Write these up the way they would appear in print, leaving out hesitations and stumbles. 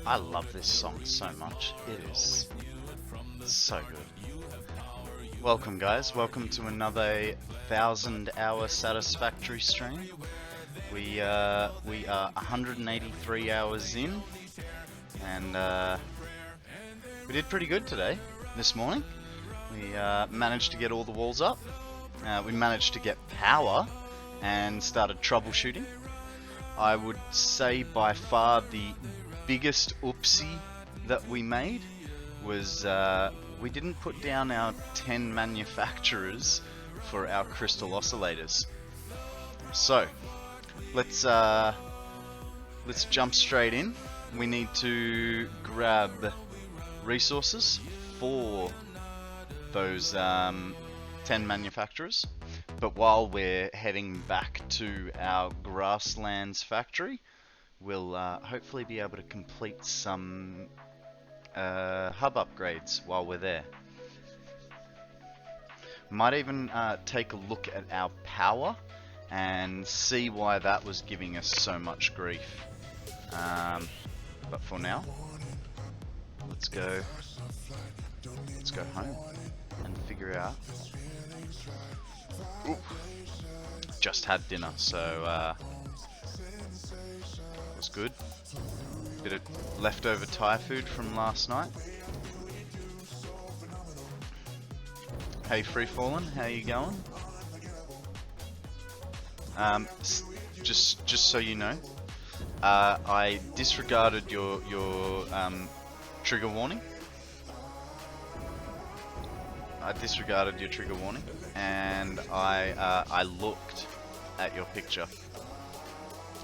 I love this song so much. It is so good. Welcome guys, welcome to another 1000-hour Satisfactory stream. We are 183 hours in, and we did pretty good today, this morning. We managed to get all the walls up, we managed to get power and started troubleshooting. I would say by far the biggest oopsie that we made was we didn't put down our 10 manufacturers for our crystal oscillators. So let's jump straight in. We need to grab resources for those 10 manufacturers. But while we're heading back to our grasslands factory, we'll hopefully be able to complete some hub upgrades while we're there. Might even take a look at our power and see why that was giving us so much grief. But for now, let's go home and figure out. Ooh, just had dinner, so it was good. Bit of leftover Thai food from last night. Hey Free Fallen, how you going? Just so you know, I disregarded your trigger warning. And I looked at your picture,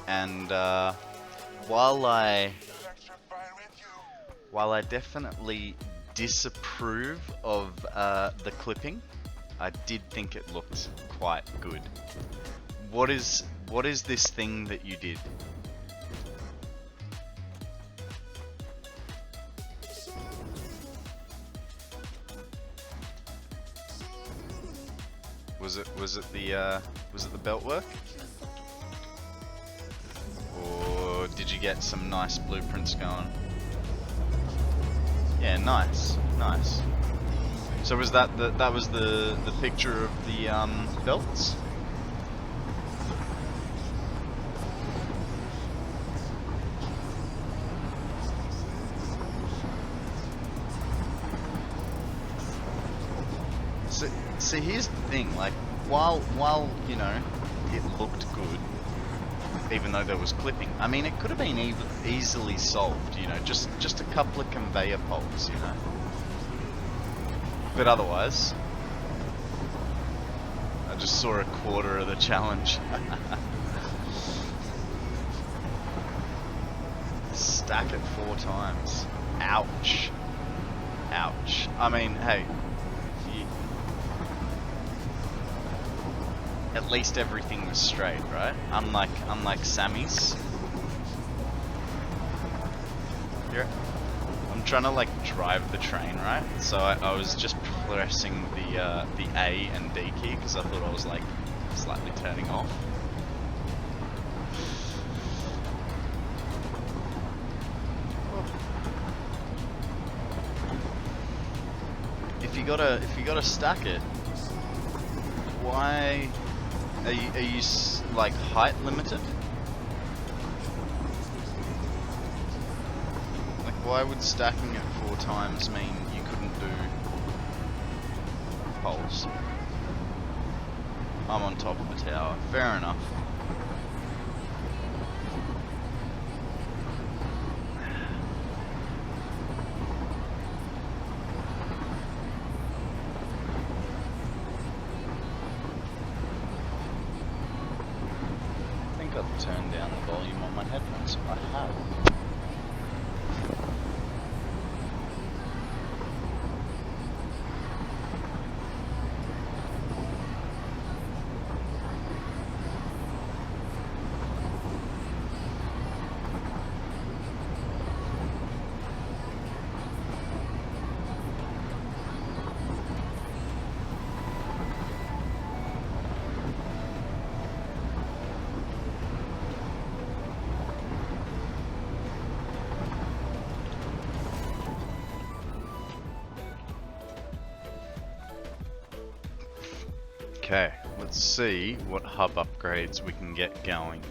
and while I definitely disapprove of the clipping, I did think it looked quite good. What is this thing that you did? Was it the belt work? Or did you get some nice blueprints going? Yeah, nice. So was that the picture of the belts? See, here's the thing, like, while you know, it looked good, even though there was clipping, I mean, it could have been easily solved, you know, just a couple of conveyor poles, you know. But otherwise, I just saw a quarter of the challenge. Stack it 4 times. Ouch. I mean, hey. At least everything was straight, right? Unlike Sammy's. Here, I'm trying to like drive the train, right? So I was just pressing the A and D key because I thought I was like slightly turning off. If you gotta stack it, why? Are you like height limited? Like, why would stacking it 4 times mean you couldn't do poles? I'm on top of the tower. Fair enough. Turn down the volume on my headphones. I have. Okay, let's see what hub upgrades we can get going.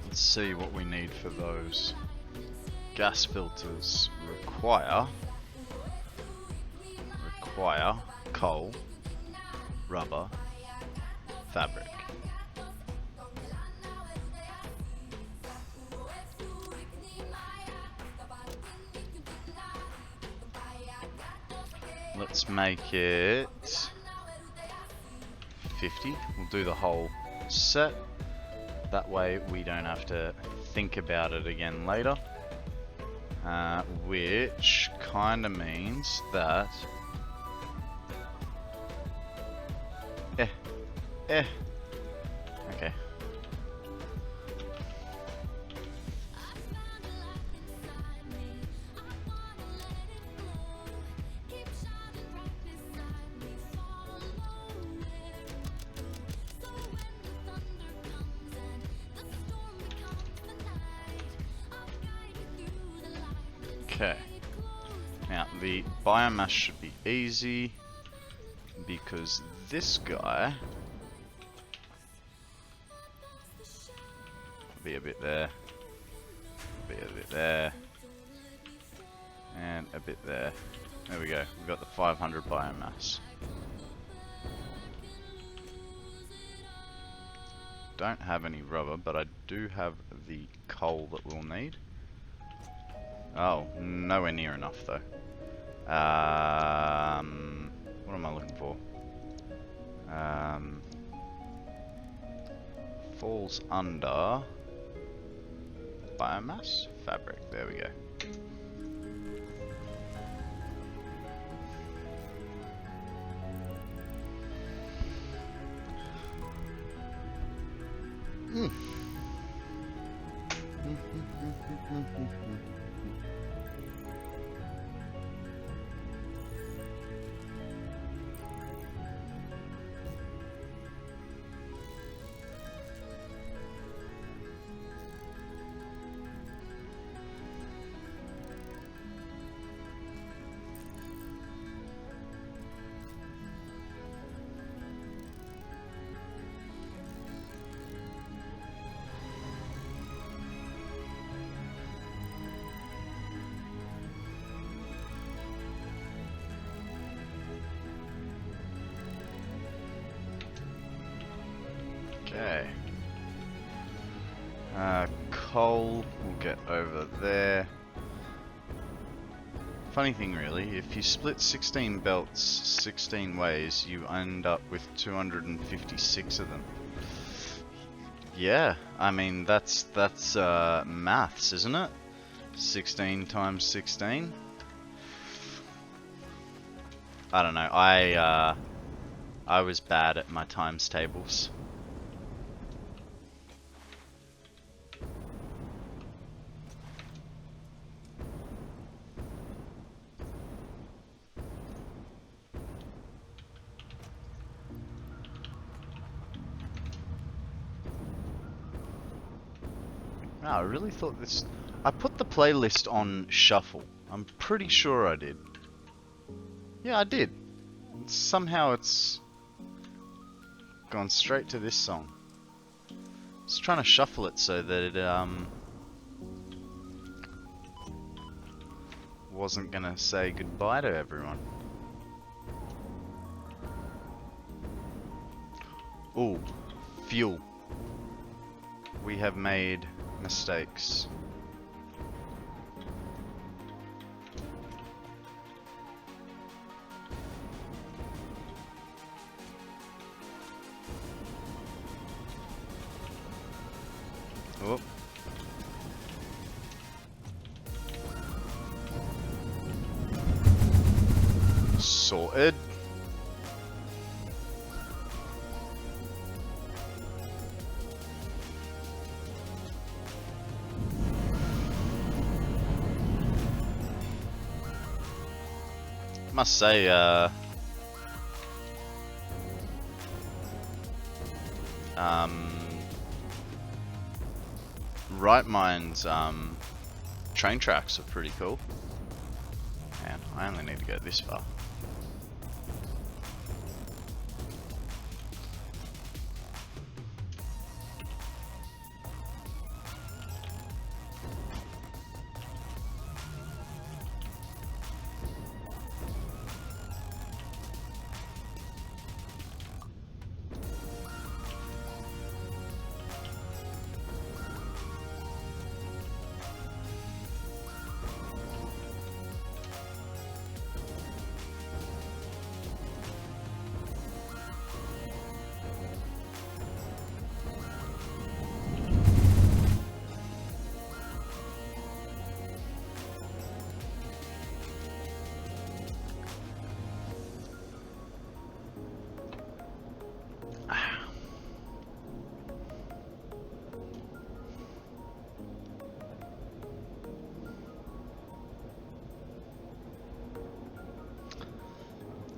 Let's see what we need for those. Gas filters require coal, rubber, fabric. Let's make it 50. We'll do the whole set. That way we don't have to think about it again later. Which kind of means that... Okay. Okay. Now the biomass should be easy because this guy be a bit there, be a bit there, and a bit there. There we go. We've got the 500 biomass. Don't have any rubber, but I do have the coal that we'll need. Oh, nowhere near enough though. What am I looking for? Falls under biomass fabric. There we go. Okay. Coal will get over there. Funny thing really, if you split 16 belts 16 ways, you end up with 256 of them. Yeah, I mean that's maths, isn't it? 16 times 16. I don't know. I was bad at my times tables. I really thought this... I put the playlist on shuffle. I'm pretty sure I did. Yeah, I did. Somehow it's gone straight to this song. I was trying to shuffle it so that it wasn't gonna say goodbye to everyone. Ooh, fuel. We have made mistakes. Oh. Sorted. Must say, Right Mind's train tracks are pretty cool. Man, I only need to go this far.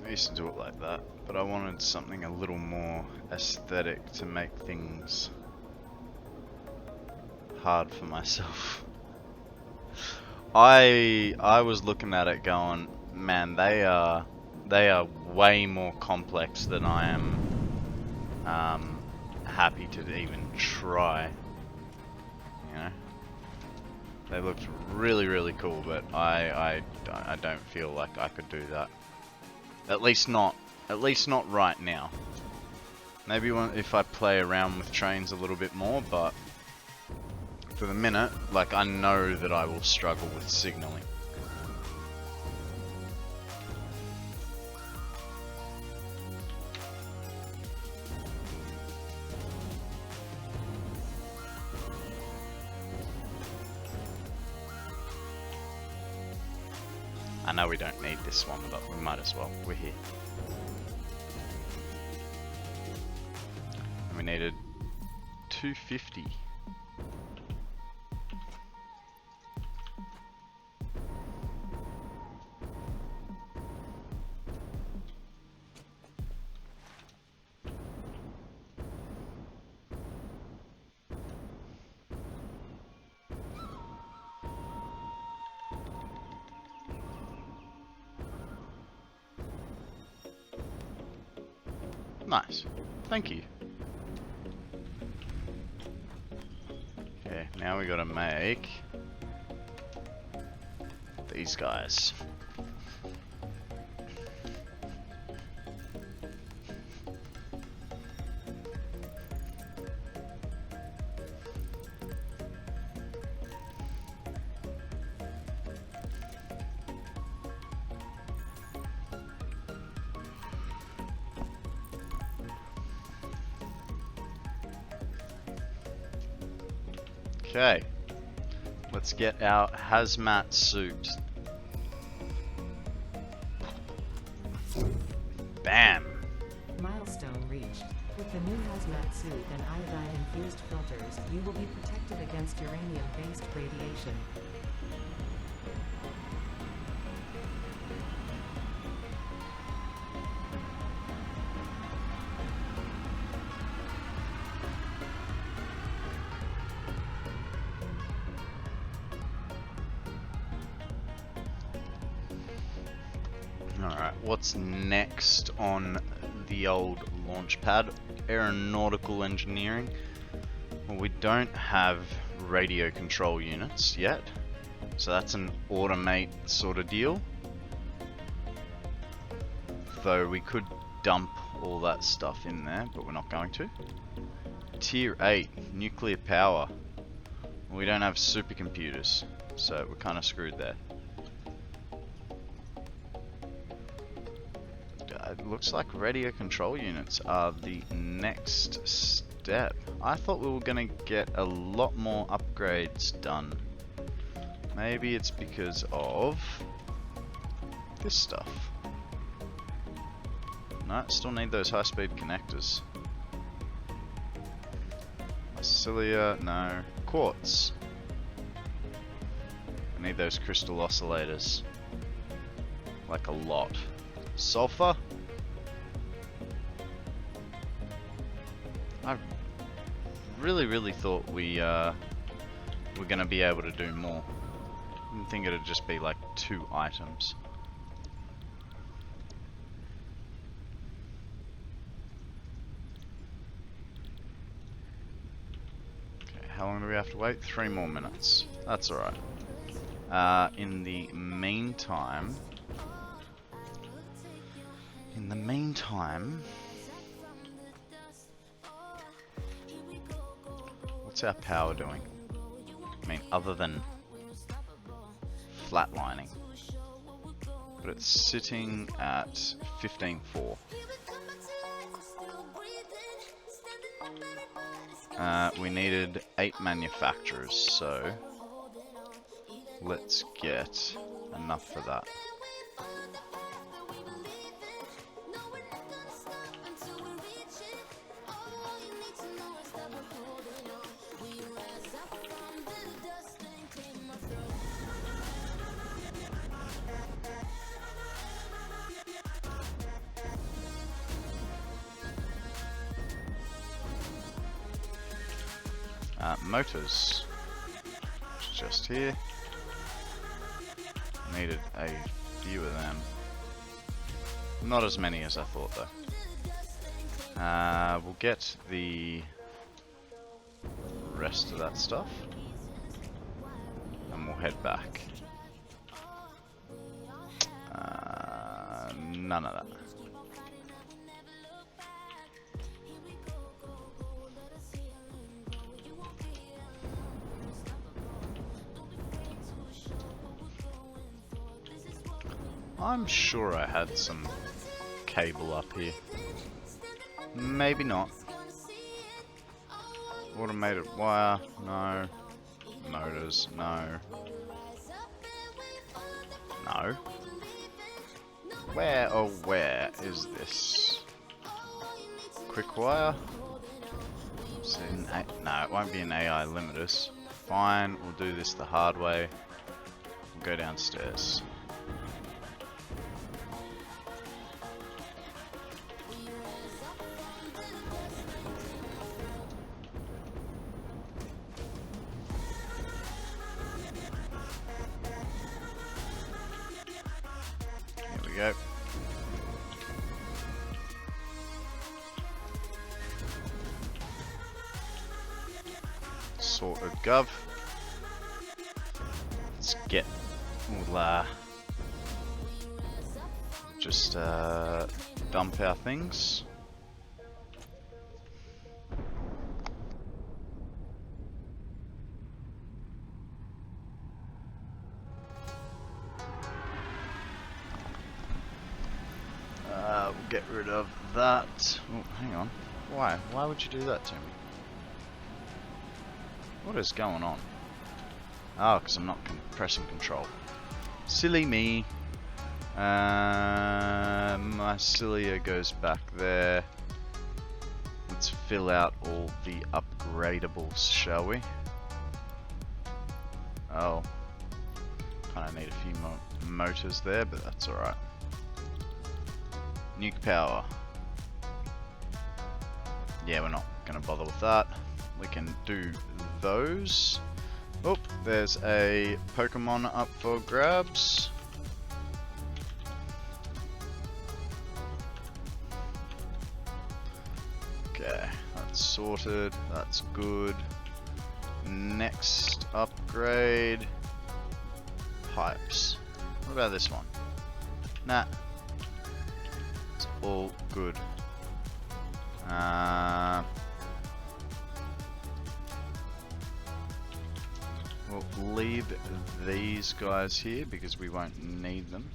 I used to do it like that, but I wanted something a little more aesthetic to make things hard for myself. I was looking at it going, man, they are way more complex than I am happy to even try. You know, they looked really cool, but I don't feel like I could do that. At least not right now. Maybe if I play around with trains a little bit more, but for the minute, like, I know that I will struggle with signaling. I know we don't need this one, but we might as well. We're here. And we needed 250. Nice. Thank you. Okay, now we gotta make these guys. Okay, let's get our hazmat suit. Bam! Milestone reached. With the new hazmat suit and iodine-infused filters, you will be protected against uranium-based radiation. Alright, what's next on the old launch pad? Aeronautical engineering. Well, we don't have radio control units yet, so that's an automate sort of deal. Though we could dump all that stuff in there, but we're not going to. Tier 8, nuclear power. We don't have supercomputers, so we're kind of screwed there. It looks like radio control units are the next step. I thought we were going to get a lot more upgrades done. Maybe it's because of this stuff. No, still need those high-speed connectors. Cilia, no. Quartz. I need those crystal oscillators. Like a lot. Sulfur? really thought we were gonna be able to do more. I didn't think it'd just be like 2 items. Okay, how long do we have to wait? 3 more minutes. That's alright. In the meantime, what's our power doing? I mean, other than flatlining. But it's sitting at 15.4. We needed 8 manufacturers, so let's get enough for that. Motors, just here. Needed a few of them. Not as many as I thought though. We'll get the rest of that stuff and we'll head back. None of that. I'm sure I had some cable up here. Maybe not. Automated wire, no. Motors, no. No. Where, oh where is this? Quick wire? No, it won't be an AI limiters. Fine, we'll do this the hard way. We'll go downstairs. Go. Sorted gov. Let's get all just dump our things. Get rid of that. Oh, hang on. Why? Why would you do that to me? What is going on? Oh, because I'm not pressing control. Silly me. My cilia goes back there. Let's fill out all the upgradables, shall we? Oh. Kind of need a few more motors there, but that's alright. Nuke power. Yeah, we're not gonna bother with that. We can do those. Oh, there's a Pokemon up for grabs. Okay, that's sorted. That's good. Next upgrade. Pipes. What about this one? Nah. All good. We'll leave these guys here because we won't need them.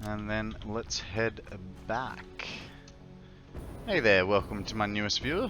And then let's head back. Hey there, welcome to my newest viewer.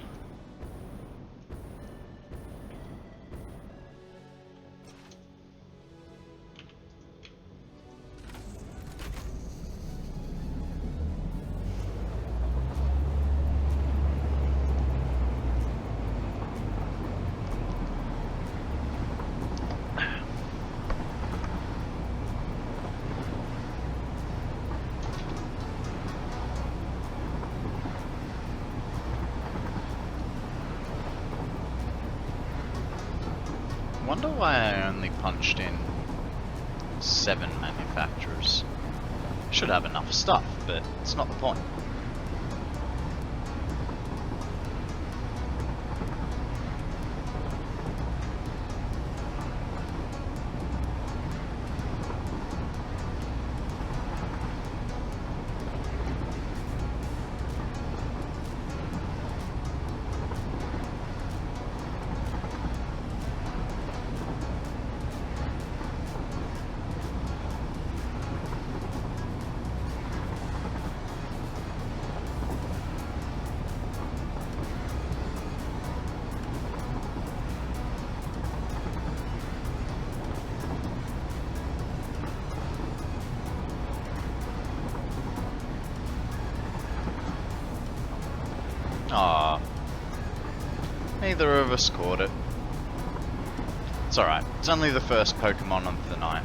Wonder why I only punched in 7 manufacturers. Should have enough stuff, but it's not the point. Ah, neither of us caught it. It's alright, it's only the first Pokemon of the night.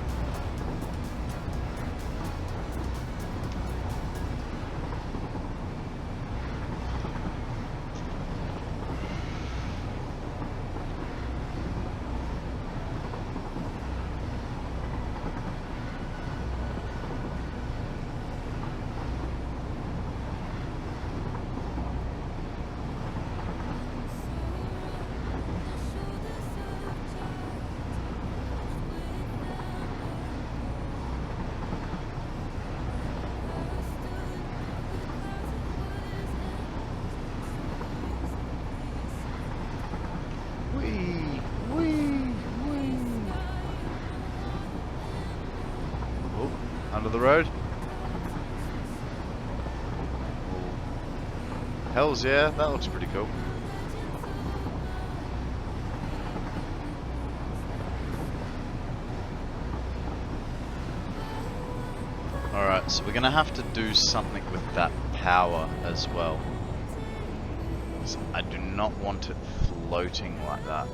Under the road. Hells yeah, that looks pretty cool. Alright, so we're gonna have to do something with that power as well. So I do not want it floating like that.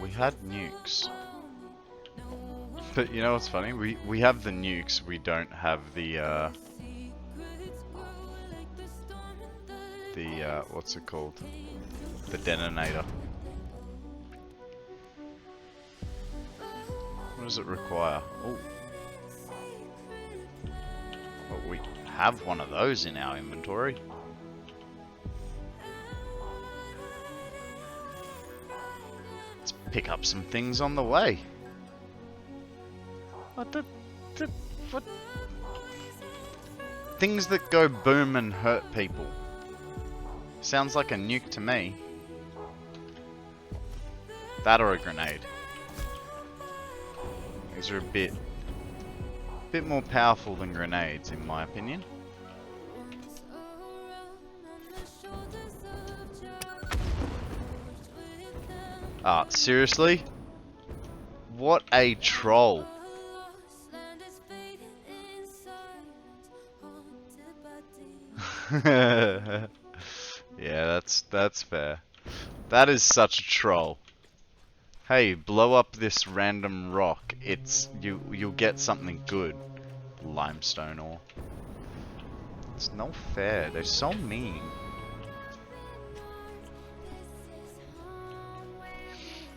We had nukes. But you know what's funny? We have the nukes, we don't have the what's it called? The detonator. What does it require? Oh. Well, we have one of those in our inventory. Pick up some things on the way. What? Things that go boom and hurt people. Sounds like a nuke to me. That or a grenade. These are a bit more powerful than grenades, in my opinion. Ah, seriously? What a troll. Yeah, that's fair. That is such a troll. Hey, blow up this random rock. You'll get something good. Limestone ore. It's not fair. They're so mean.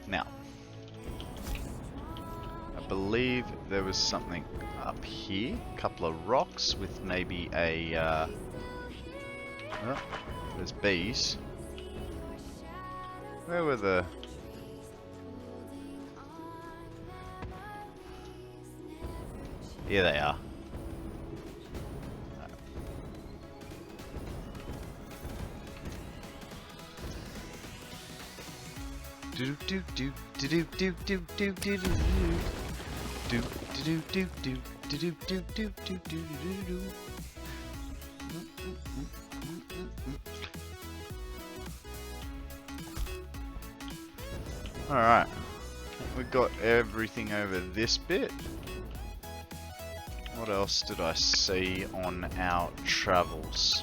Now, I believe there was something up here, a couple of rocks with maybe a, oh, there's bees. Where were the... Here they are. Do do do do do do do do do do do do do do do do do do do. All right. We got everything over this bit. What else did I see on our travels?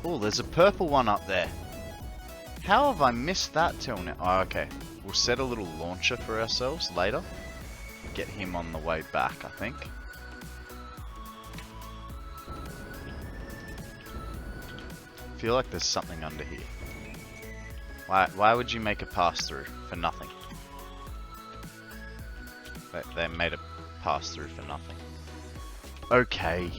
Oh, there's a purple one up there. How have I missed that till now? Oh, okay. We'll set a little launcher for ourselves later. Get him on the way back, I think. I feel like there's something under here. Why would you make a pass-through for nothing? They made a pass-through for nothing. Okay.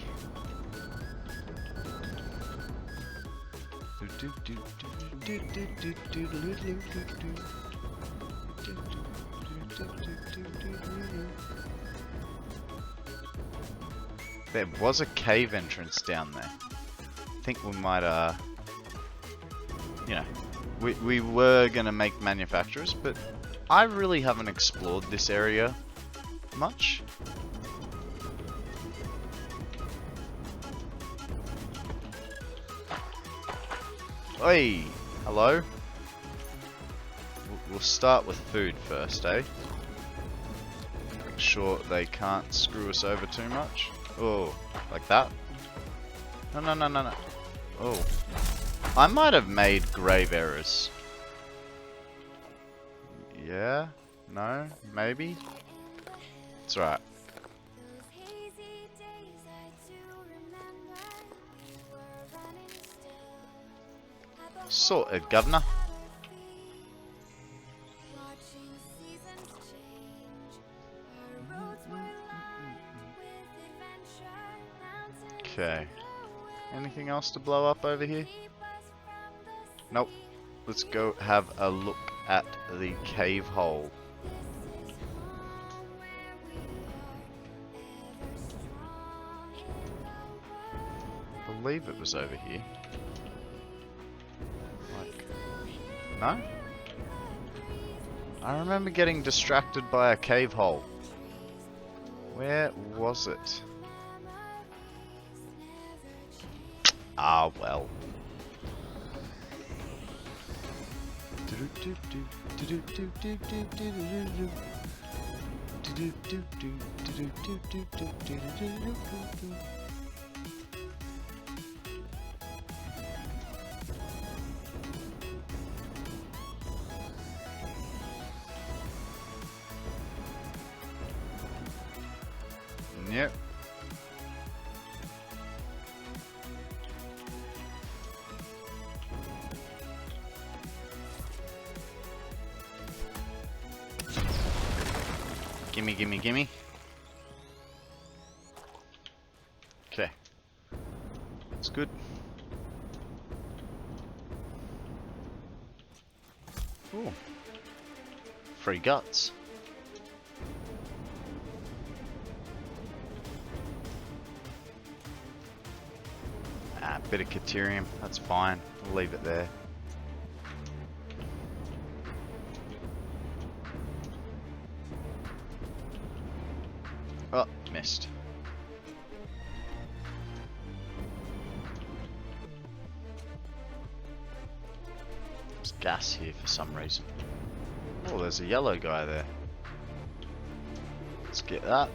There was a cave entrance down there. I think we might, you know, we were gonna make manufacturers, but I really haven't explored this area much. Oi! Hello? We'll start with food first, eh? Make sure they can't screw us over too much. Oh, like that? No, no, no, no, no. Oh. I might have made grave errors. Yeah? No? Maybe? It's alright. Sorted, governor. Okay. Anything else to blow up over here? Nope. Let's go have a look at the cave hole. I believe it was over here. No? I remember getting distracted by a cave hole. Where was it? Ah, well. Yep. Gimme, gimme, gimme. Okay. That's good. Ooh. Free guts. Ah, bit of Caterium. That's fine. We'll leave it there. Oh, missed. There's gas here for some reason. Oh, there's a yellow guy there. Let's get that.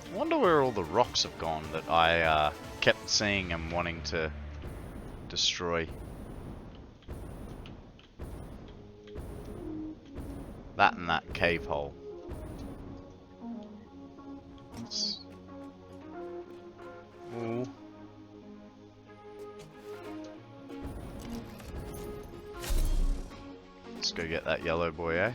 I wonder where all the rocks have gone that I kept seeing and wanting to destroy. That and that cave hole. Ooh. Let's go get that yellow boy, eh?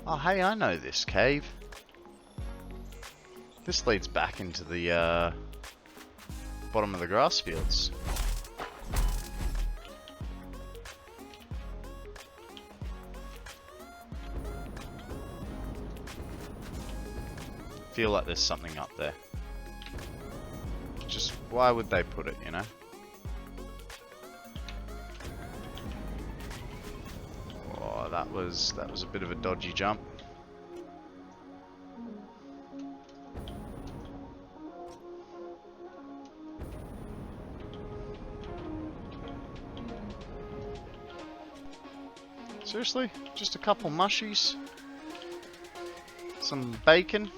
Oh, hey, I know this cave. This leads back into the bottom of the grass fields. Feel like there's something up there. Just why would they put it, you know? Oh, that was a bit of a dodgy jump. Seriously? Just a couple mushies? Some bacon?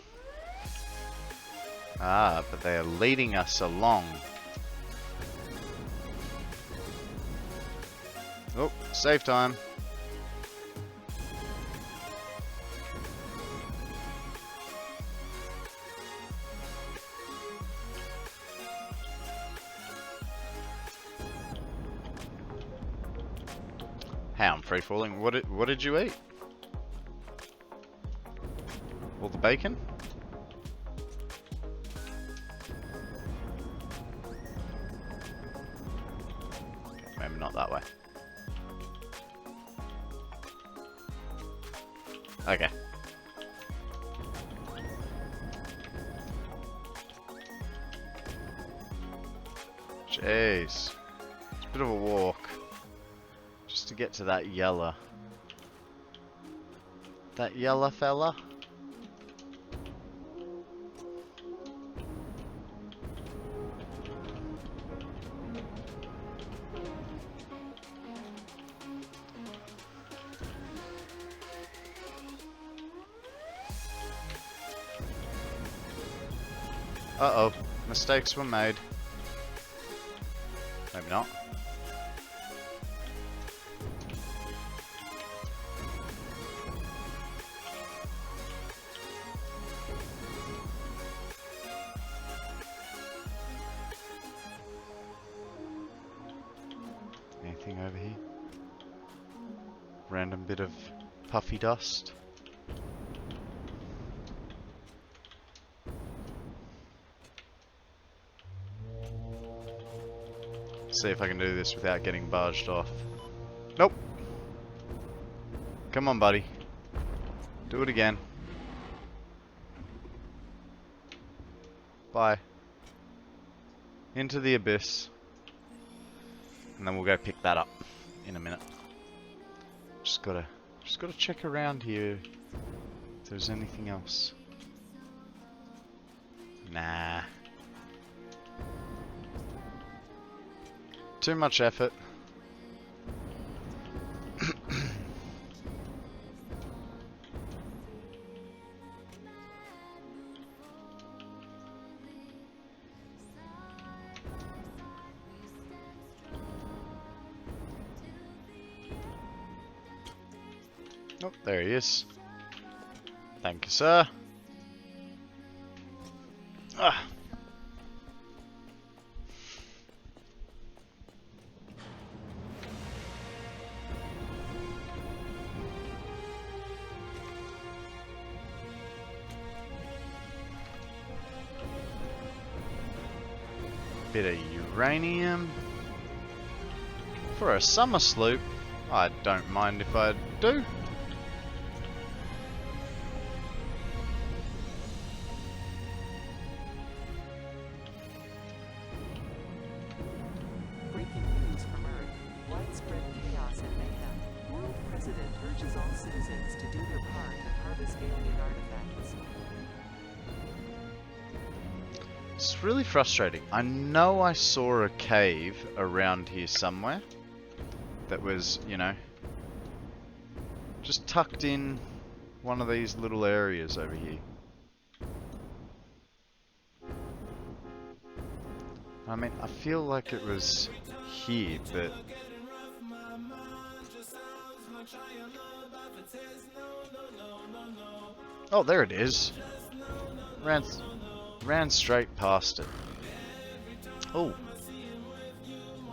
Ah, but they are leading us along. Oh, save time. Hey, I'm free falling. What did you eat? All the bacon? Okay, maybe not that way. Okay. Jeez. It's a bit of a walk. Just to get to that yellow. That yellow fella? Uh-oh. Mistakes were made. Maybe not. Anything over here? Random bit of puffy dust. See if I can do this without getting barged off. Nope. Come on, buddy. Do it again. Bye. Into the abyss. And then we'll go pick that up in a minute. Just gotta check around here if there's anything else. Nah. Too much effort. Oh, there he is. Thank you, sir. Ah. Bit of uranium. For a summer sloop, I don't mind if I do. Breaking news from Earth. Widespread chaos and mayhem. World President urges all citizens to do their part and harvest alien artifacts. It's really frustrating. I know I saw a cave around here somewhere that was, you know, just tucked in one of these little areas over here. I mean, I feel like it was here, but... Oh, there it is. Ran straight past it. Oh.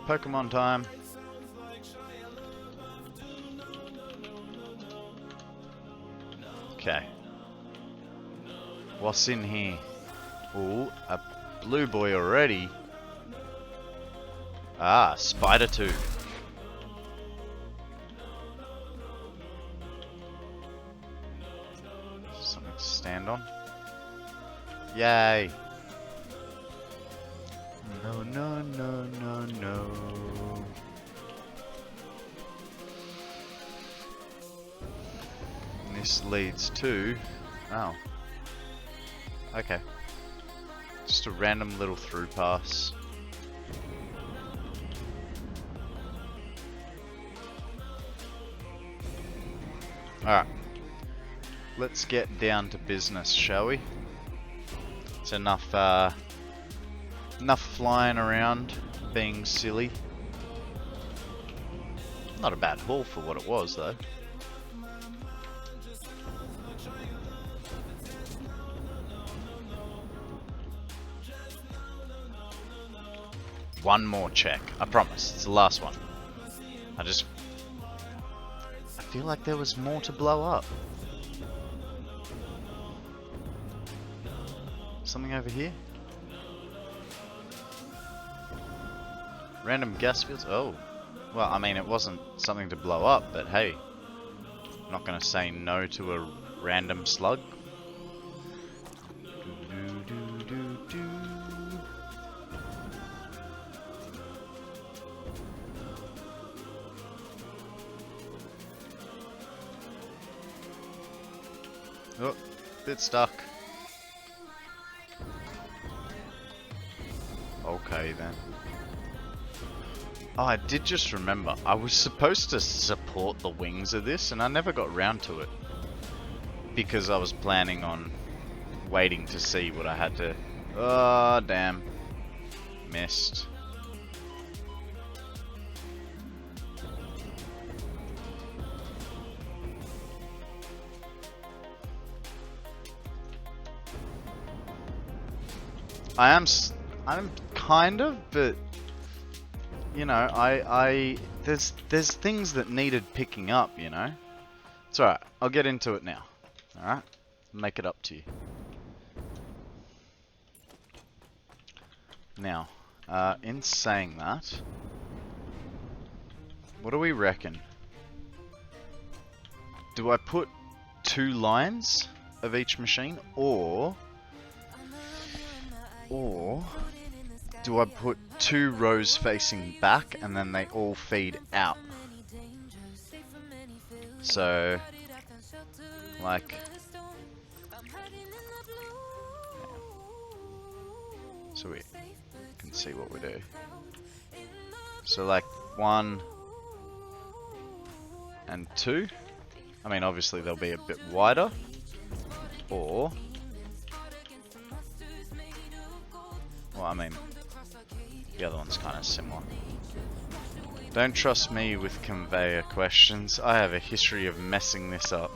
Pokemon time. Okay. What's in here? Ooh, a blue boy already. Ah, spider tube. Something to stand on. Yay! No, no, no, no, no. And this leads to... Oh. Okay. Just a random little through pass. Alright. Let's get down to business, shall we? It's enough flying around, being silly. Not a bad haul for what it was, though. One more check. I promise. It's the last one. I feel like there was more to blow up. Something over here? Random gas fields? Oh. Well, I mean, it wasn't something to blow up, but hey. I'm not going to say no to a random slug. Oh, bit stuck. Okay then. Oh, I did just remember. I was supposed to support the wings of this, and I never got round to it. Because I was planning on waiting to see what I had to... Oh, damn. Missed. I'm kind of, but you know, there's things that needed picking up, you know. It's alright. I'll get into it now. Alright? Make it up to you. Now, in saying that, what do we reckon? Do I put 2 lines of each machine, or do I put 2 rows facing back and then they all feed out? So, like, so we can see what we do. So like 1 and 2. I mean, obviously they'll be a bit wider, or... Well, I mean, the other one's kind of similar. Don't trust me with conveyor questions. I have a history of messing this up.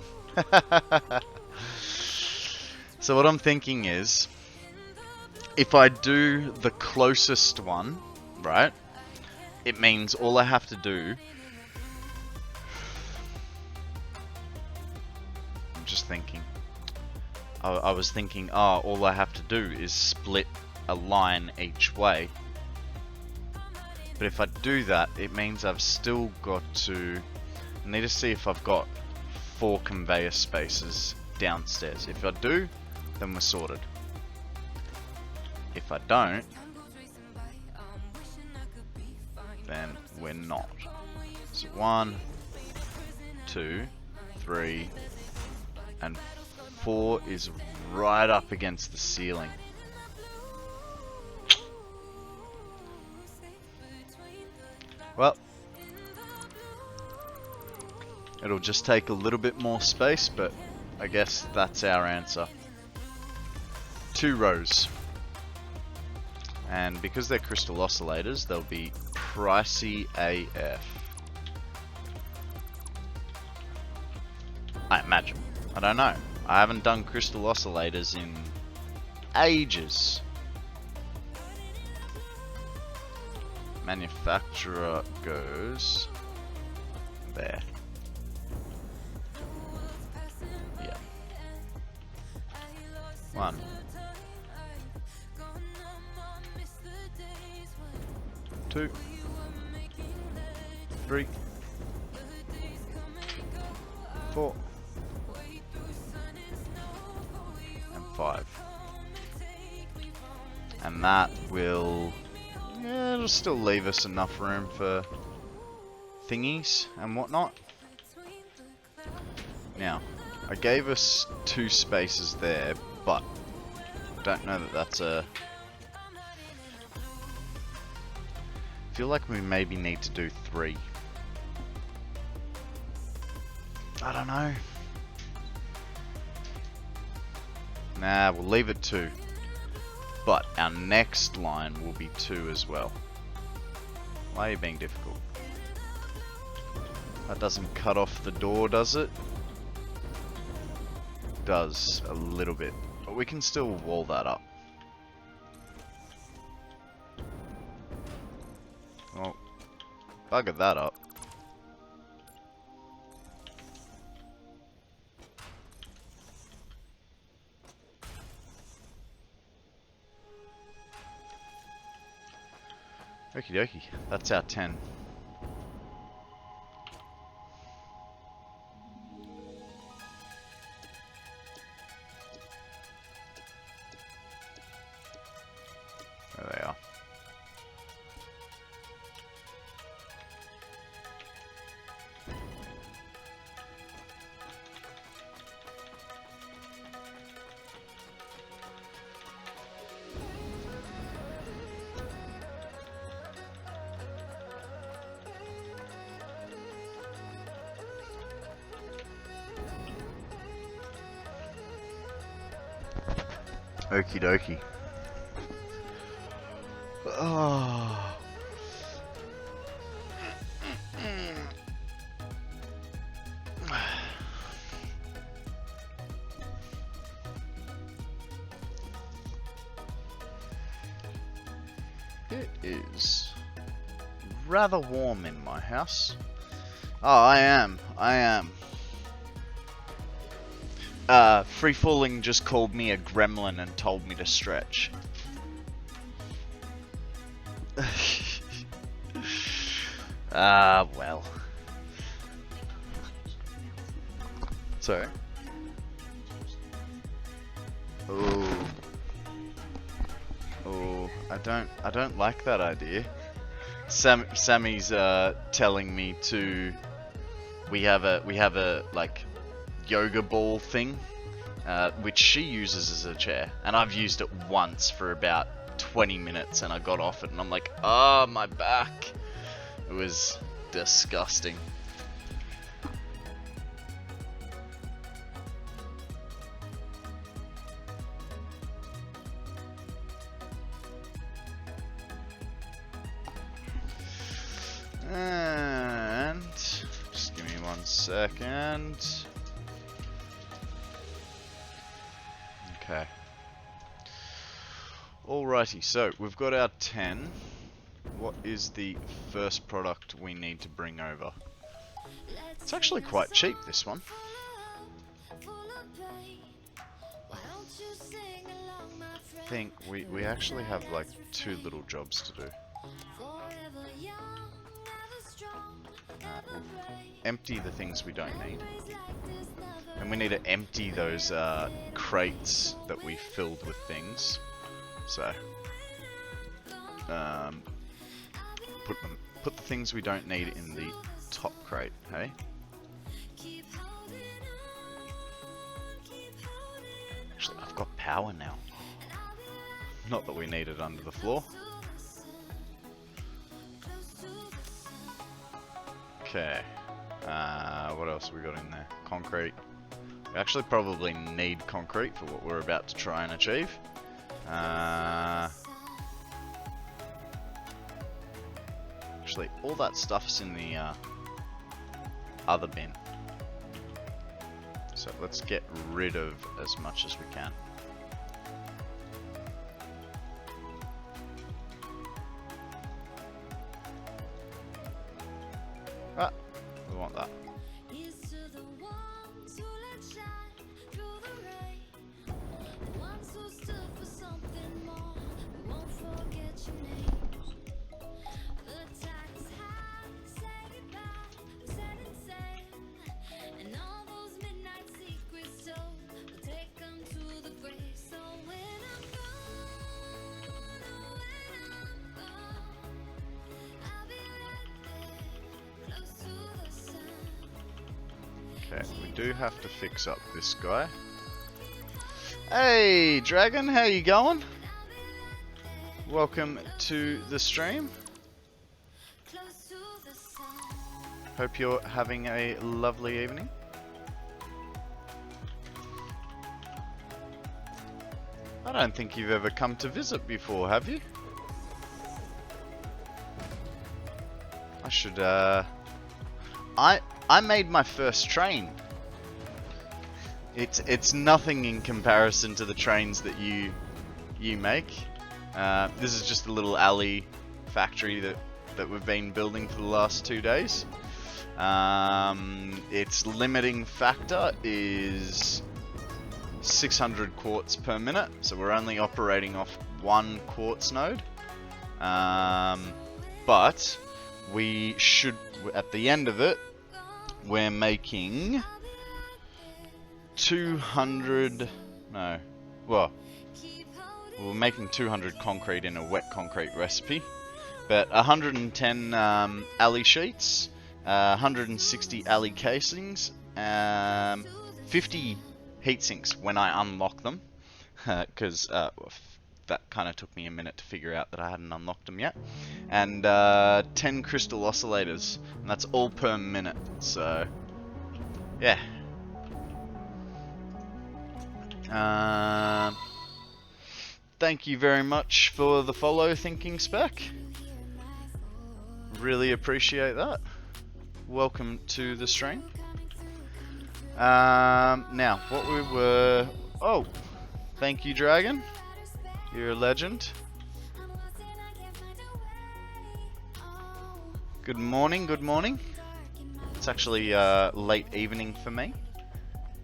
So what I'm thinking is, if I do the closest one, right, it means all I have to do... I'm just thinking. I was thinking, oh, all I have to do is split a line each way. But if I do that, it means I've still got to... I need to see if I've got 4 conveyor spaces downstairs. If I do, then we're sorted. If I don't, then we're not. So 1, 2, 3, and 4 is right up against the ceiling. Well, it'll just take a little bit more space, but I guess that's our answer. 2 rows. And because they're crystal oscillators, they'll be pricey AF. I imagine. I don't know. I haven't done crystal oscillators in ages. Manufacturer goes there. Yeah. 1, 2, 3, 4, and 5. And that will, yeah, it'll still leave us enough room for thingies and whatnot. Now, I gave us 2 spaces there, but I don't know that that's a... I feel like we maybe need to do 3. I don't know. Nah, we'll leave it 2. But our next line will be 2 as well. Why are you being difficult? That doesn't cut off the door, does it? Does a little bit, but we can still wall that up. Oh, bugger that up. Okie dokie, that's our 10. There they are. Okie dokie. Oh. It is rather warm in my house. Oh, I am. Free Falling just called me a gremlin and told me to stretch. Well. So. Oh, I don't like that idea. Sammy's telling me to. We have a like yoga ball thing, which she uses as a chair, and I've used it once for about 20 minutes, and I got off it, and I'm like, oh, my back. It was disgusting. And just give me 1 second. Okay. Alrighty, so we've got our 10. What is the first product we need to bring over? It's actually quite cheap, this one. I think we actually have like 2 little jobs to do. We'll empty the things we don't need. And we need to empty those crates that we filled with things. So, put the things we don't need in the top crate, hey? Actually, I've got power now. Not that we need it under the floor. Okay. What else have we got in there? Concrete. We actually probably need concrete for what we're about to try and achieve. Actually, all that stuff's in the other bin. So let's get rid of as much as we can. Ah, we want that. Okay, we do have to fix up this guy. Hey, Dragon, how you going? Welcome to the stream. Hope you're having a lovely evening. I don't think you've ever come to visit before, have you? I should, I made my first train. It's nothing in comparison to the trains that you make. This is just a little alley factory that we've been building for the last 2 days. Its limiting factor is 600 quartz per minute, so we're only operating off 1 quartz node. But we should, at the end of it, we're making 200, no, well, we're making 200 concrete in a wet concrete recipe, but 110 alley sheets, 160 alley casings, 50 heat sinks when I unlock them, because that kind of took me a minute to figure out that I hadn't unlocked them yet, and 10 crystal oscillators, and that's all per minute, so yeah. Thank you very much for the follow, Thinking Spec. Really appreciate that. Welcome to the stream. Now, what we were... Oh, thank you, Dragon. You're a legend. Good morning, good morning. It's actually late evening for me,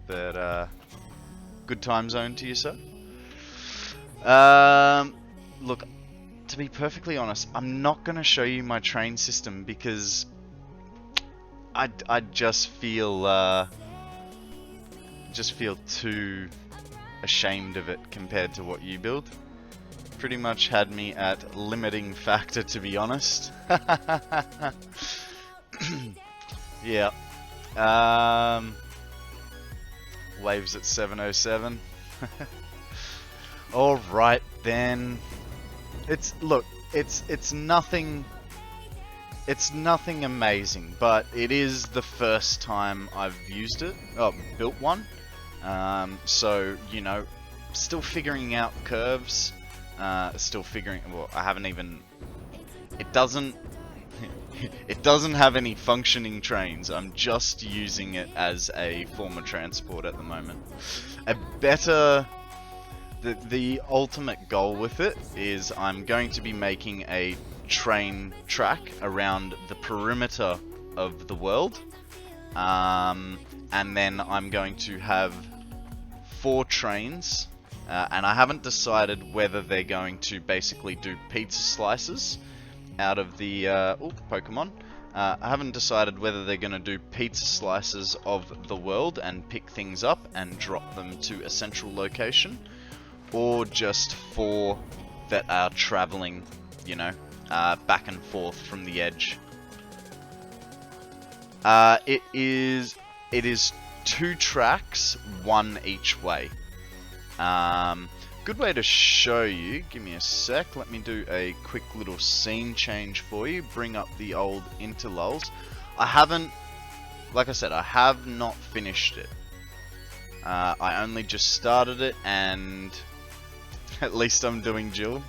but good time zone to you, sir. Look, to be perfectly honest, I'm not going to show you my train system because I just feel too ashamed of it compared to what you build. Pretty much had me at limiting factor, to be honest. Yeah. Waves at 707. All right then. It's nothing. It's nothing amazing, but it is the first time I've used it. Oh, built one. So you know, still figuring out curves. Still figuring. Well, I haven't even. It doesn't have any functioning trains. I'm just using it as a form of transport at the moment. A better. The ultimate goal with it is I'm going to be making a train track around the perimeter of the world, and then I'm going to have 4 trains, and I haven't decided whether they're going to basically do pizza slices out of the Pokemon. I haven't decided whether they're going to do pizza slices of the world and pick things up and drop them to a central location, or just 4 that are traveling, you know, back and forth from the edge. It is 2 tracks, 1 each way. Good way to show you, give me a sec, let me do a quick little scene change for you, bring up the old interlulls. I haven't, like I said, I have not finished it. I only just started it, and at least I'm doing dual.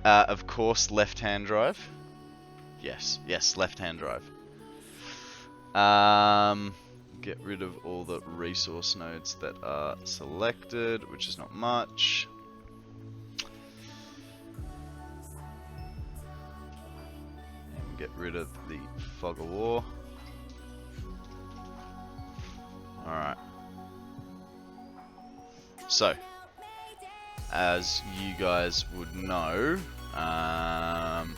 Of course, left-hand drive. Yes, left-hand drive. Get rid of all the resource nodes that are selected, which is not much. And get rid of the fog of war. Alright. So, as you guys would know, hang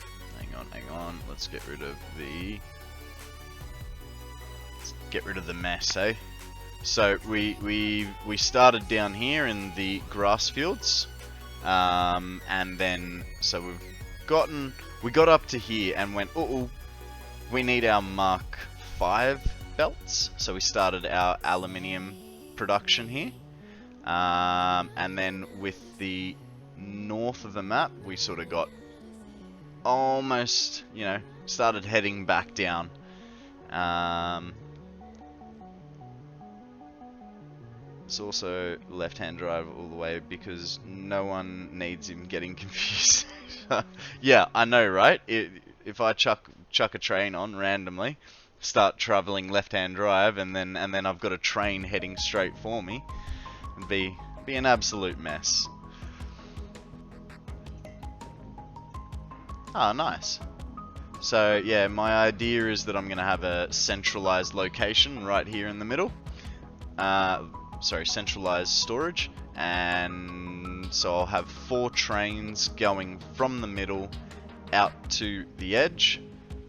on, let's get rid of the mess, eh? So we started down here in the grass fields, and then so we got up to here and went, we need our Mark 5 belts. So we started our aluminium production here. And then with the north of the map, we sort of got almost, you know, started heading back down. It's also left-hand drive all the way because no one needs him getting confused. Yeah, I know, right? If I chuck a train on randomly, start traveling left-hand drive, and then I've got a train heading straight for me, it'd be an absolute mess. Ah, nice. So yeah, my idea is that I'm gonna have a centralized location right here in the middle. Sorry, centralized storage, and so I'll have 4 trains going from the middle out to the edge,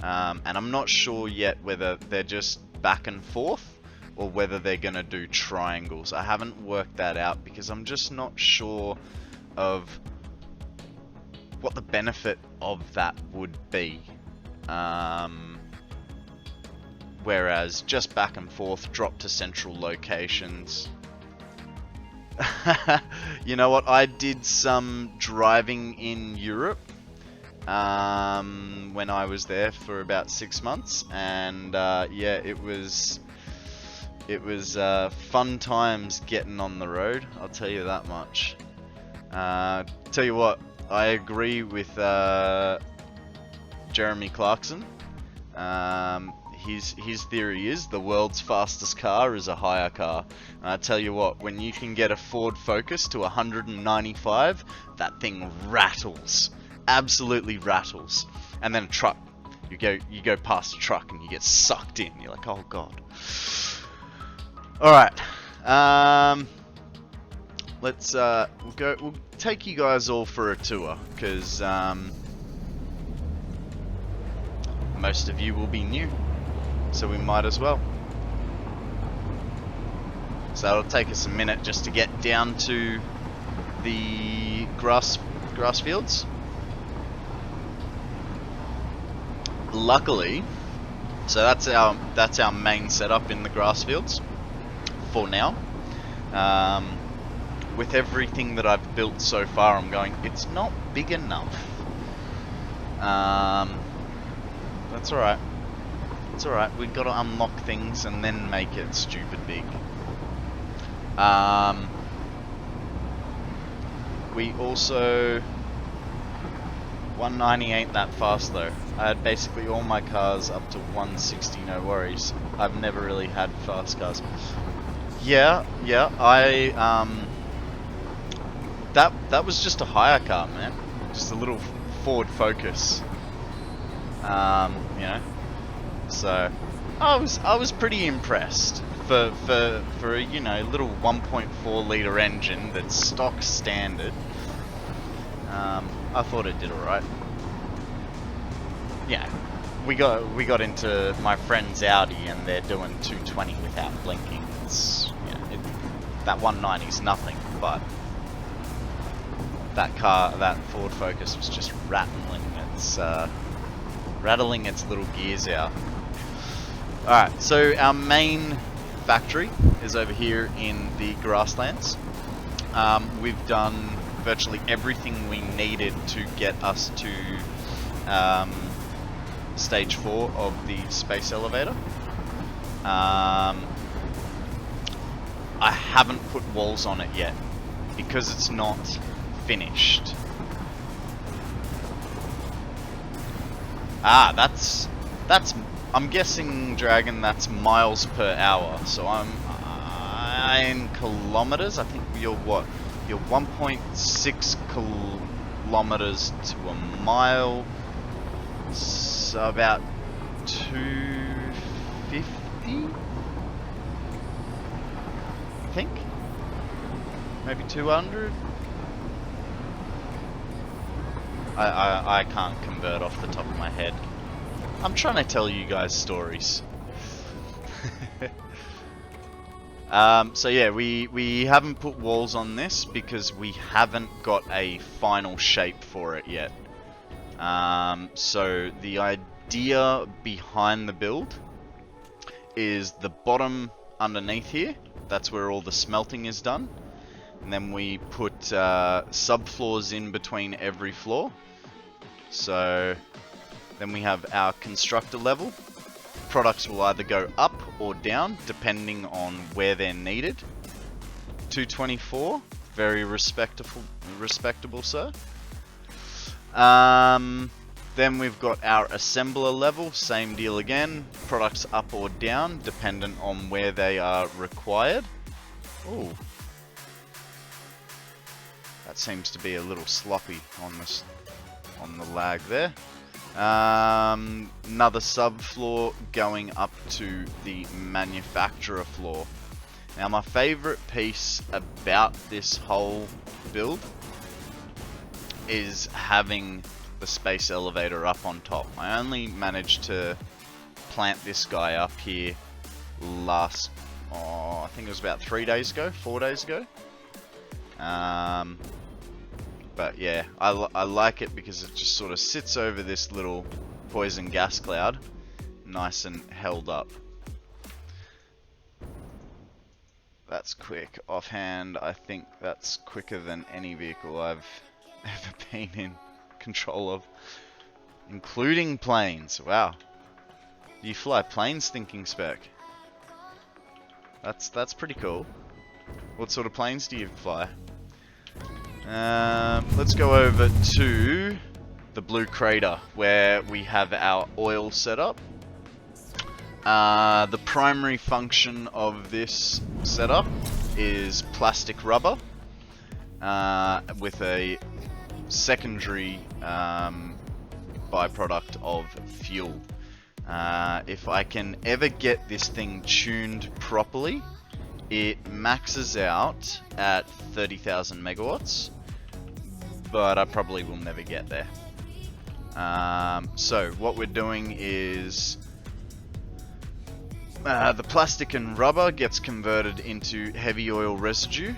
and I'm not sure yet whether they're just back and forth or whether they're gonna do triangles. I haven't worked that out because I'm just not sure of what the benefit of that would be. Whereas just back and forth, drop to central locations. You know what? I did some driving in Europe when I was there for about 6 months, and yeah, it was fun times getting on the road. I'll tell you that much. Tell you what, I agree with Jeremy Clarkson. His theory is the world's fastest car is a hire car. And I tell you what, when you can get a Ford Focus to 195, that thing rattles, absolutely rattles. And then a truck, you go past a truck and you get sucked in. You're like, oh god. All right, let's we'll take you guys all for a tour because most of you will be new. So we might as well. So it'll take us a minute just to get down to the grass fields. Luckily, so that's our main setup in the grass fields for now. With everything that I've built so far, I'm going, it's not big enough. That's alright. It's alright, we've got to unlock things and then make it stupid big. We also... 190 ain't that fast though. I had basically all my cars up to 160, no worries. I've never really had fast cars. Yeah, that was just a hire car, man. Just a little Ford Focus. You know. So I was pretty impressed for a, you know, little 1.4 litre engine that's stock standard. I thought it did alright. Yeah, we got into my friend's Audi and they're doing 220 without blinking. It's, you know, that 190's nothing, but that Ford Focus was just rattling its little gears out. Alright, so our main factory is over here in the grasslands. We've done virtually everything we needed to get us to stage 4 of the space elevator. I haven't put walls on it yet because it's not finished. Ah, that's I'm guessing, Dragon, that's miles per hour. So I'm in kilometers. I think you're what? You're 1.6 kilometers to a mile. So about 250, I think. Maybe 200. I can't convert off the top of my head. I'm trying to tell you guys stories. So yeah, we haven't put walls on this because we haven't got a final shape for it yet. So the idea behind the build is the bottom underneath here. That's where all the smelting is done. And then we put subfloors in between every floor. So then we have our constructor level. Products will either go up or down depending on where they're needed. 224, very respectable, sir. Then we've got our assembler level, same deal again. Products up or down dependent on where they are required. Ooh. That seems to be a little sloppy on this, on the lag there. Another subfloor going up to the manufacturer floor. Now my favorite piece about this whole build is having the space elevator up on top. I only managed to plant this guy up here last, I think it was about 4 days ago. But yeah, I like it because it just sort of sits over this little poison gas cloud, nice and held up. That's quick. Offhand, I think that's quicker than any vehicle I've ever been in control of, including planes. Wow. You fly planes, thinking spec? That's pretty cool. What sort of planes do you fly? Let's go over to the blue crater where we have our oil setup. The primary function of this setup is plastic rubber with a secondary byproduct of fuel. If I can ever get this thing tuned properly, it maxes out at 30,000 megawatts, but I probably will never get there. So what we're doing is the plastic and rubber gets converted into heavy oil residue.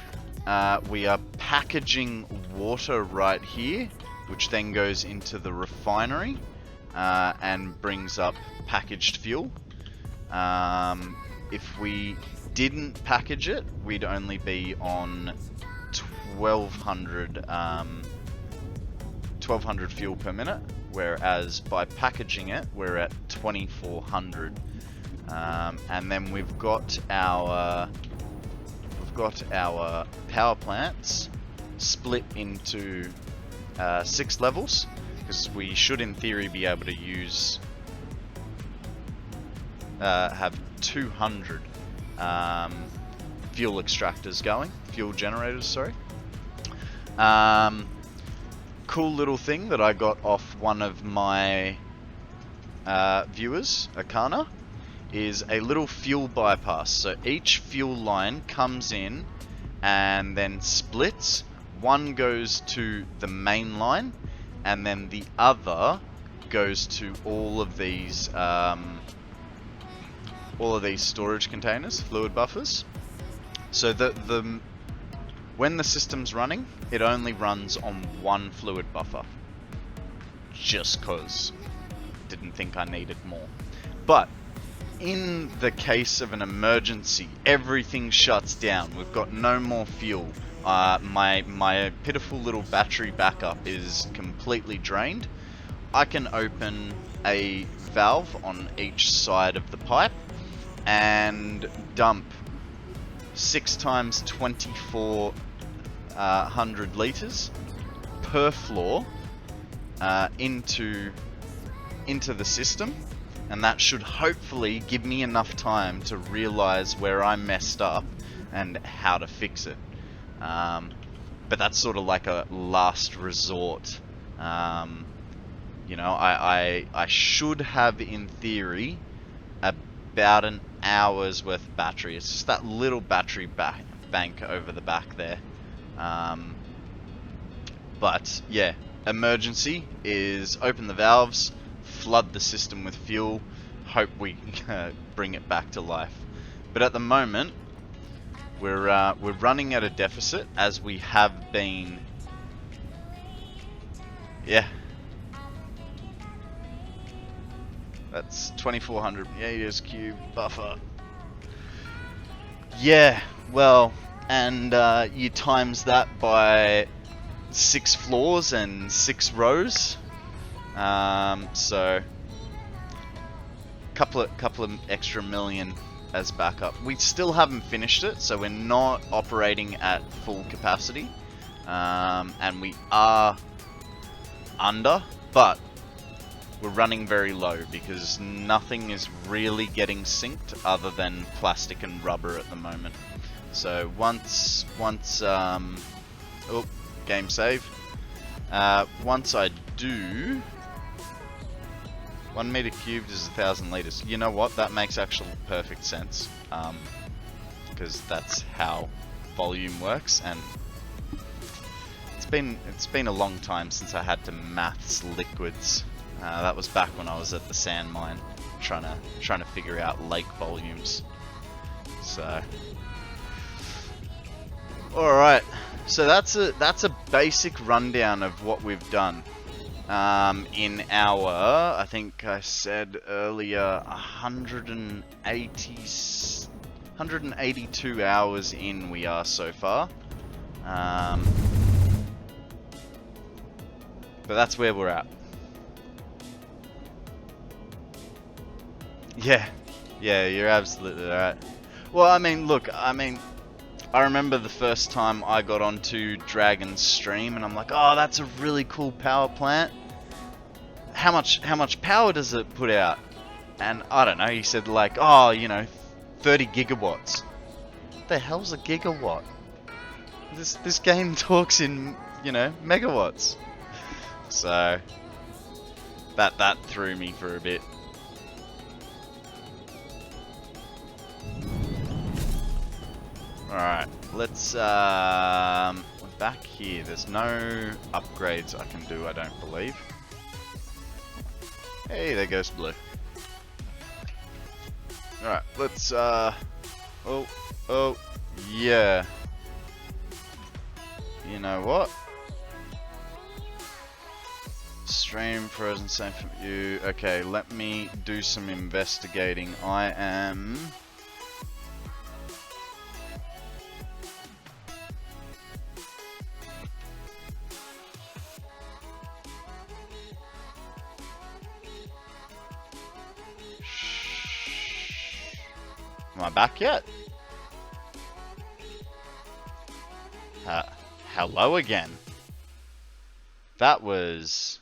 We are packaging water right here, which then goes into the refinery and brings up packaged fuel. If we didn't package it, we'd only be on 1200 fuel per minute, whereas by packaging it, we're at 2400. And then we've got our power plants split into 6 levels, because we should in theory be able to use have 200 fuel extractors going, fuel generators, sorry. Cool little thing that I got off one of my viewers, Akana, is a little fuel bypass. So each fuel line comes in and then splits. One goes to the main line, and then the other goes to all of these storage containers, fluid buffers. So when the system's running, it only runs on one fluid buffer, just cause didn't think I needed more. But in the case of an emergency, everything shuts down. We've got no more fuel. My pitiful little battery backup is completely drained. I can open a valve on each side of the pipe and dump 6 times 2400 liters per floor into the system, and that should hopefully give me enough time to realize where I messed up and how to fix it. But that's sort of like a last resort. You know, I should have, in theory, about an hour's worth of battery. It's just that little battery bank over the back there. But yeah, emergency is open the valves, flood the system with fuel, hope we bring it back to life. But at the moment, we're running at a deficit, as we have been. Yeah, That's 2400 meters cubed buffer. Yeah, well, and you times that by 6 floors and 6 rows. So couple of extra million as backup. We still haven't finished it, so we're not operating at full capacity, and we are under, but we're running very low because nothing is really getting synced other than plastic and rubber at the moment. So once oh, game save. Once I do, 1 meter cubed is 1,000 liters. You know what? That makes actual perfect sense, because that's how volume works. And it's been a long time since I had to maths liquids. That was back when I was at the sand mine, trying to figure out lake volumes. So, all right. So that's a basic rundown of what we've done. In our, I think I said earlier, 182 hours in we are so far. But that's where we're at. Yeah, you're absolutely right. Well, I mean, look, I remember the first time I got onto Dragon's stream, and I'm like, oh, that's a really cool power plant. How much power does it put out? And I don't know, he said like, oh, 30 gigawatts. What the hell's a gigawatt? This game talks in, megawatts. So that threw me for a bit. Alright, let's, back here. There's no upgrades I can do, I don't believe. Hey, there goes blue. Alright, let's, oh, yeah. You know what? Stream frozen, same for you. Okay, let me do some investigating. I am... Am I back yet? Hello again. That was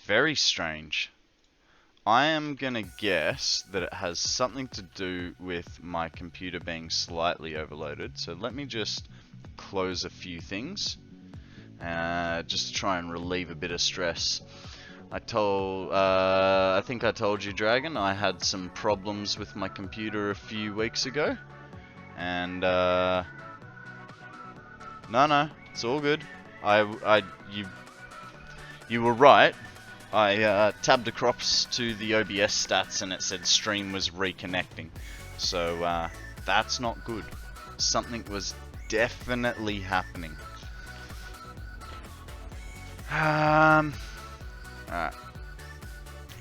very strange. I am gonna guess that it has something to do with my computer being slightly overloaded. So let me just close a few things, just to try and relieve a bit of stress. I think I told you, Dragon, I had some problems with my computer a few weeks ago, and no, it's all good. You were right. I tabbed across to the OBS stats and it said stream was reconnecting, so that's not good. Something was definitely happening. Alright,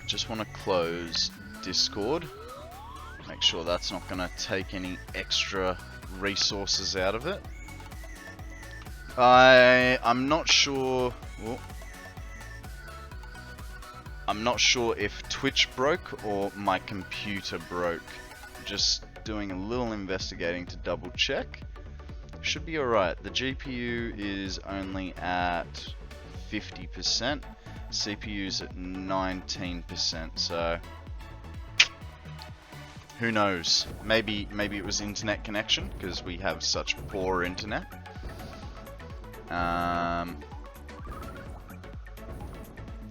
just want to close Discord, make sure that's not going to take any extra resources out of it. I'm not sure. Oh, I'm not sure if Twitch broke or my computer broke. Just doing a little investigating to double check. Should be alright. The GPU is only at 50%. CPU's at 19%, so who knows? Maybe it was internet connection because we have such poor internet.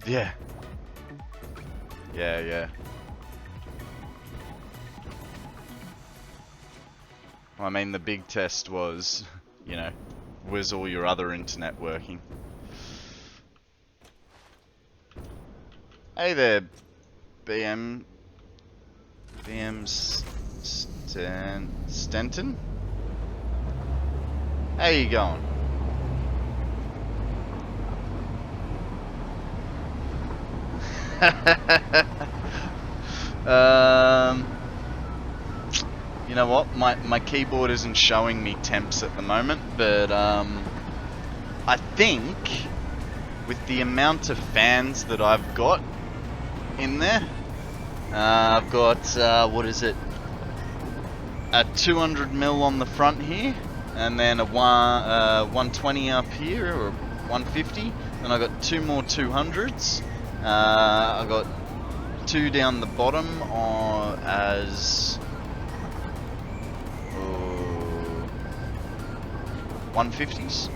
Yeah. Well, I mean, the big test was, was all your other internet working? Hey there, Stenton? How you going? You know what? My keyboard isn't showing me temps at the moment, but I think with the amount of fans that I've got in there, I've got what is it? A 200 mil on the front here, and then a 120 up here, or 150. Then I got two more 200s. I got two down the bottom as 150s.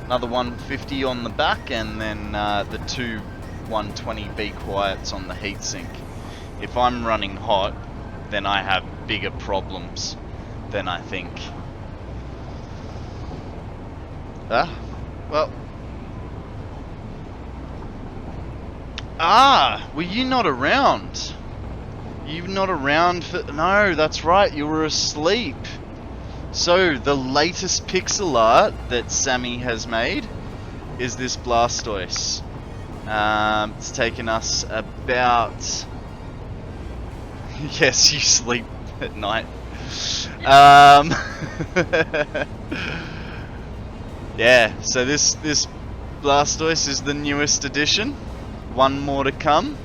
Another 150 on the back, and then the two 120 Be Quiets on the heatsink. If I'm running hot, then I have bigger problems than I think. Well. Were you not around? You're not around for... No, that's right, you were asleep. So, the latest pixel art that Sammy has made is this Blastoise. It's taken us about... Yes, you sleep at night. Yeah, so this Blastoise is the newest edition. One more to come.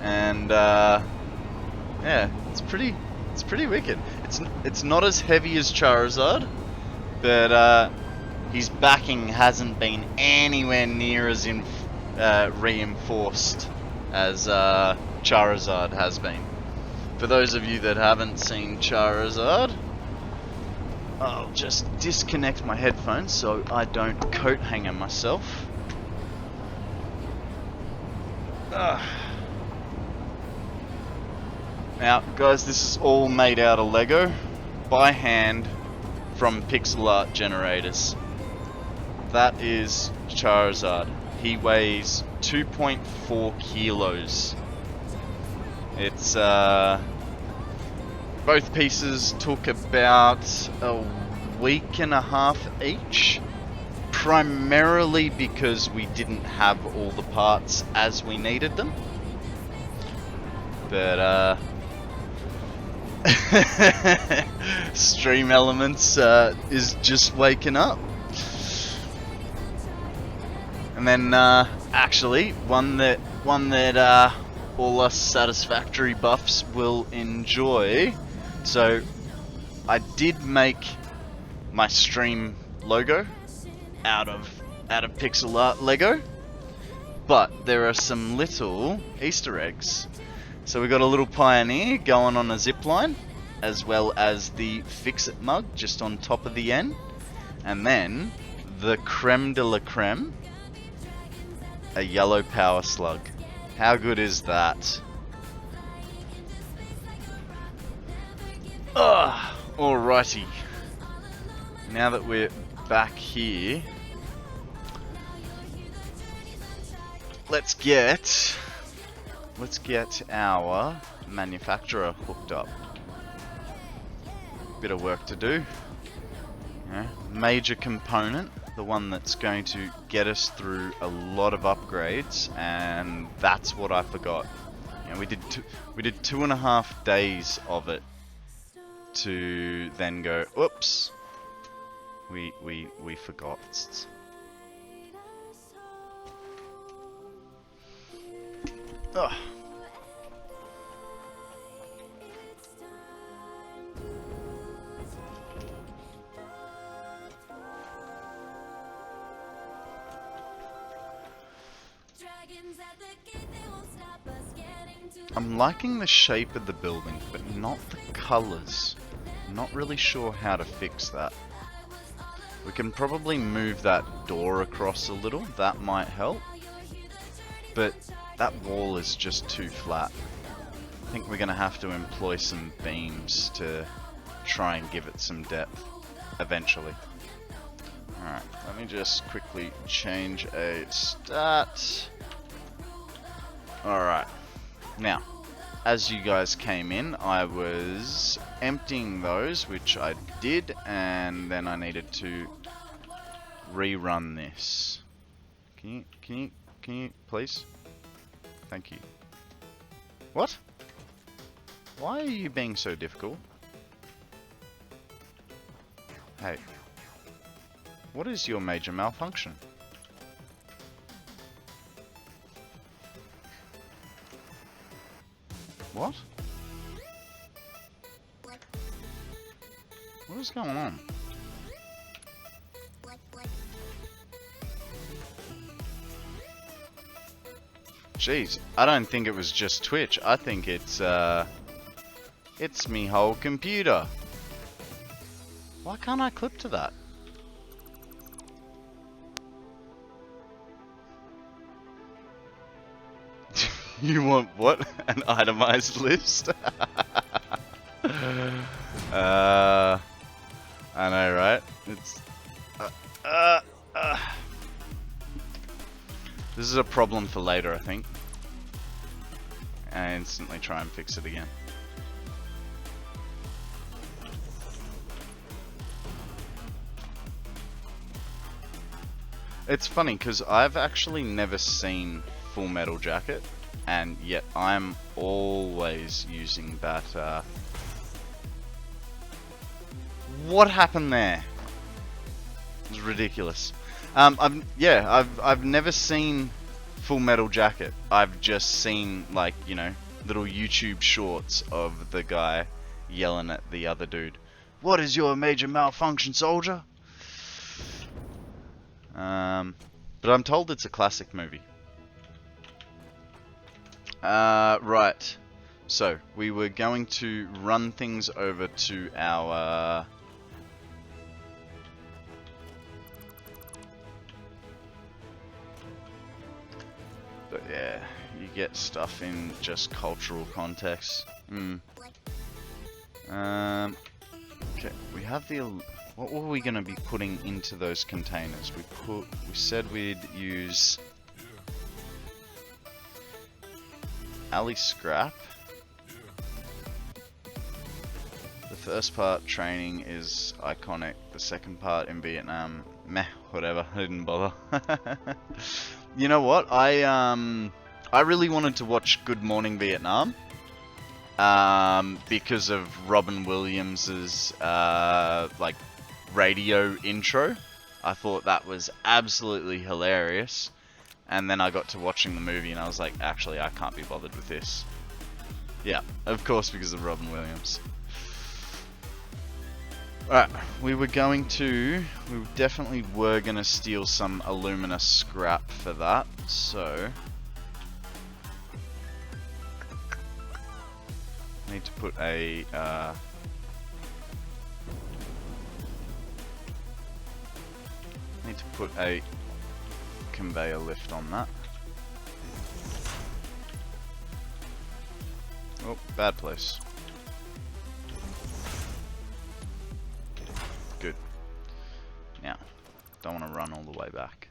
And yeah, it's pretty wicked. It's not as heavy as Charizard, but his backing hasn't been anywhere near as reinforced as Charizard has been. For those of you that haven't seen Charizard, I'll just disconnect my headphones so I don't coat hanger myself. Now, guys, this is all made out of Lego by hand from pixel art generators. That is Charizard. He weighs 2.4 kilos. It's both pieces took about a week and a half each, primarily because we didn't have all the parts as we needed them. But Stream Elements is just waking up. And then actually one that all us Satisfactory buffs will enjoy. So I did make my stream logo out of pixel art Lego, but there are some little Easter eggs. So we got a little Pioneer going on a zip line, as well as the Fix-It mug just on top of the N, and then the creme de la creme, a yellow Power Slug. How good is that? Alrighty. Now that we're back here, let's get our manufacturer hooked up. Bit of work to do. Yeah. Major component, the one that's going to get us through a lot of upgrades, and that's what I forgot. You know, we did 2.5 days of it to then go, oops, we forgot. Ugh. I'm liking the shape of the building, but not the colors. Not really sure how to fix that. We can probably move that door across a little, that might help. But that wall is just too flat. I think we're going to have to employ some beams to try and give it some depth eventually. Alright, let me just quickly change a stat. Alright, now, as you guys came in, I was emptying those, which I did, and then I needed to rerun this. Can you, please? Thank you. What? Why are you being so difficult? Hey. What is your major malfunction? What? What is going on? Jeez, I don't think it was just Twitch. I think it's me whole computer. Why can't I clip to that? You want what? An itemized list? I know, right? It's this is a problem for later, I think. I instantly try and fix it again. It's funny because I've actually never seen Full Metal Jacket, and yet I'm always using that. What happened there? It's ridiculous. I've never seen Full Metal Jacket. I've just seen, like, you know, little YouTube shorts of the guy yelling at the other dude. What is your major malfunction, soldier? But I'm told it's a classic movie. Right. So, we were going to run things over to our... But yeah, you get stuff in just cultural context. Okay, we have the... What were we going to be putting into those containers? We said we'd use alley scrap. The first part, training, is iconic. The second part, in Vietnam, meh, whatever. I didn't bother. You know what? I really wanted to watch Good Morning Vietnam. Because of Robin Williams's like radio intro. I thought that was absolutely hilarious. And then I got to watching the movie and I was like, actually, I can't be bothered with this. Yeah, of course, because of Robin Williams. Alright, we definitely were going to steal some alumina scrap for that, so... Need to put a... Need to put a conveyor lift on that. Oh, bad place. Good. Now, don't want to run all the way back.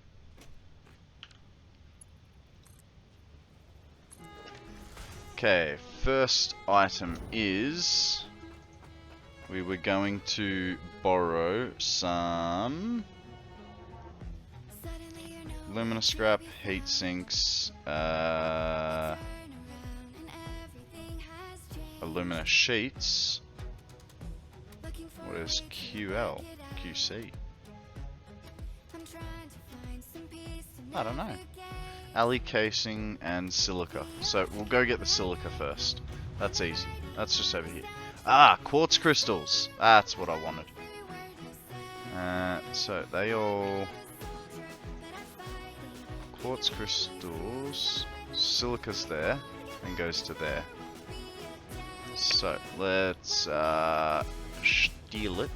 Okay, first item is... We were going to borrow some... alumina scrap, heat sinks, alumina sheets. What is QL? QC? I don't know. Alley casing and silica. So we'll go get the silica first. That's easy. That's just over here. Ah, quartz crystals. That's what I wanted. So they all... Quartz crystals, silica's there, and goes to there. So, let's steal it.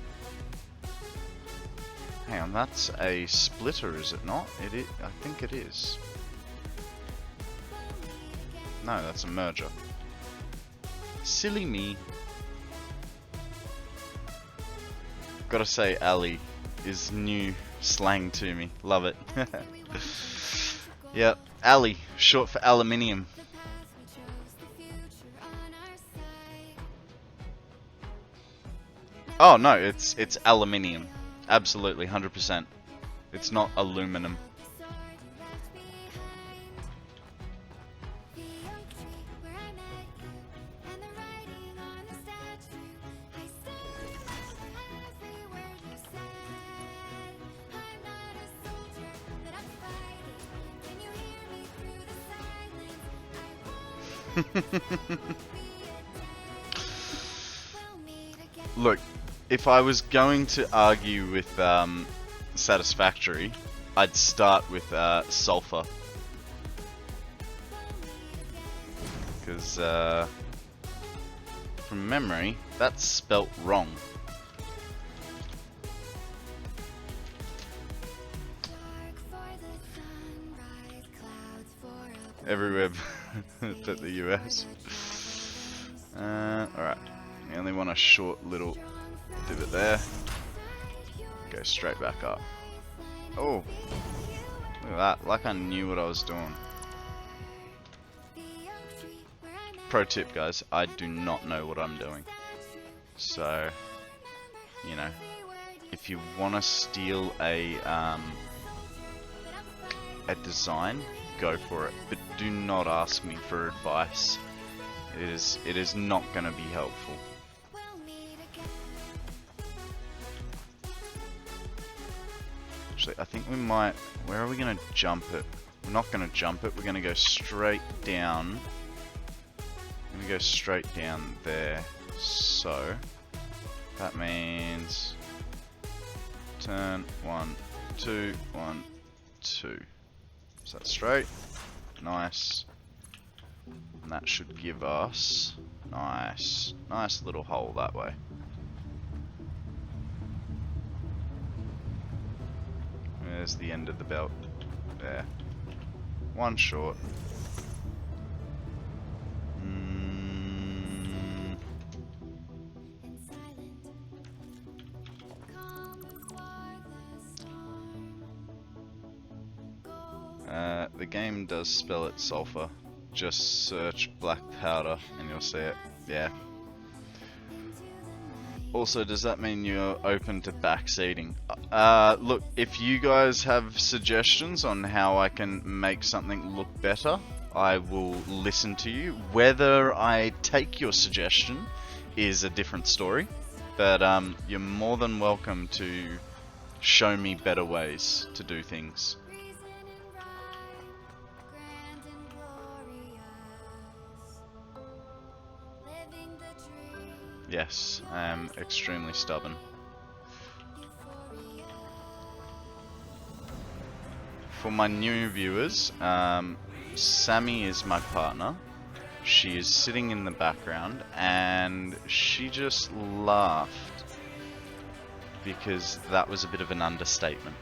Hang on, that's a splitter, is it not? I think it is. No, that's a merger. Silly me. Gotta say, alley is new slang to me. Love it. Yep, alley, short for aluminium. Oh no, it's aluminium. Absolutely, 100%. It's not aluminum. Look, if I was going to argue with Satisfactory, I'd start with sulfur. Because from memory, that's spelt wrong. Everywhere but the US. Alright, we only want a short little divot there. Go straight back up. Oh, look at that, like I knew what I was doing. Pro tip, guys, I do not know what I'm doing. So, you know, if you want to steal a design, go for it, but do not ask me for advice. It is not going to be helpful. Actually, I think we might. Where are we going to jump it? We're not going to jump it. We're going to go straight down. I'm going to go straight down there. So that means turn 1, 2, 1, 2. Is that straight? Nice. And that should give us nice little hole that way. There's the end of the belt. There. One short. The game does spell it sulfur. Just search black powder and you'll see it. Yeah. Also, does that mean you're open to backseating? Look, if you guys have suggestions on how I can make something look better, I will listen to you. Whether I take your suggestion is a different story, but you're more than welcome to show me better ways to do things. Yes, I am extremely stubborn. For my new viewers, Sammy is my partner. She is sitting in the background and she just laughed because that was a bit of an understatement.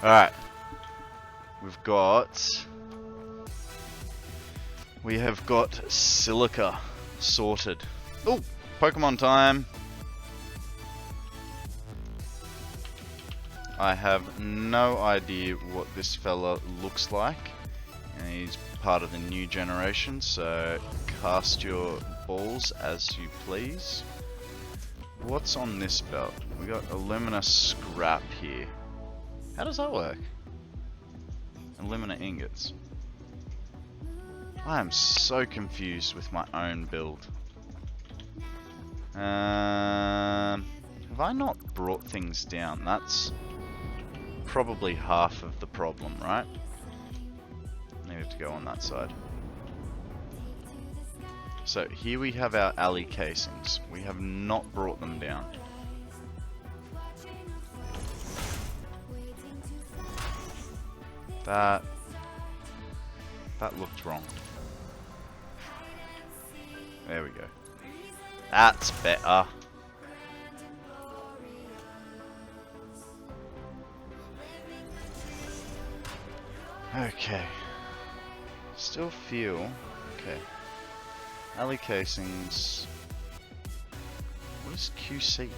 Alright, we have got silica sorted. Oh, Pokemon time. I have no idea what this fella looks like. And he's part of the new generation, so cast your balls as you please. What's on this belt? We got alumina scrap here. How does that work? Alumina ingots. I am so confused with my own build. Have I not brought things down? That's probably half of the problem, right? Needed to go on that side. So here we have our alley casings. We have not brought them down. That looked wrong. There we go. That's better. Okay. Still feel... Okay. Alley casings... What is QC?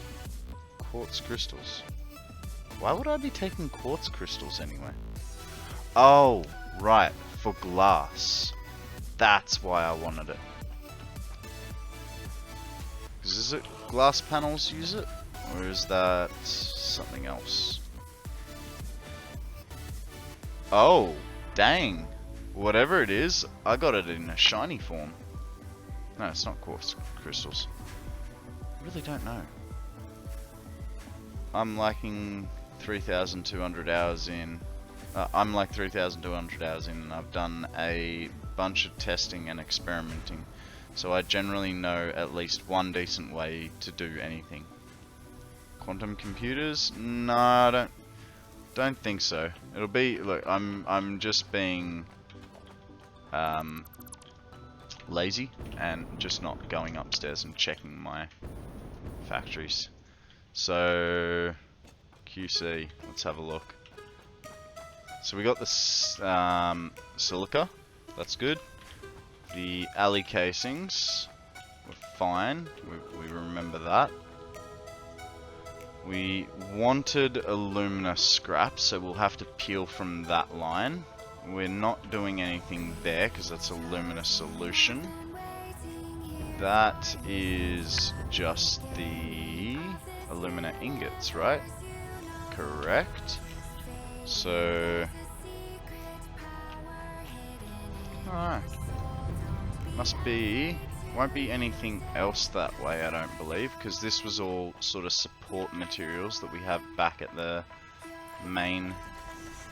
Quartz crystals. Why would I be taking quartz crystals anyway? Oh, right. For glass. That's why I wanted it. Is it glass panels use it? Or is that something else? Oh, dang. Whatever it is, I got it in a shiny form. No, it's not quartz crystals. I really don't know. I'm liking 3,200 hours in. I'm like 3,200 hours in and I've done a bunch of testing and experimenting, so I generally know at least one decent way to do anything. Quantum computers? No, I don't think so. It'll be, look, I'm just being lazy and just not going upstairs and checking my factories. So QC, let's have a look. So we got the silica, that's good. The alley casings were fine, we remember that. We wanted alumina scrap, so we'll have to peel from that line. We're not doing anything there because that's alumina solution. That is just the alumina ingots, right? Correct. So, alright. Won't be anything else that way, I don't believe, because this was all sort of support materials that we have back at the main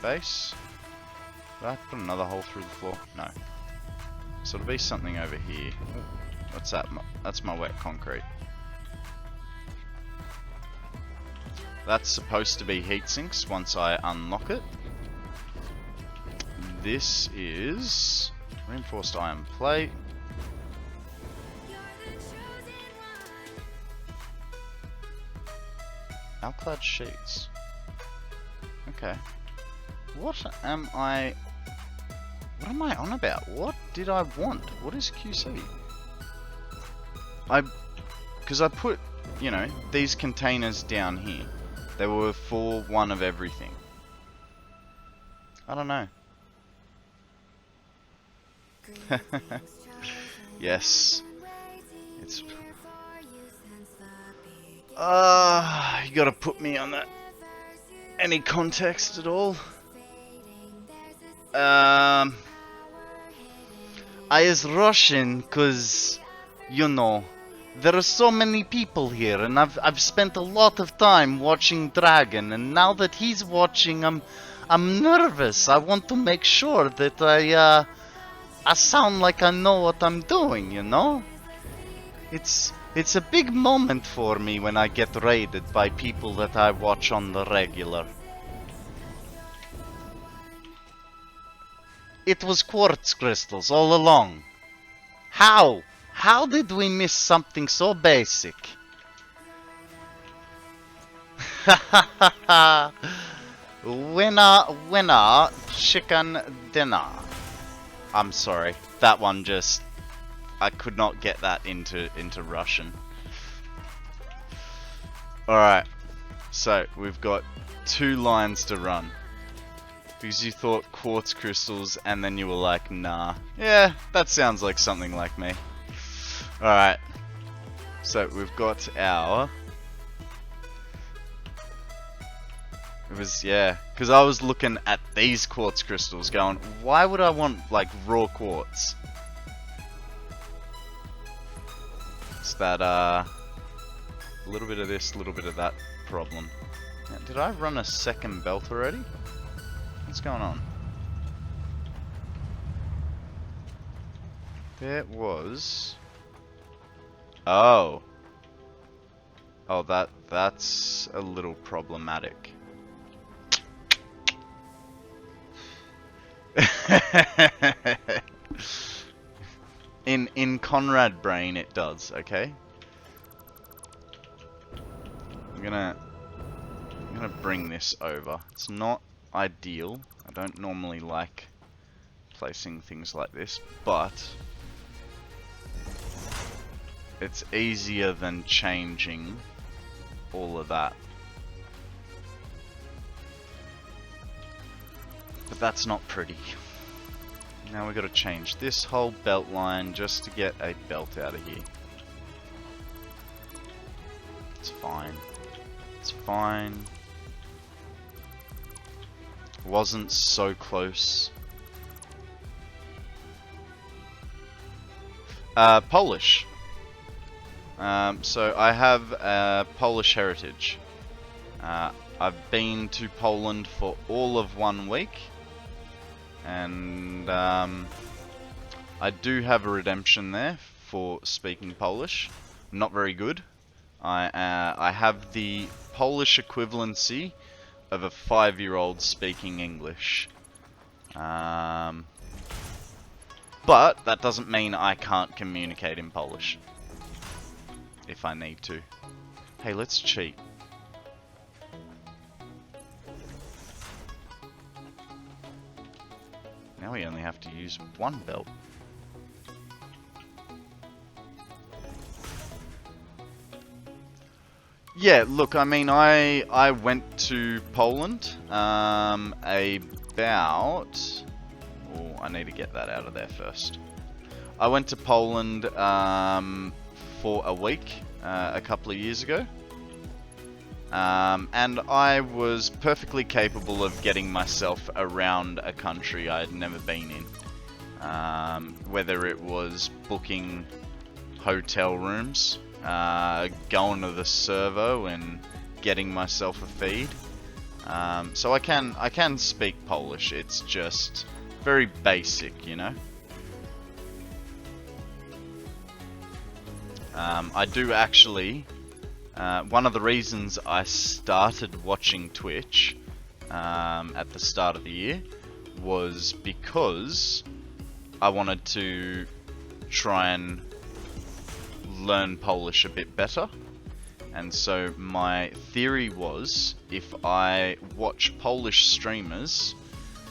base. Did I put another hole through the floor? No. So it'll be something over here. Ooh, what's that? That's my wet concrete. That's supposed to be heat sinks once I unlock it. This is reinforced iron plate. Alclad sheets. Okay. What am I on about? What did I want? What is QC? Because I put, you know, these containers down here. They were for one of everything. I don't know. Yes. It's... you gotta put me on that. Any context at all? I is Russian cause, you know, there are so many people here, and I've spent a lot of time watching Dragon, and now that he's watching, I'm nervous. I want to make sure that I sound like I know what I'm doing, you know? It's a big moment for me when I get raided by people that I watch on the regular. It was quartz crystals all along. How? How did we miss something so basic? Winner, chicken dinner. I'm sorry, that one just... I could not get that into Russian. Alright, so we've got 2 lines to run. Because you thought quartz crystals and then you were like, nah. Yeah, that sounds like something like me. Alright, so we've got our... It was, yeah, because I was looking at these quartz crystals going, why would I want, like, raw quartz? It's that, a little bit of this, a little bit of that problem. Now, did I run a second belt already? What's going on? There was... Oh. Oh, that's a little problematic. In Konrad brain it does, okay? I'm gonna bring this over. It's not ideal. I don't normally like placing things like this, but it's easier than changing all of that. But that's not pretty. Now we've got to change this whole belt line just to get a belt out of here. It's fine. It's fine. Wasn't so close. Polish. So I have Polish heritage. I've been to Poland for all of 1 week. And I do have a redemption there for speaking Polish. Not very good. I have the Polish equivalency of a 5-year-old speaking English. But that doesn't mean I can't communicate in Polish. If I need to. Hey, let's cheat. Now we only have to use one belt. Yeah, look, I mean, I went to Poland, about... Oh, I need to get that out of there first. I went to Poland, for a week, a couple of years ago. And I was perfectly capable of getting myself around a country I had never been in. Whether it was booking hotel rooms, going to the servo and getting myself a feed. So I can speak Polish. It's just very basic, you know. I do actually. One of the reasons I started watching Twitch at the start of the year was because I wanted to try and learn Polish a bit better. And so my theory was, if I watch Polish streamers,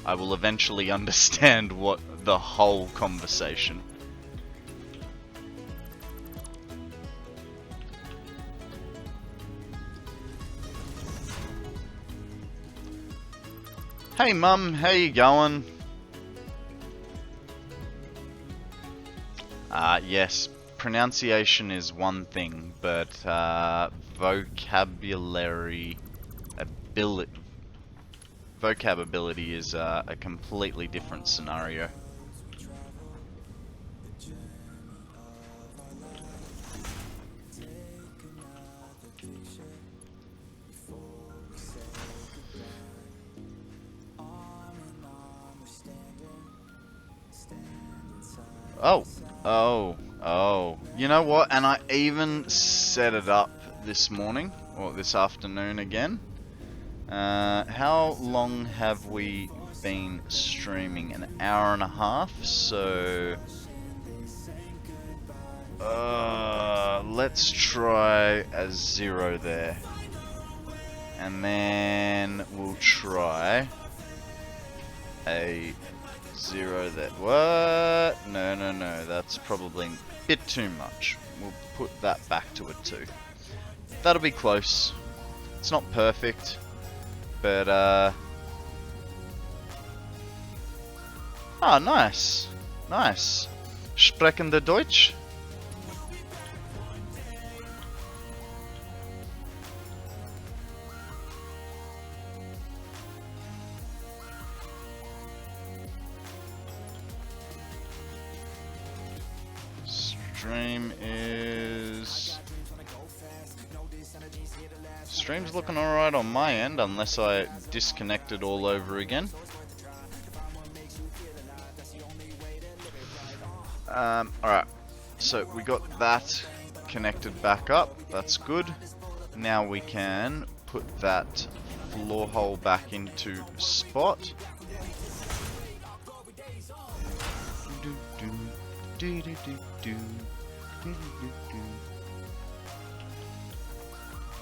I will eventually understand what the whole conversation. Hey mum, how you going? Yes, pronunciation is one thing, but vocab ability is a completely different scenario. Oh. You know what? And I even set it up this morning, or this afternoon again. How long have we been streaming? An hour and a half, so... let's try a 0 there. And then we'll try a 0 there. What? No, that's probably a bit too much. We'll put that back to a 2. That'll be close. It's not perfect, but ah, nice. Sprechen de Deutsch? Stream's looking alright on my end, unless I disconnected all over again. Alright, so we got that connected back up, that's good. Now we can put that floor hole back into spot.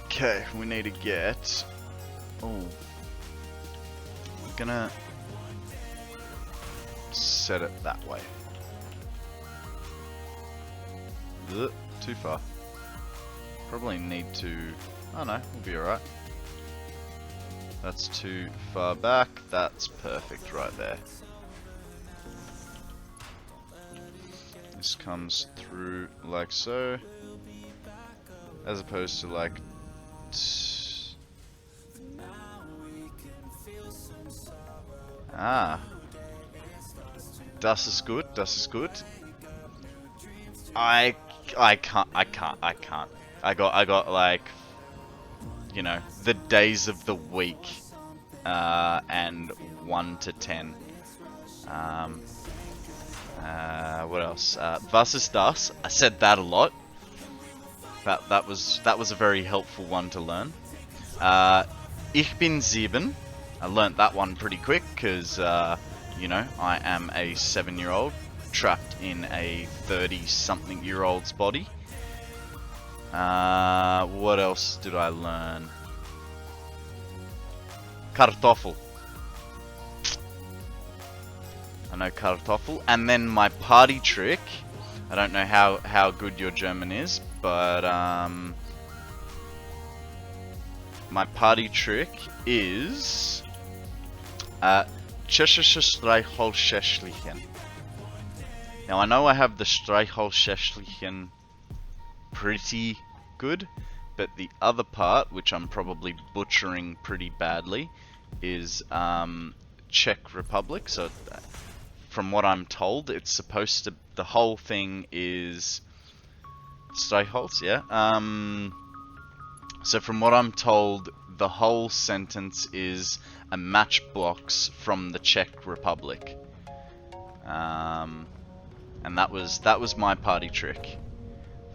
Okay, we need to get... Oh. I'm gonna set it that way. Ugh, too far. Probably need to... Oh no, we'll be alright. That's too far back. That's perfect right there. This comes through like so. As opposed to like... Ah. Das ist gut, das ist gut. I can't. I got like, you know, the days of the week, and 1 to 10. What else? Was ist das? I said that a lot. That was a very helpful one to learn. Ich bin 7. I learnt that one pretty quick because, you know, I am a 7-year-old trapped in a 30-something-year-old's body. What else did I learn? Kartoffel. I know Kartoffel. And then my party trick. I don't know how good your German is, but my party trick is Tschechische Streichholzschäschlichen. Now I know I have the Streichholzschäschlichen pretty good, but the other part, which I'm probably butchering pretty badly, is Czech Republic. So from what I'm told, it's supposed to, the whole thing is Streichholz, yeah. So from what I'm told, the whole sentence is a matchbox from the Czech Republic. And that was my party trick,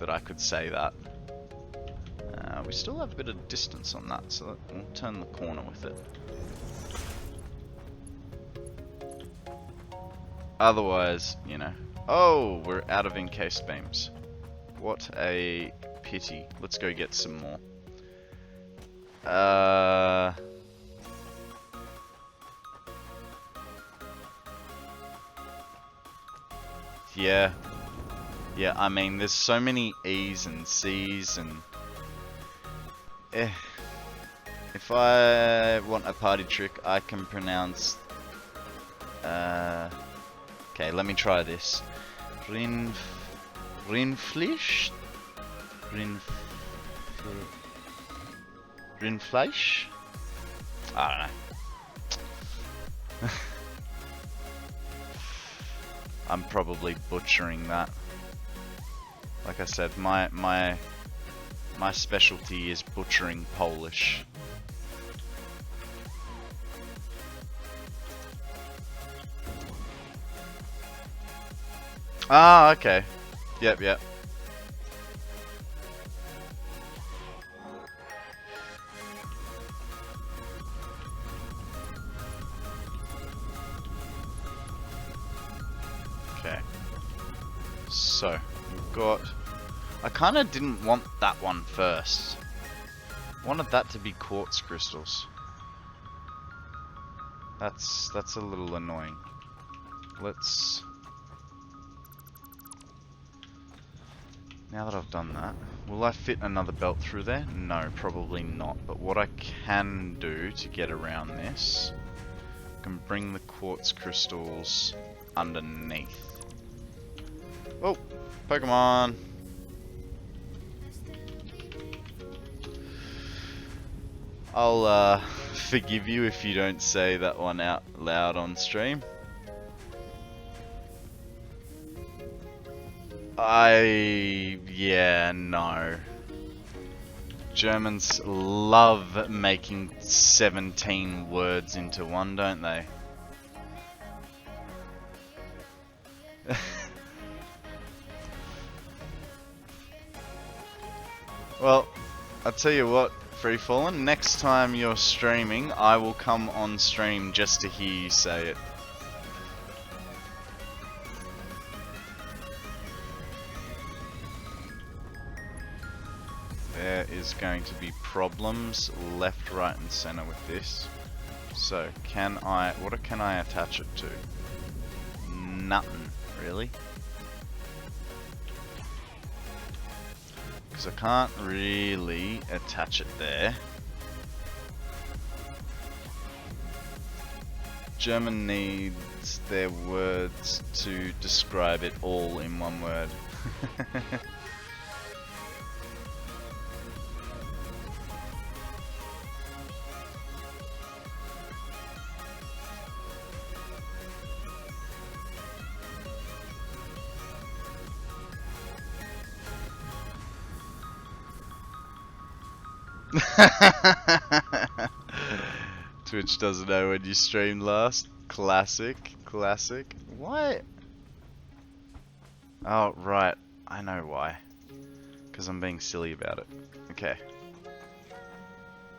that I could say that. We still have a bit of distance on that, so we'll turn the corner with it. Otherwise, you know. Oh, we're out of encased beams. What a pity. Let's go get some more. Yeah. Yeah, I mean, there's so many E's and C's and... If I want a party trick, I can pronounce... Okay, let me try this. Rindfleisch? Rindfleisch? I don't know. I'm probably butchering that. Like I said, my specialty is butchering Polish. Ah, okay. Yep, yep. Okay. So, we've got... I kind of didn't want that one first. I wanted that to be quartz crystals. That's a little annoying. Let's... Now that I've done that, will I fit another belt through there? No, probably not. But what I can do to get around this, I can bring the quartz crystals underneath. Oh, Pokemon! I'll forgive you if you don't say that one out loud on stream. Yeah, no. Germans love making 17 words into one, don't they? Well, I'll tell you what, Free Fallen, next time you're streaming, I will come on stream just to hear you say it. There is going to be problems left, right and center with this. So, what can I attach it to? Nothing, really. Because I can't really attach it there. German needs their words to describe it all in one word. Twitch doesn't know when you streamed last. Classic, classic. Why? Oh, right. I know why. Because I'm being silly about it. Okay.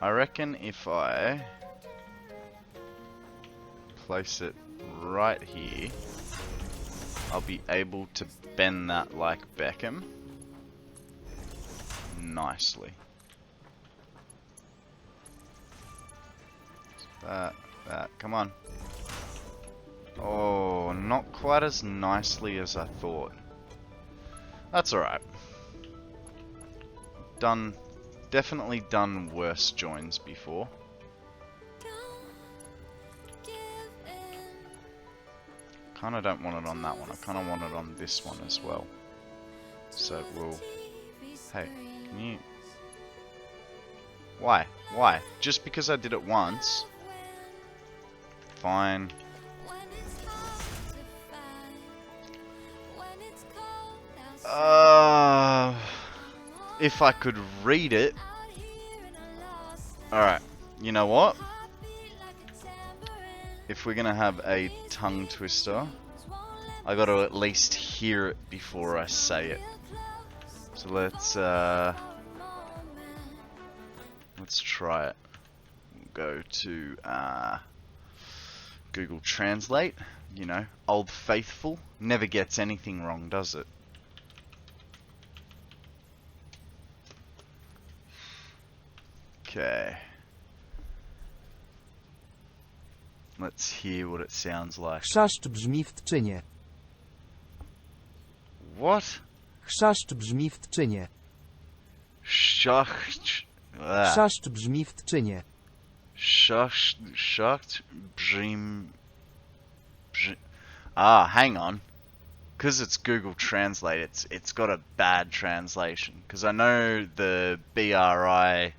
I reckon if I place it right here, I'll be able to bend that like Beckham nicely. That, come on. Oh, not quite as nicely as I thought. That's alright. Definitely done worse joins before. Kinda don't want it on that one, I kinda want it on this one as well. So we'll... Hey, can you... Why? Why? Just because I did it once? Fine. If I could read it. Alright, you know what? If we're gonna have a tongue twister, I gotta at least hear it before I say it. So let's try it. We'll go to Google Translate. You know, Old Faithful. Never gets anything wrong, does it? Okay. Let's hear what it sounds like. Chrzaszcz brzmi w tczynie. What? Chrzaszcz brzmi w tczynie. Chrzaszcz brzmi w tczynie. Chrzaszcz brzmi... Ah, hang on. Because it's Google Translate, it's got a bad translation. Because I know the BRZMI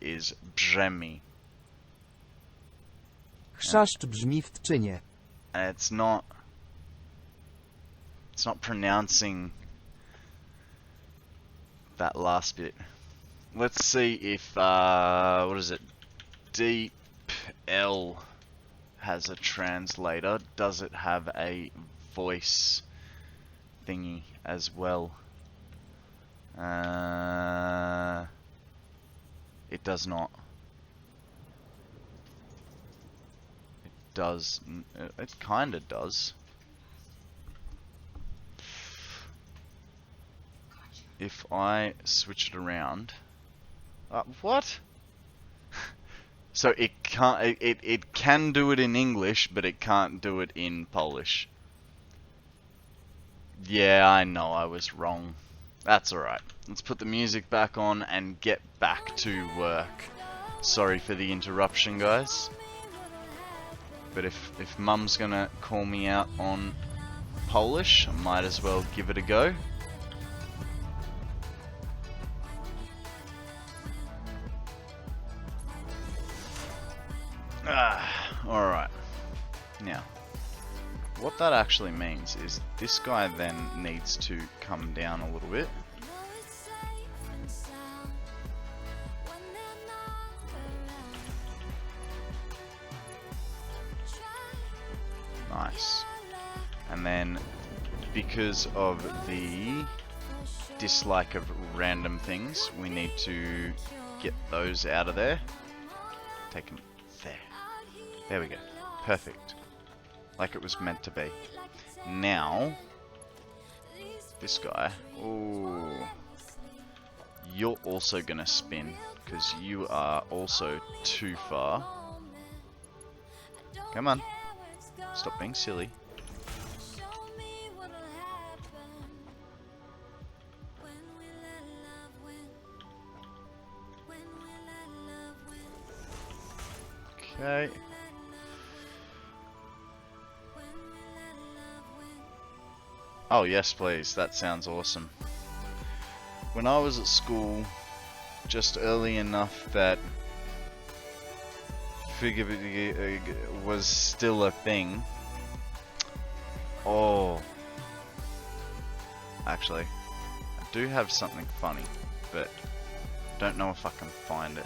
is brzmi. Chrzaszcz brzmi w tczynie. And it's not pronouncing that last bit. Let's see if what is it? Deep L has a translator. Does it have a voice thingy as well? It does not. It kinda does. If I switch it around, what? So it can't. It can do it in English, but it can't do it in Polish. Yeah, I know I was wrong. That's alright. Let's put the music back on and get back to work. Sorry for the interruption, guys. But if Mum's gonna call me out on Polish, I might as well give it a go. Alright. Now, what that actually means is this guy then needs to come down a little bit. Nice. And then, because of the dislike of random things, we need to get those out of there. Take them there. There we go. Perfect. Like it was meant to be. Now, this guy. Ooh. You're also gonna spin, because you are also too far. Come on. Stop being silly. Okay. Oh yes, please. That sounds awesome. When I was at school, just early enough that figure was still a thing. Oh. Actually, I do have something funny, but don't know if I can find it.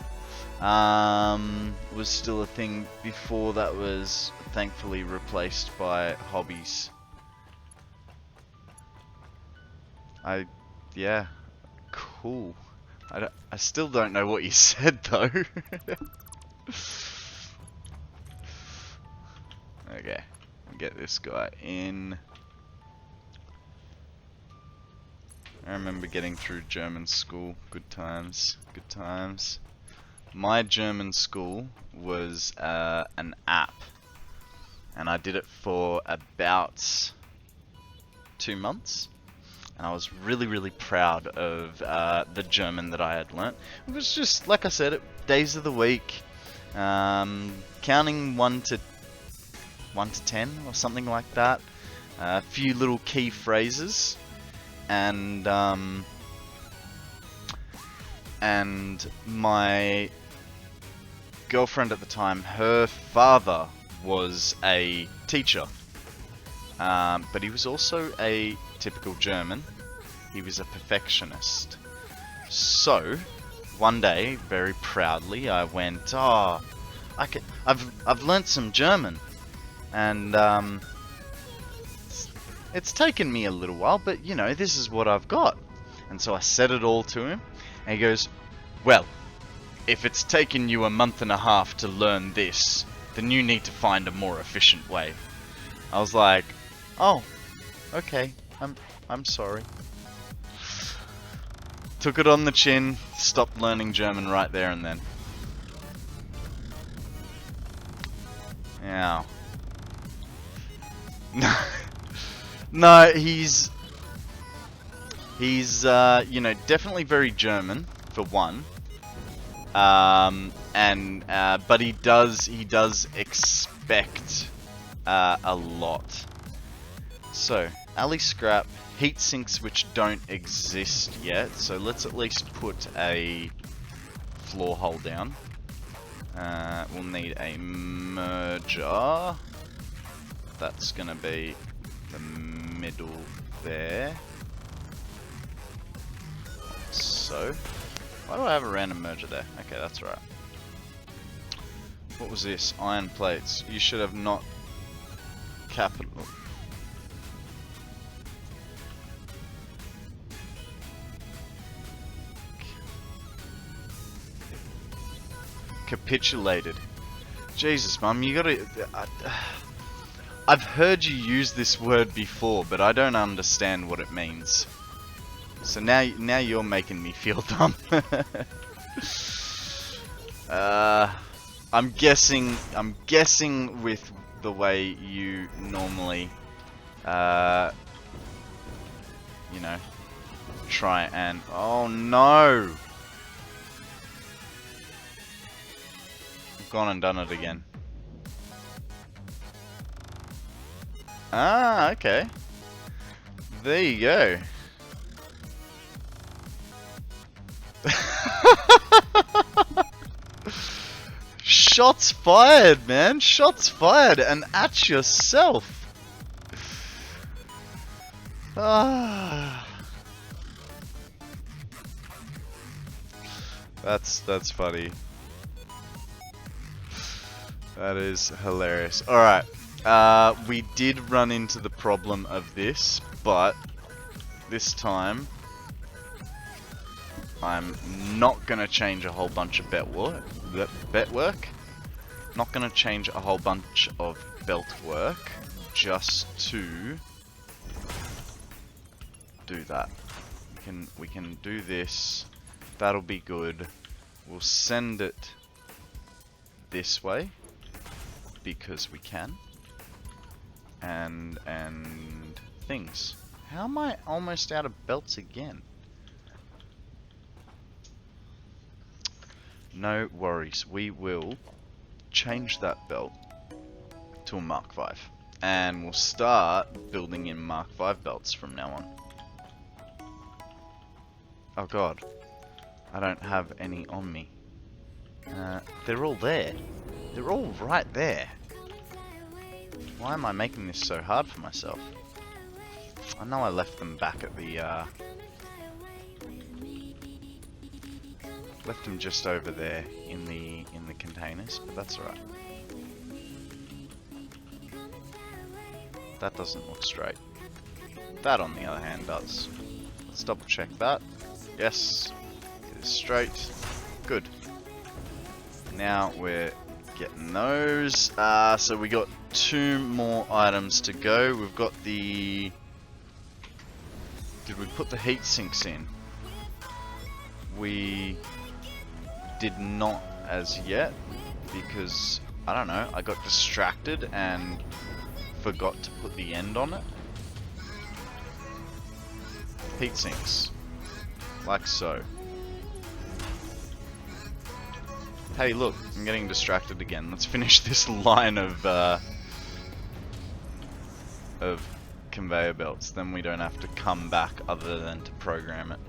Was still a thing before that was thankfully replaced by hobbies. Yeah, cool. I still don't know what you said though. Okay, get this guy in. I remember getting through German school. Good times, good times. My German school was an app, and I did it for about 2 months. And I was really proud of the German that I had learnt. It was just, like I said, days of the week, counting 1 to 10 or something like that. A few little key phrases, and my girlfriend at the time, her father was a teacher, but he was also a typical German. He was a perfectionist. So one day, very proudly, I went, "Oh, I've learnt some German," and it's taken me a little while, but you know, this is what I've got. And so I said it all to him, and he goes, "Well, if it's taken you a month and a half to learn this, then you need to find a more efficient way." I was like, "Oh, okay, I'm sorry." Took it on the chin, stopped learning German right there and then. Yeah. No, he's you know, definitely very German for one. But he does expect a lot. So, alley scrap, heat sinks which don't exist yet. So let's at least put a floor hole down. We'll need a merger. That's gonna be the middle there. So, why do I have a random merger there? Okay, that's right. What was this? Iron plates. You should have not capital. Capitulated. Jesus, Mum, you gotta... I've heard you use this word before, but I don't understand what it means. So now you're making me feel dumb. I'm guessing with the way you normally, you know, try and... Oh no! I've gone and done it again. Ah, okay. There you go. Shots fired, man. Shots fired, and at yourself. Ah. That's funny. That is hilarious. Alright. We did run into the problem of this, but this time I'm not going to change a whole bunch of bet work. Not going to change a whole bunch of belt work, just to do that. We can do this. That'll be good. We'll send it this way because we can. And things. How am I almost out of belts again? No worries. We will change that belt to a Mark V. And we'll start building in Mark V belts from now on. Oh god. I don't have any on me. They're all there. They're all right there. Why am I making this so hard for myself? I know I left them back at the, left them just over there in the containers, but that's alright. That doesn't look straight. That, on the other hand, does. Let's double check that. Yes, it is straight. Good. Now we're getting those. So we got 2 more items to go. We've got the... Did we put the heat sinks in? We did not as yet because, I don't know, I got distracted and forgot to put the end on it. Heat sinks. Like so. Hey look, I'm getting distracted again. Let's finish this line of conveyor belts. Then we don't have to come back other than to program it.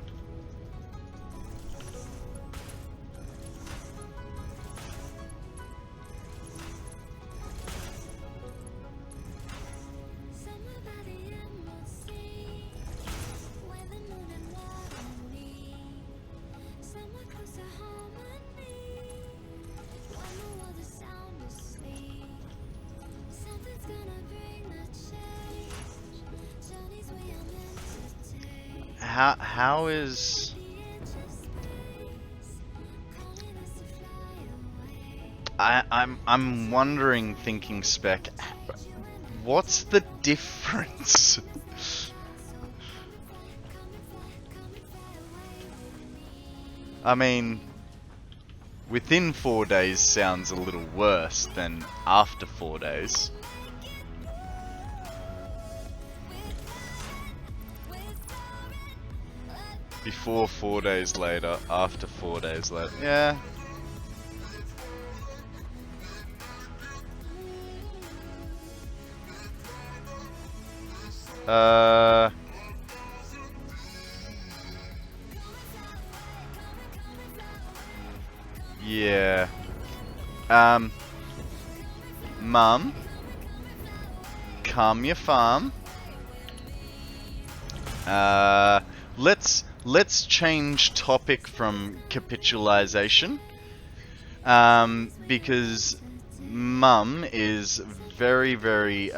How is... I'm wondering, thinking spec, what's the difference? I mean, within 4 days sounds a little worse than after 4 days. Before 4 days later, after 4 days later. Yeah. Yeah. Mum, calm your farm. Let's change topic from capitulization, because Mum is very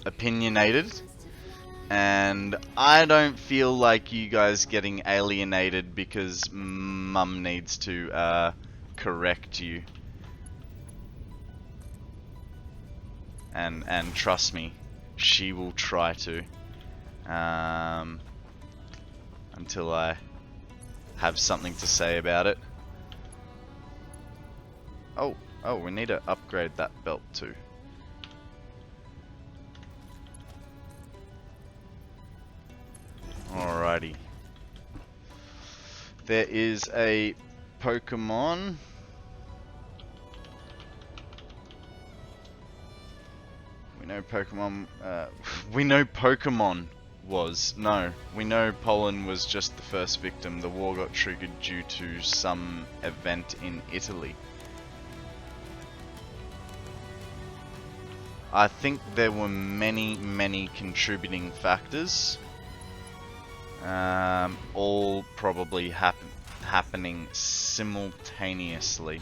opinionated, and I don't feel like you guys getting alienated because Mum needs to correct you. And trust me, she will try to. Until I have something to say about it. Oh, we need to upgrade that belt too. Alrighty. There is a Pokemon. We know Pokemon. We know Pokemon was. No, we know Poland was just the first victim. The war got triggered due to some event in Italy. I think there were many contributing factors. All probably happening simultaneously.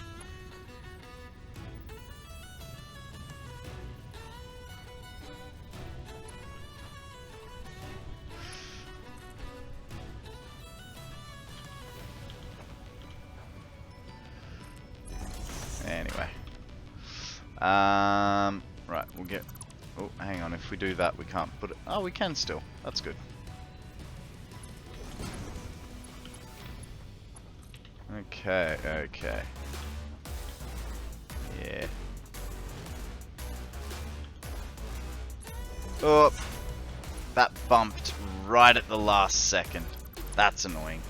Anyway. Right, we'll get... Oh, hang on, if we do that we can't put it... Oh, we can still. That's good. Okay. Yeah. Oh! That bumped right at the last second. That's annoying.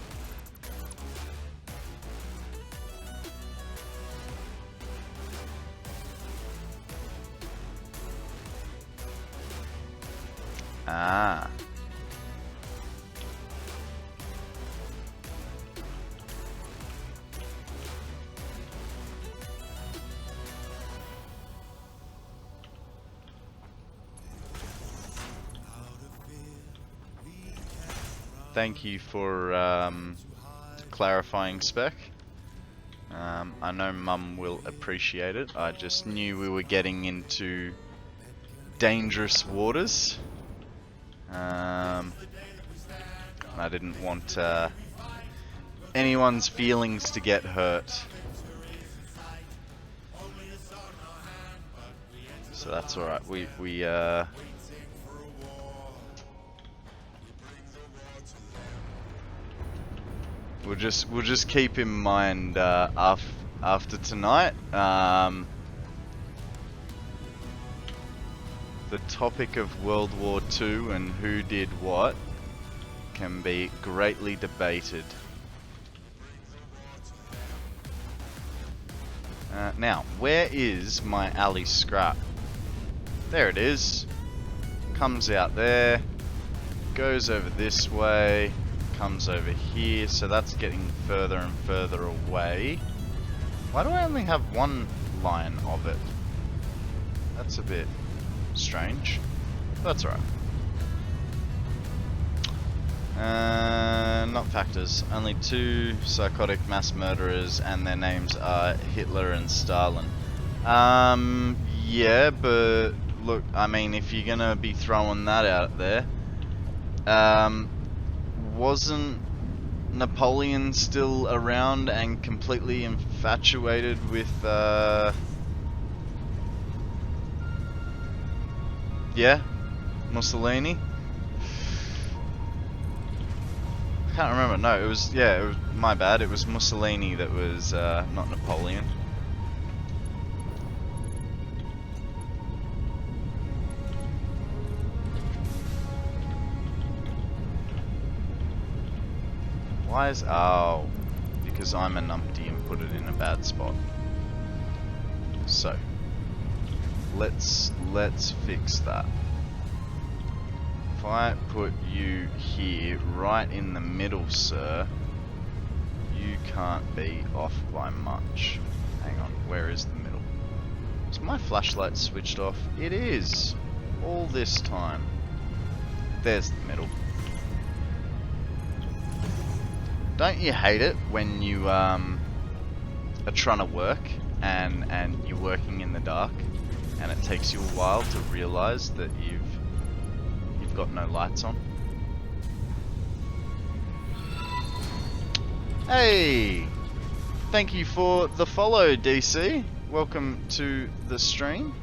Ah. Thank you for clarifying spec. I know Mum will appreciate it. I just knew we were getting into dangerous waters. I didn't want anyone's feelings to get hurt. So that's alright. We'll just keep in mind after tonight. The topic of World War II and who did what can be greatly debated. Now, where is my alley scrap? There it is. Comes out there, goes over this way, comes over here, so that's getting further and further away. Why do I only have one line of it? That's a bit strange. That's alright. Not factors. Only 2 psychotic mass murderers, and their names are Hitler and Stalin. Yeah, but look, I mean, if you're gonna be throwing that out there, wasn't Napoleon still around and completely infatuated with, yeah, Mussolini? I can't remember. No, it was my bad. It was Mussolini that was not Napoleon. Why is... Oh, because I'm a numpty and put it in a bad spot. So, let's fix that. If I put you here, right in the middle, sir, you can't be off by much. Hang on, where is the middle? Is my flashlight switched off? It is! All this time. There's the middle. Don't you hate it when you are trying to work and you're working in the dark and it takes you a while to realise that you've got no lights on? Hey! Thank you for the follow, DC. Welcome to the stream.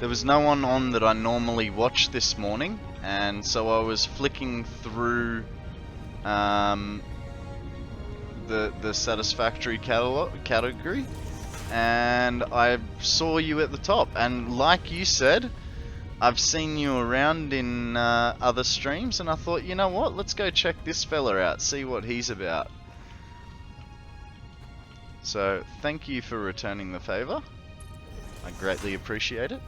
There was no one on that I normally watch this morning, and so I was flicking through the Satisfactory category, and I saw you at the top, and like you said, I've seen you around in other streams, and I thought, you know what, let's go check this fella out, see what he's about. So thank you for returning the favor. I greatly appreciate it.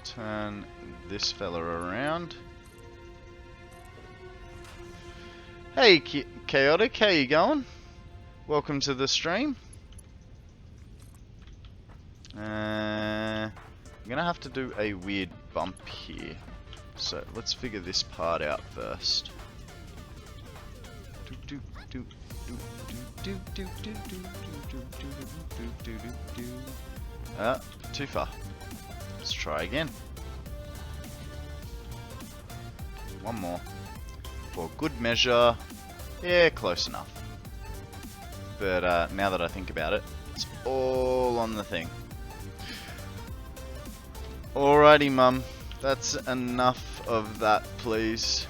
Turn this fella around. Hey, Chaotic, how you going? Welcome to the stream. I'm gonna have to do a weird bump here. So let's figure this part out first. Too far. Let's try again. One more. For good measure. Yeah, close enough. But now that I think about it, it's all on the thing. Alrighty, Mum. That's enough of that, please.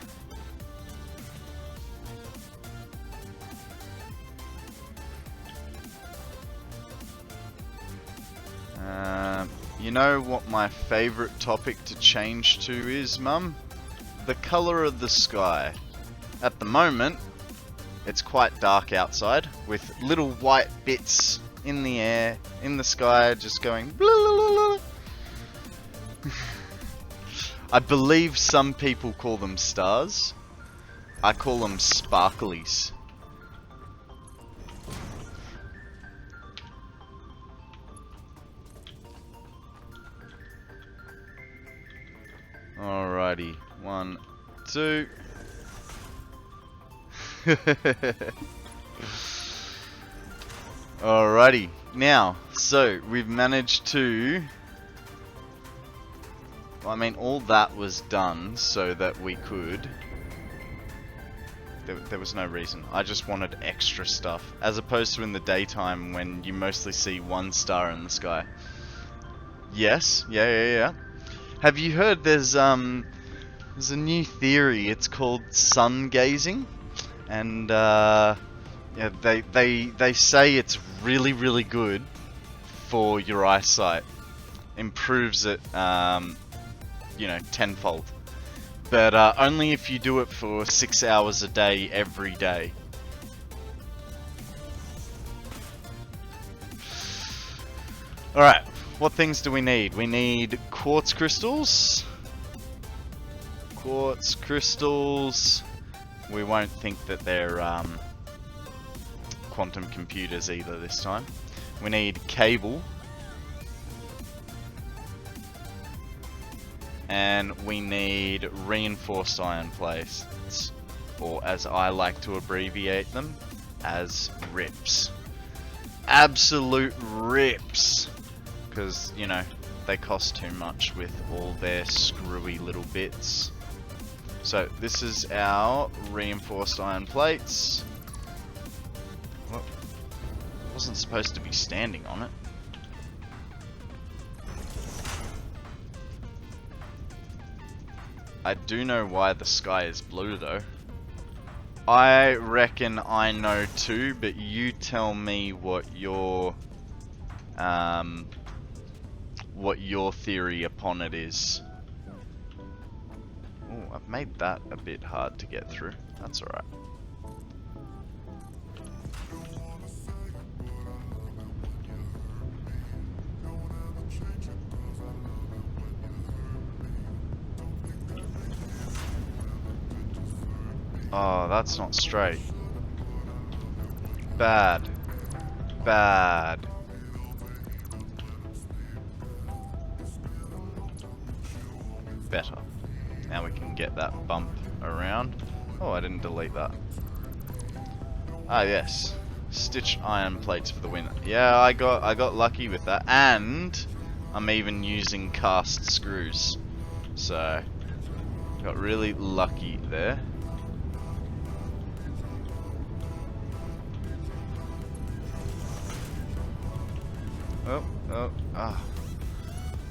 You know what my favourite topic to change to is, Mum? The colour of the sky. At the moment, it's quite dark outside, with little white bits in the air, in the sky, just going blah, blah, blah, blah. I believe some people call them stars. I call them sparklies. Alrighty, 1, 2. Alrighty, now, so we've managed to... I mean, all that was done so that we could... There was no reason. I just wanted extra stuff, as opposed to in the daytime when you mostly see one star in the sky. Yes, yeah. Have you heard there's a new theory? It's called sun gazing, and yeah, they say it's really good for your eyesight. Improves it, you know, tenfold. But only if you do it for 6 hours a day, every day. Alright, what things do we need? We need quartz crystals. Quartz crystals. We won't think that they're quantum computers either this time. We need cable. And we need reinforced iron plates, or as I like to abbreviate them, as RIPs. Absolute RIPs! Because, you know, they cost too much with all their screwy little bits. So, this is our reinforced iron plates. Well, I wasn't supposed to be standing on it. I do know why the sky is blue though. I reckon I know too, but you tell me what your theory upon it is. Oh, I've made that a bit hard to get through. That's alright. Oh, that's not straight. Bad. Bad. Better. Now we can get that bump around. Oh, I didn't delete that. Ah, yes. Stitched iron plates for the win. Yeah, I got lucky with that. And I'm even using cast screws. So, got really lucky there.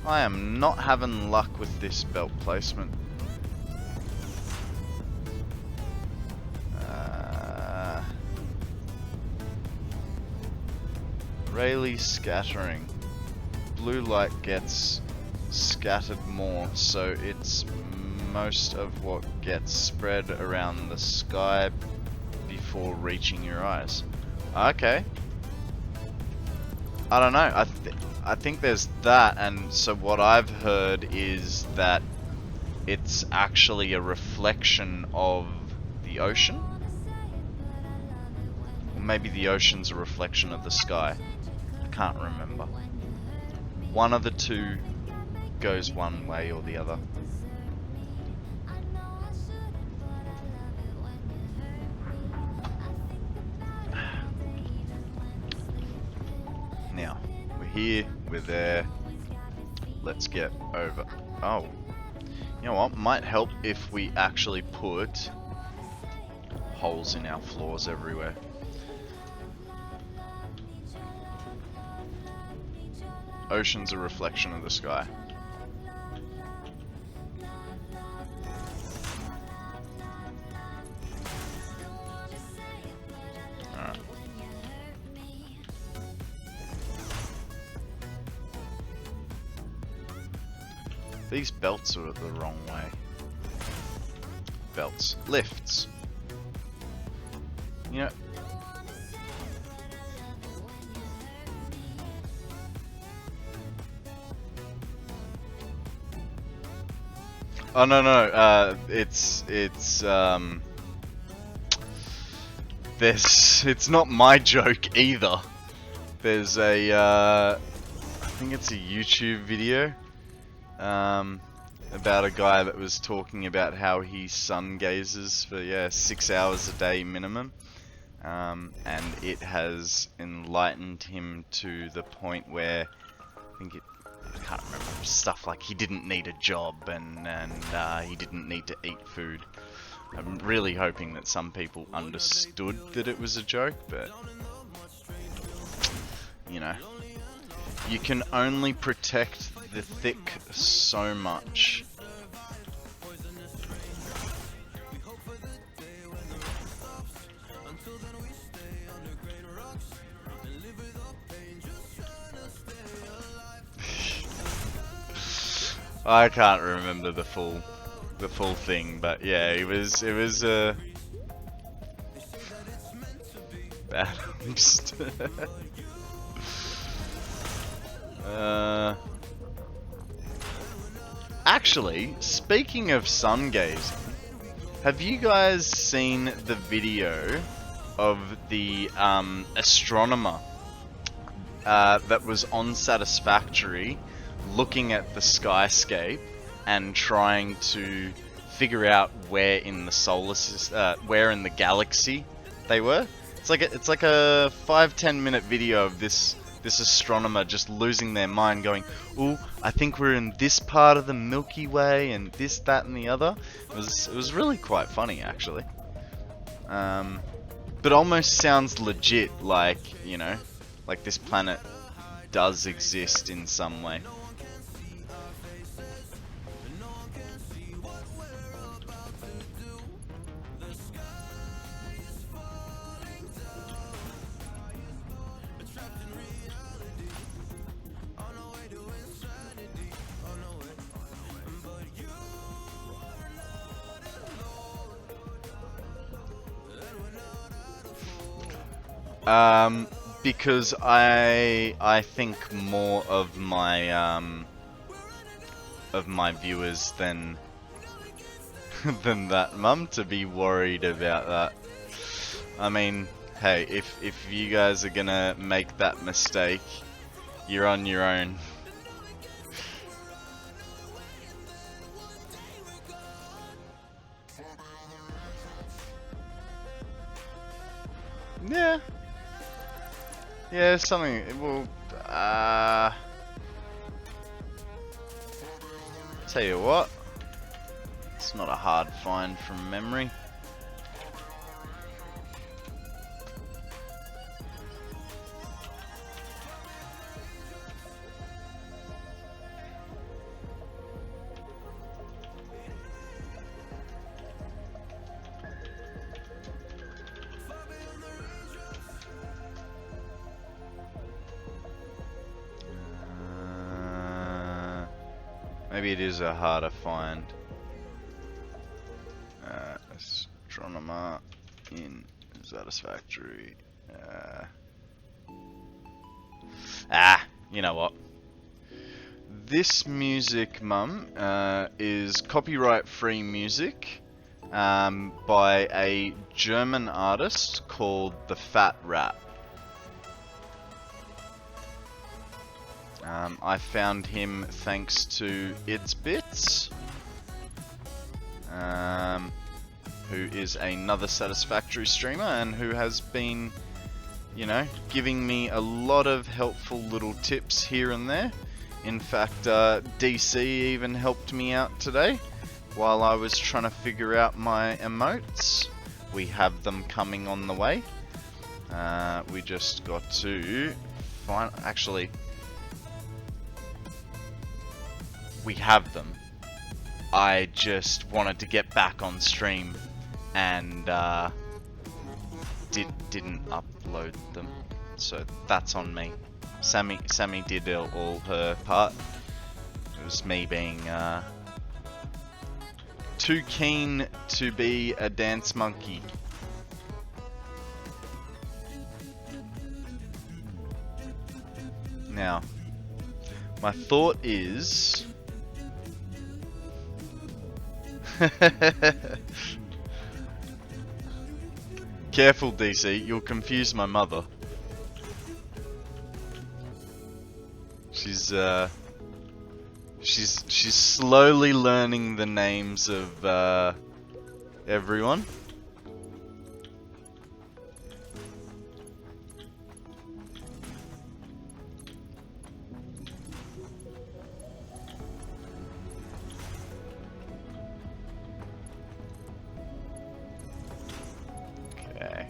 I am not having luck with this belt placement. Rayleigh scattering. Blue light gets scattered more, so it's most of what gets spread around the sky before reaching your eyes. Okay. I don't know. I think there's that, and so what I've heard is that it's actually a reflection of the ocean. Or maybe the ocean's a reflection of the sky. I can't remember. One of the two goes one way or the other. Now, we're here, we're there. Let's get over. Oh. You know what? Might help if we actually put holes in our floors everywhere. Ocean's a reflection of the sky. Alright. These belts are the wrong way. Belts. Lifts. You know... Oh no, it's not my joke either. There's a I think it's a YouTube video. about a guy that was talking about how he sun gazes for 6 hours a day minimum, and it has enlightened him to the point where I can't remember, stuff like he didn't need a job and he didn't need to eat food. I'm really hoping that some people understood that it was a joke, but you know, you can only protect the thick so much. I can't remember the full thing, but yeah, it was balanced. Actually, speaking of sun gazing, have you guys seen the video of the astronomer that was on Satisfactory looking at the skyscape and trying to figure out where in the solar system, where in the galaxy they were? It's like a 5-10 minute video of this astronomer just losing their mind, going, "Ooh, I think we're in this part of the Milky Way and this, that, and the other." It was really quite funny, actually. But almost sounds legit, like, you know, like this planet does exist in some way. Because I think more of my viewers than that, Mum, to be worried about that. I mean, hey, if you guys are gonna make that mistake, you're on your own. Yeah. Yeah, something, well, tell you what, it's not a hard find from memory. Maybe it is a harder find. Astronomer in Satisfactory. You know what? This music, Mum, is copyright-free music by a German artist called the FatRat. I found him thanks to ImKibitz, who is another Satisfactory streamer and who has been, you know, giving me a lot of helpful little tips here and there. In fact, DC even helped me out today while I was trying to figure out my emotes. We have them coming on the way. We just got to find, actually, we have them. I just wanted to get back on stream and didn't upload them, so that's on me. Sammy did all her part. It was me being too keen to be a dance monkey. Now, my thought is careful, DC, you'll confuse my mother. She's slowly learning the names of everyone. Okay.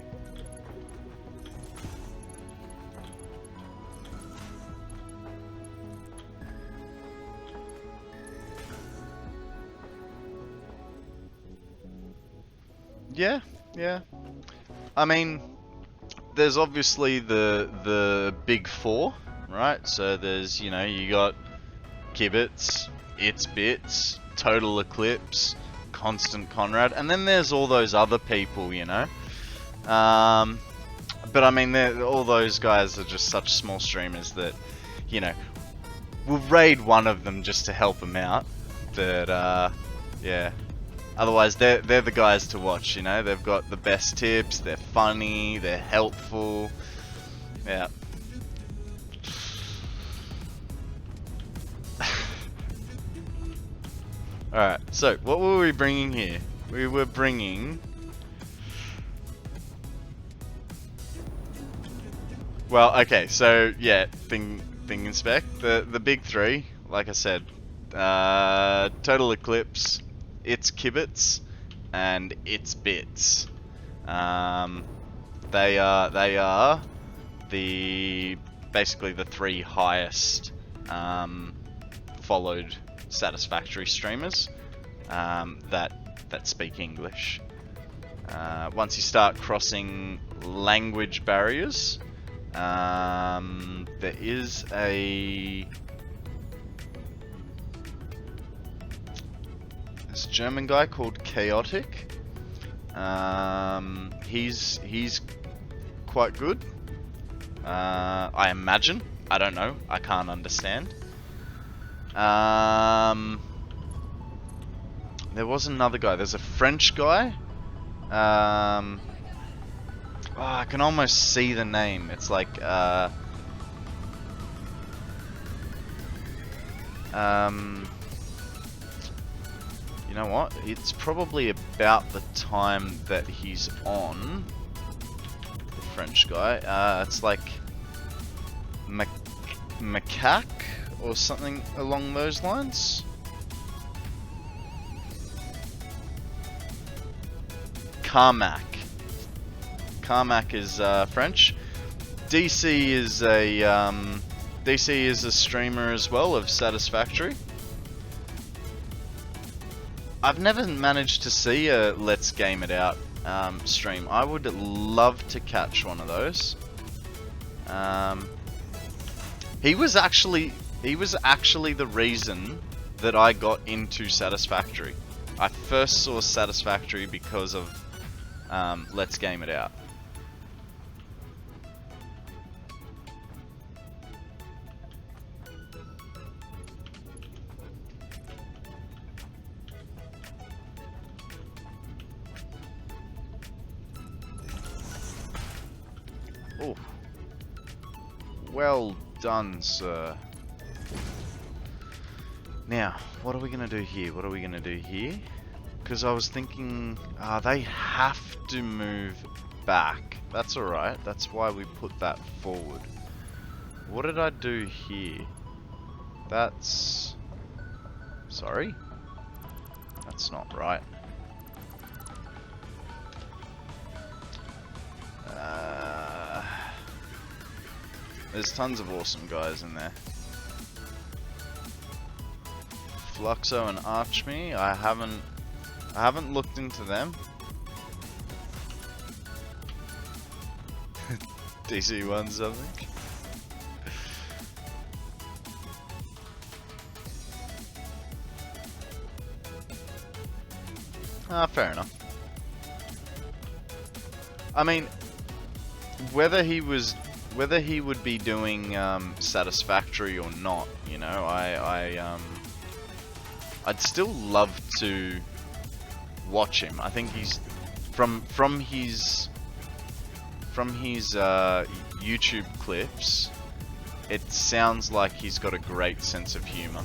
Yeah. I mean, there's obviously the big four, right? So there's, you know, you got Kibitz, It's Bitz, TotalXclipse, KonstantKonrad, and then there's all those other people, you know. But I mean, all those guys are just such small streamers that, you know, we'll raid one of them just to help them out. But yeah. Otherwise, they're the guys to watch, you know. They've got the best tips, they're funny, they're helpful. Yeah. Alright, so what were we bringing here? We were bringing... Well, okay, so yeah, thing inspect. The big three, like I said, TotalXclipse, ImKibitz, and It's Bitz. They are basically the three highest followed Satisfactory streamers that speak English. Once you start crossing language barriers, there is this German guy called Chaotic. He's quite good. I imagine. I don't know. I can't understand. There was another guy. There's a French guy. Oh, I can almost see the name. It's like you know what? It's probably about the time that he's on. The French guy. It's like Macaque or something along those lines. Carmack. Carmack is French. DC is a streamer as well of Satisfactory. I've never managed to see a Let's Game It Out stream. I would love to catch one of those. He was actually the reason that I got into Satisfactory. I first saw Satisfactory because of Let's Game It Out. Oh, well done, sir. Now, what are we gonna do here? What are we gonna do here? Because I was thinking, they have to move back. That's alright. That's why we put that forward. What did I do here? That's... Sorry? That's not right. There's tons of awesome guys in there. Fluxo and Archme, I haven't looked into them. DC won something. Fair enough. I mean, whether he would be doing Satisfactory or not, you know, I'd still love to watch him. I think he's from his YouTube clips, it sounds like he's got a great sense of humor.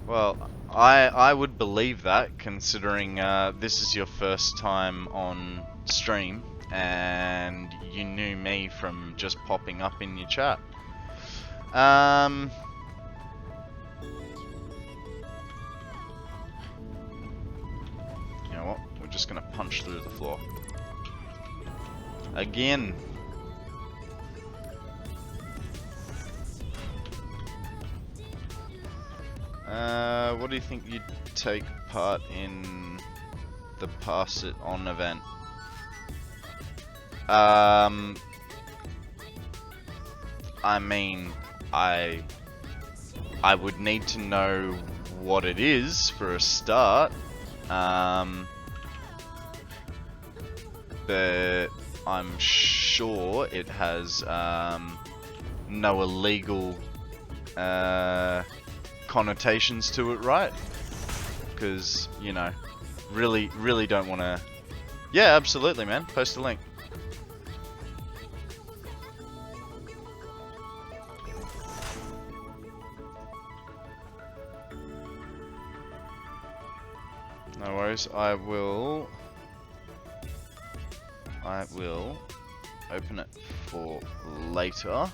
Well, I would believe that, considering this is your first time on stream, and you knew me from just popping up in your chat. You know what? We're just gonna punch through the floor. Again. What do you think you'd take part in the Pass It On event? I mean, I would need to know what it is for a start. But I'm sure it has no illegal connotations to it, right? Because, you know, really don't want to... Yeah, absolutely, man. Post a link. No worries, I will open it for later,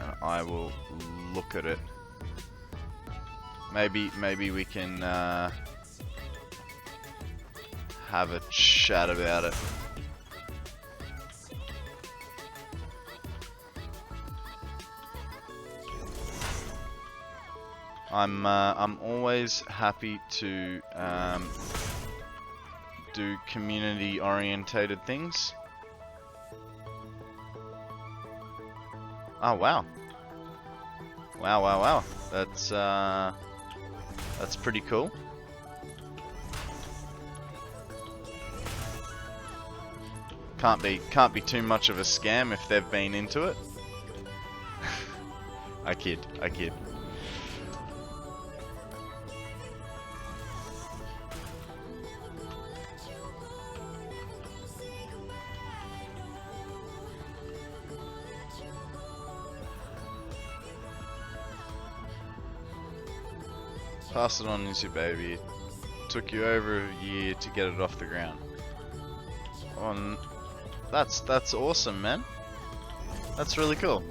and I will look at it. Maybe we can have a chat about it. I'm always happy to do community orientated things. Oh wow. Wow. That's pretty cool. Can't be too much of a scam if they've been into it. I kid. Pass It On is your baby. It took you over a year to get it off the ground. That's awesome, man. That's really cool.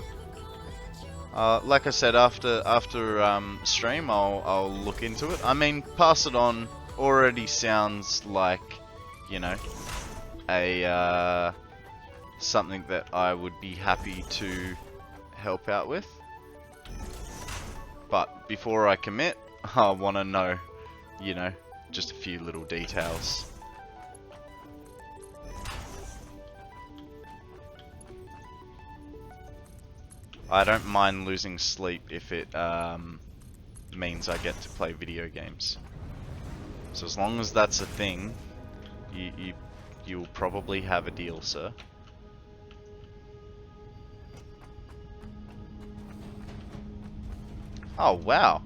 Like I said, after stream, I'll look into it. I mean, Pass It On already sounds like, you know, a something that I would be happy to help out with. But before I commit, I want to know, you know, just a few little details. I don't mind losing sleep if it means I get to play video games. So as long as that's a thing, you'll probably have a deal, sir. Oh wow.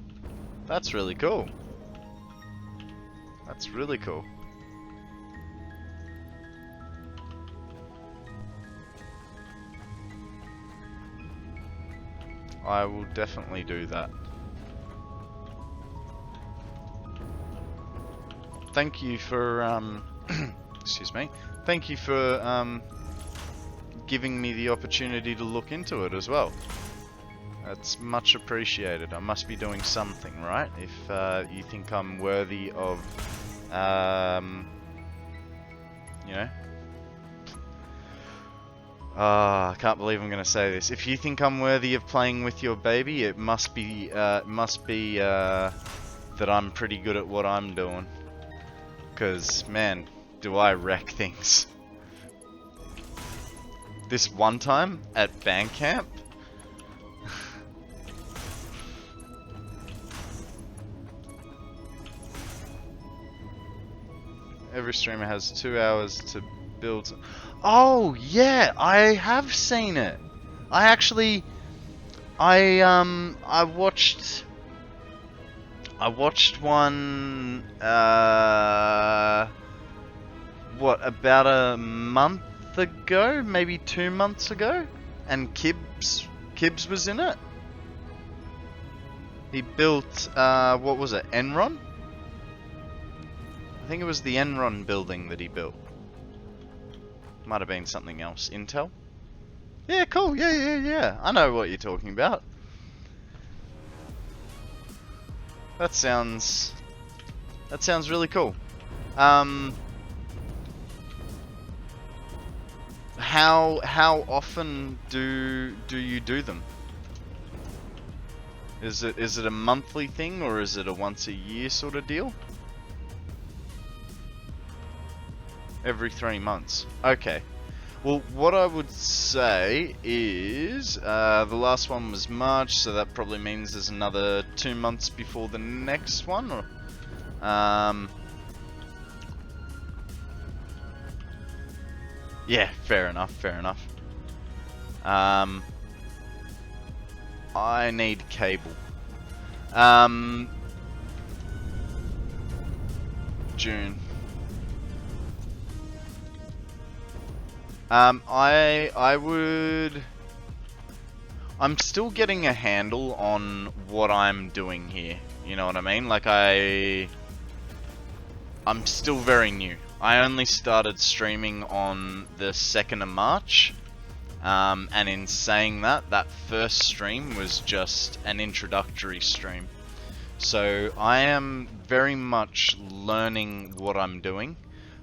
That's really cool. That's really cool. I will definitely do that. Thank you for excuse me. Thank you for giving me the opportunity to look into it as well. That's much appreciated. I must be doing something, right? If you think I'm worthy of, you know... I can't believe I'm going to say this. If you think I'm worthy of playing with your baby, it must be that I'm pretty good at what I'm doing. Because, man, do I wreck things. This one time at band camp, every streamer has 2 hours to build. Oh yeah, I have seen it. I watched one. What, about a month ago, maybe 2 months ago, and Kibs was in it. He built, what was it, Enron? I think it was the Enron building that he built. Might have been something else. Intel? Yeah, cool. Yeah. I know what you're talking about. That sounds really cool. How often do you do them? Is it a monthly thing, or is it a once a year sort of deal? Every 3 months. Okay. Well, what I would say is the last one was March, so that probably means there's another 2 months before the next one. Or, yeah, fair enough. I need cable. June. I'm still getting a handle on what I'm doing here. You know what I mean? Like I'm still very new. I only started streaming on the 2nd of March. And in saying that, that first stream was just an introductory stream. So I am very much learning what I'm doing.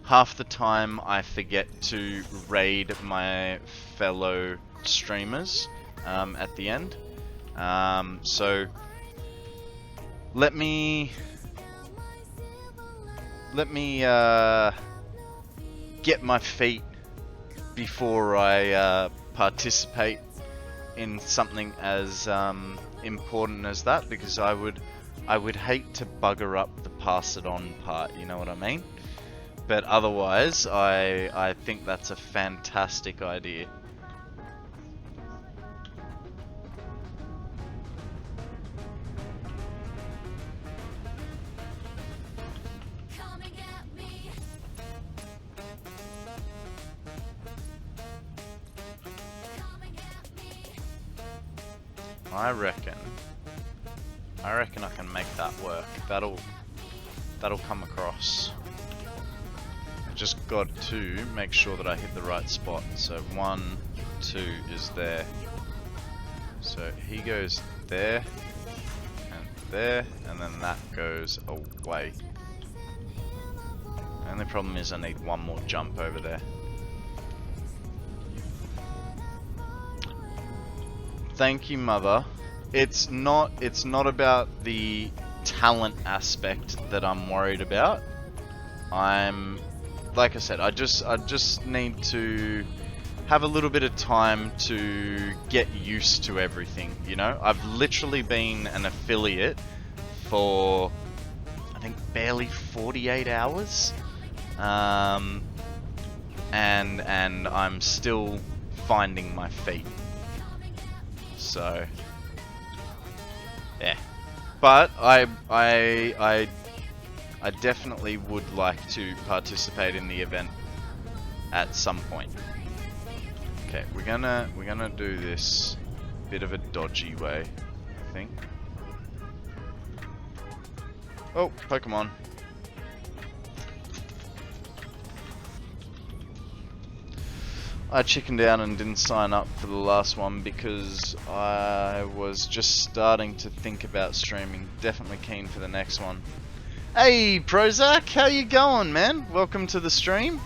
Half the time I forget to raid my fellow streamers at the end. So let me get my feet before I participate in something as important as that, because I would hate to bugger up the pass it on part, you know what I mean? But otherwise, I think that's a fantastic idea. I reckon I can make that work. That'll come across. I just got to make sure that I hit the right spot. So 1, 2 is there. So he goes there, and then that goes away. The only problem is I need one more jump over there. Thank you, Mother. It's not about the talent aspect that I'm worried about. Like I said, I just need to have a little bit of time to get used to everything, you know? I've literally been an affiliate for, I think, barely 48 hours. And I'm still finding my feet. So, yeah. But I definitely would like to participate in the event at some point. Okay, we're gonna do this bit of a dodgy way, I think. Oh, Pokemon. I chickened out and didn't sign up for the last one because I was just starting to think about streaming. Definitely keen for the next one. Hey Prozac, how you going, man? Welcome to the stream.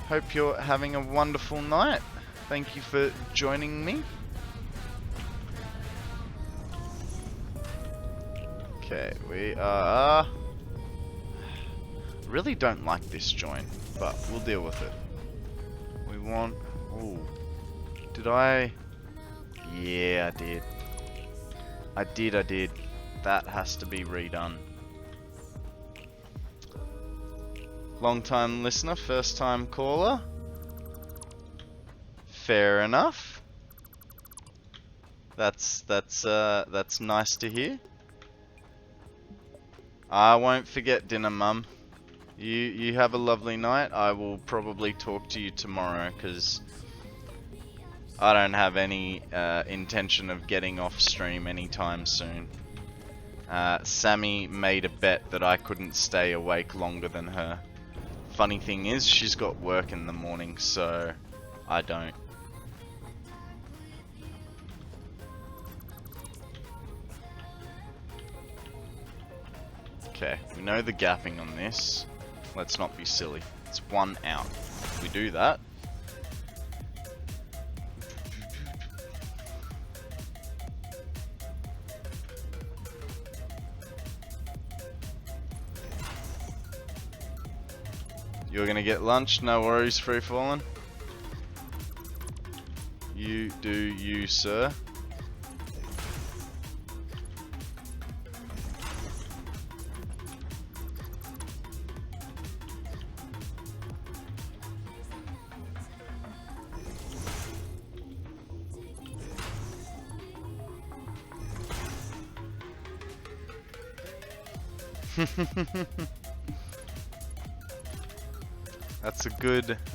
Hope you're having a wonderful night. Thank you for joining me. Okay, we are... really don't like this joint, but we'll deal with it. We want... ooh. Did I... yeah, I did. I did. That has to be redone. Long time listener, first time caller. Fair enough. That's nice to hear. I won't forget dinner, Mum. You have a lovely night. I will probably talk to you tomorrow, because I don't have any intention of getting off stream anytime soon. Sammy made a bet that I couldn't stay awake longer than her. Funny thing is, she's got work in the morning, so I don't. Okay, we know the gapping on this. Let's not be silly. It's 1 out. If we do that, you're gonna get lunch, no worries, free falling. You do you, sir.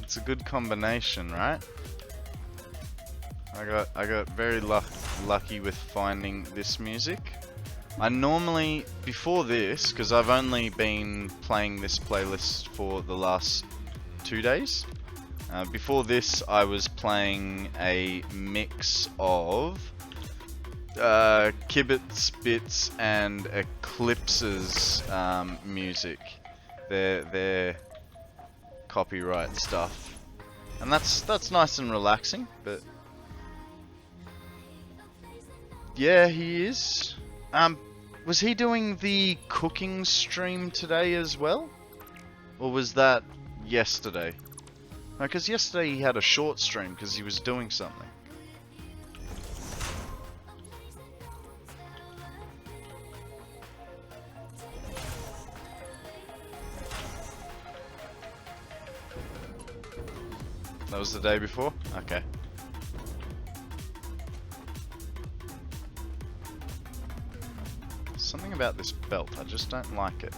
That's a good combination, right? I got very lucky with finding this music. I normally, before this, because I've only been playing this playlist for the last 2 days. Before this, I was playing a mix of ImKibitz, Bitz, and Eclipse's music. Their copyright stuff, and that's nice and relaxing. But yeah, he is. Was he doing the cooking stream today as well, or was that yesterday? No, because yesterday he had a short stream because he was doing something. That was the day before? Okay. Something about this belt, I just don't like it.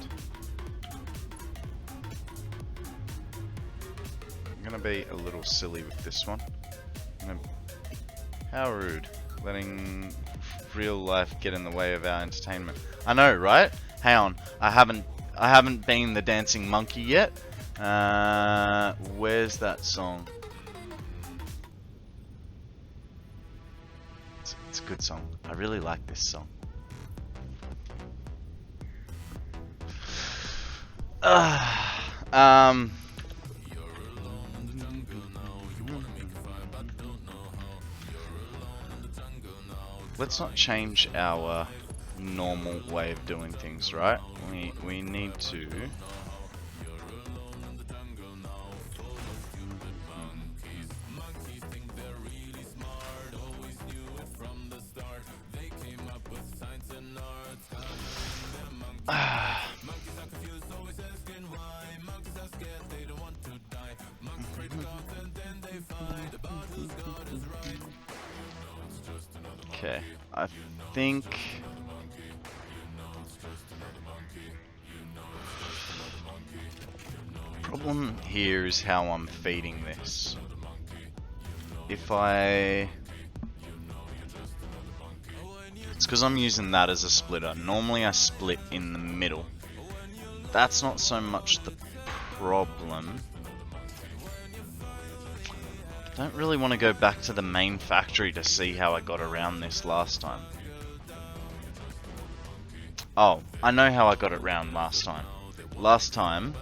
I'm gonna be a little silly with this one. How rude. Letting real life get in the way of our entertainment. I know, right? Hang on. I haven't been the dancing monkey yet. Where's that song? It's a good song. I really like this song. Let's not change our normal way of doing things, right? We need to. Okay, I think problem here is how I'm feeding this. If it's because I'm using that as a splitter. Normally I split in the middle. That's not so much the problem. Don't really want to go back to the main factory to see how I got around this last time. Oh, I know how I got it round last time. Last time...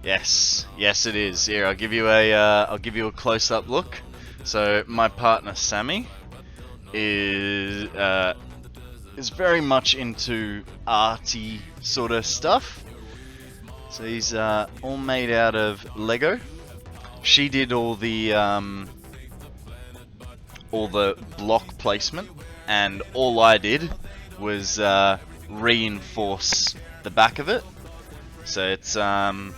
Yes, it is. Here, I'll give you a close-up look. So, my partner Sammy is very much into arty sort of stuff. So he's all made out of Lego. She did all the block placement, and all I did was reinforce the back of it. So it's 2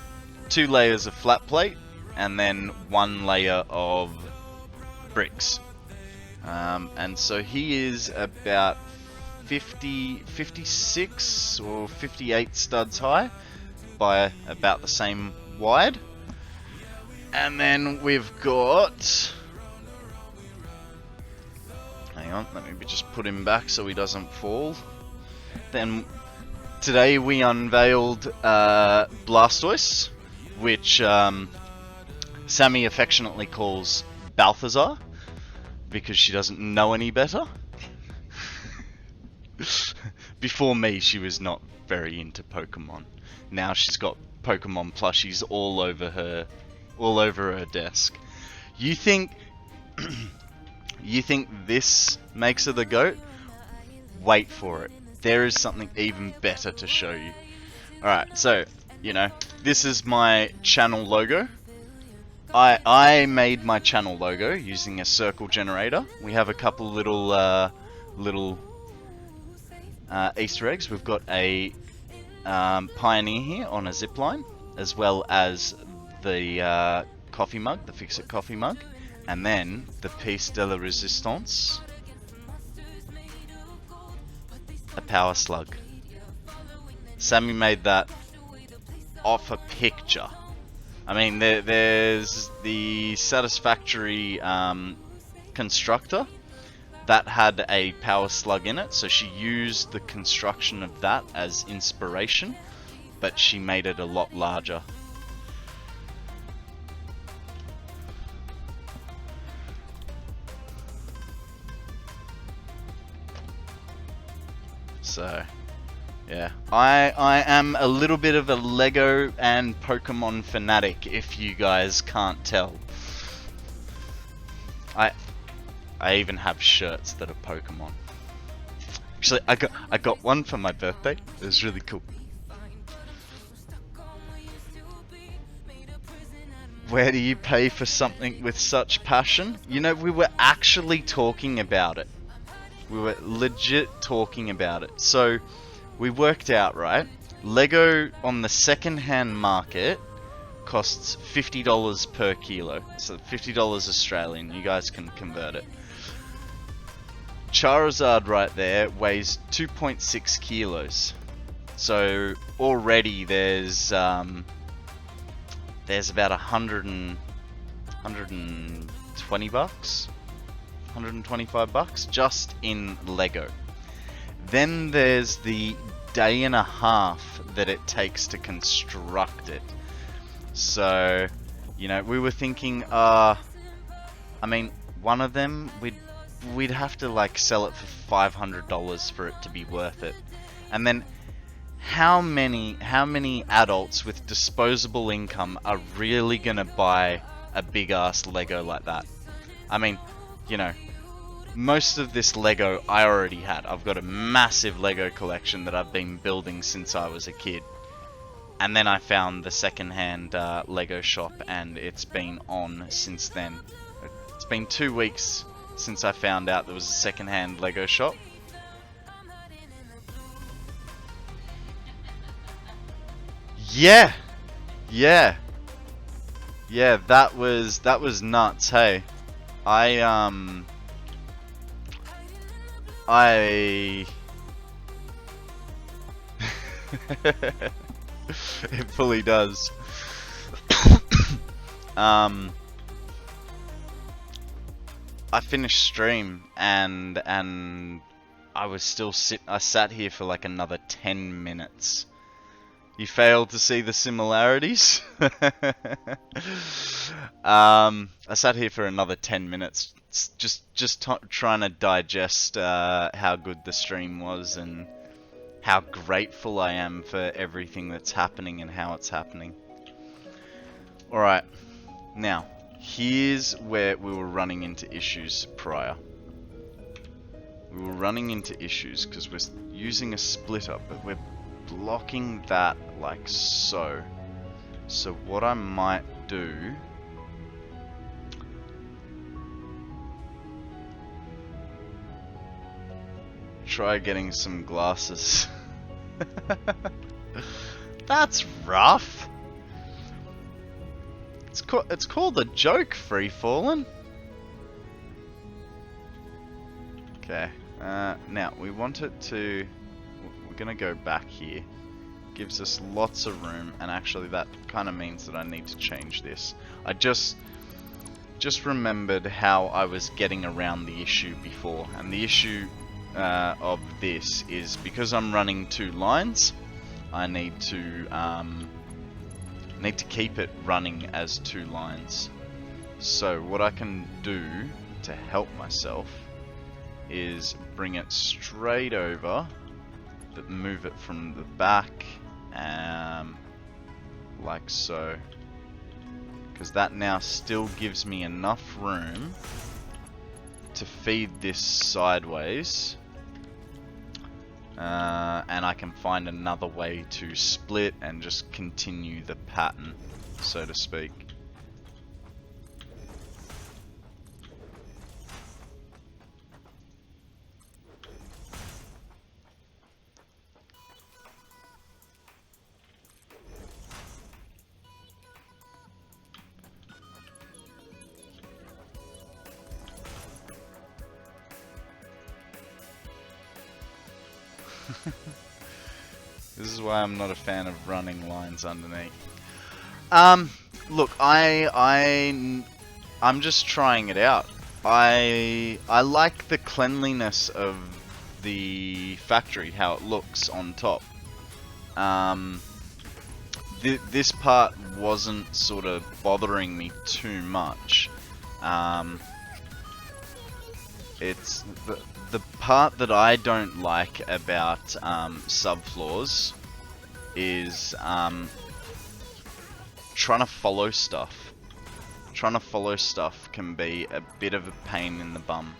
layers of flat plate and then 1 layer of bricks. And so he is about 56 or 58 studs high by about the same wide. And then we've got... Hang on, let me just put him back so he doesn't fall. Then today we unveiled Blastoise, which Sammy affectionately calls Balthazar, because she doesn't know any better. Before me, she was not very into Pokemon. Now she's got Pokemon plushies all over her desk. You think you think this makes her the GOAT? Wait for it. There is something even better to show you. Alright, so, you know, this is my channel logo. I made my channel logo using a circle generator. We have a couple little Easter eggs. We've got a Pioneer here on a zip line, as well as the coffee mug, the Fix-It coffee mug, and then the piece de la resistance, a power slug. Sammy made that off a picture. I mean, there's the Satisfactory constructor that had a power slug in it, so she used the construction of that as inspiration, but she made it a lot larger. So, yeah, I am a little bit of a Lego and Pokemon fanatic, if you guys can't tell. I even have shirts that are Pokemon. Actually, I got one for my birthday. It was really cool. Where do you pay for something with such passion? You know, we were actually talking about it. We were legit talking about it. So, we worked out, right? Lego on the second-hand market costs $50 per kilo. So $50 Australian. You guys can convert it. Charizard right there weighs 2.6 kilos. So already there's about 120 bucks, 125 bucks just in Lego. Then there's the day and a half that it takes to construct it. So, you know, we were thinking, I mean, one of them we'd have to like sell it for $500 for it to be worth it. And then how many adults with disposable income are really gonna buy a big ass Lego like that? I mean, you know, most of this Lego I already had. I've got a massive Lego collection that I've been building since I was a kid. And then I found the second-hand Lego shop, and it's been on since then. It's been 2 weeks since I found out there was a second-hand Lego shop. Yeah, that was nuts. Hey, it fully does. I finished stream and I was still I sat here for like another 10 minutes. You failed to see the similarities? I sat here for another 10 minutes just trying to digest how good the stream was and how grateful I am for everything that's happening and how it's happening. Alright, now, here's where we were running into issues prior. We were running into issues because we're using a splitter, but we're blocking that like so. So what I might do... try getting some glasses. That's rough. It's called a joke, Free Fallen. Okay. Now we want it to. We're gonna go back here. gives us lots of room, and actually that kind of means that I need to change this. I just remembered how I was getting around the issue before, and the issue of this is because I'm running 2 lines, I need to keep it running as 2 lines. So what I can do to help myself is bring it straight over, but move it from the back, like so, because that now still gives me enough room to feed this sideways, and I can find another way to split and just continue the pattern, so to speak. This is why I'm not a fan of running lines underneath. Look, I'm just trying it out. I like the cleanliness of the factory, how it looks on top. This part wasn't sort of bothering me too much. It's the part that I don't like about subfloors is trying to follow stuff. Trying to follow stuff can be a bit of a pain in the bum.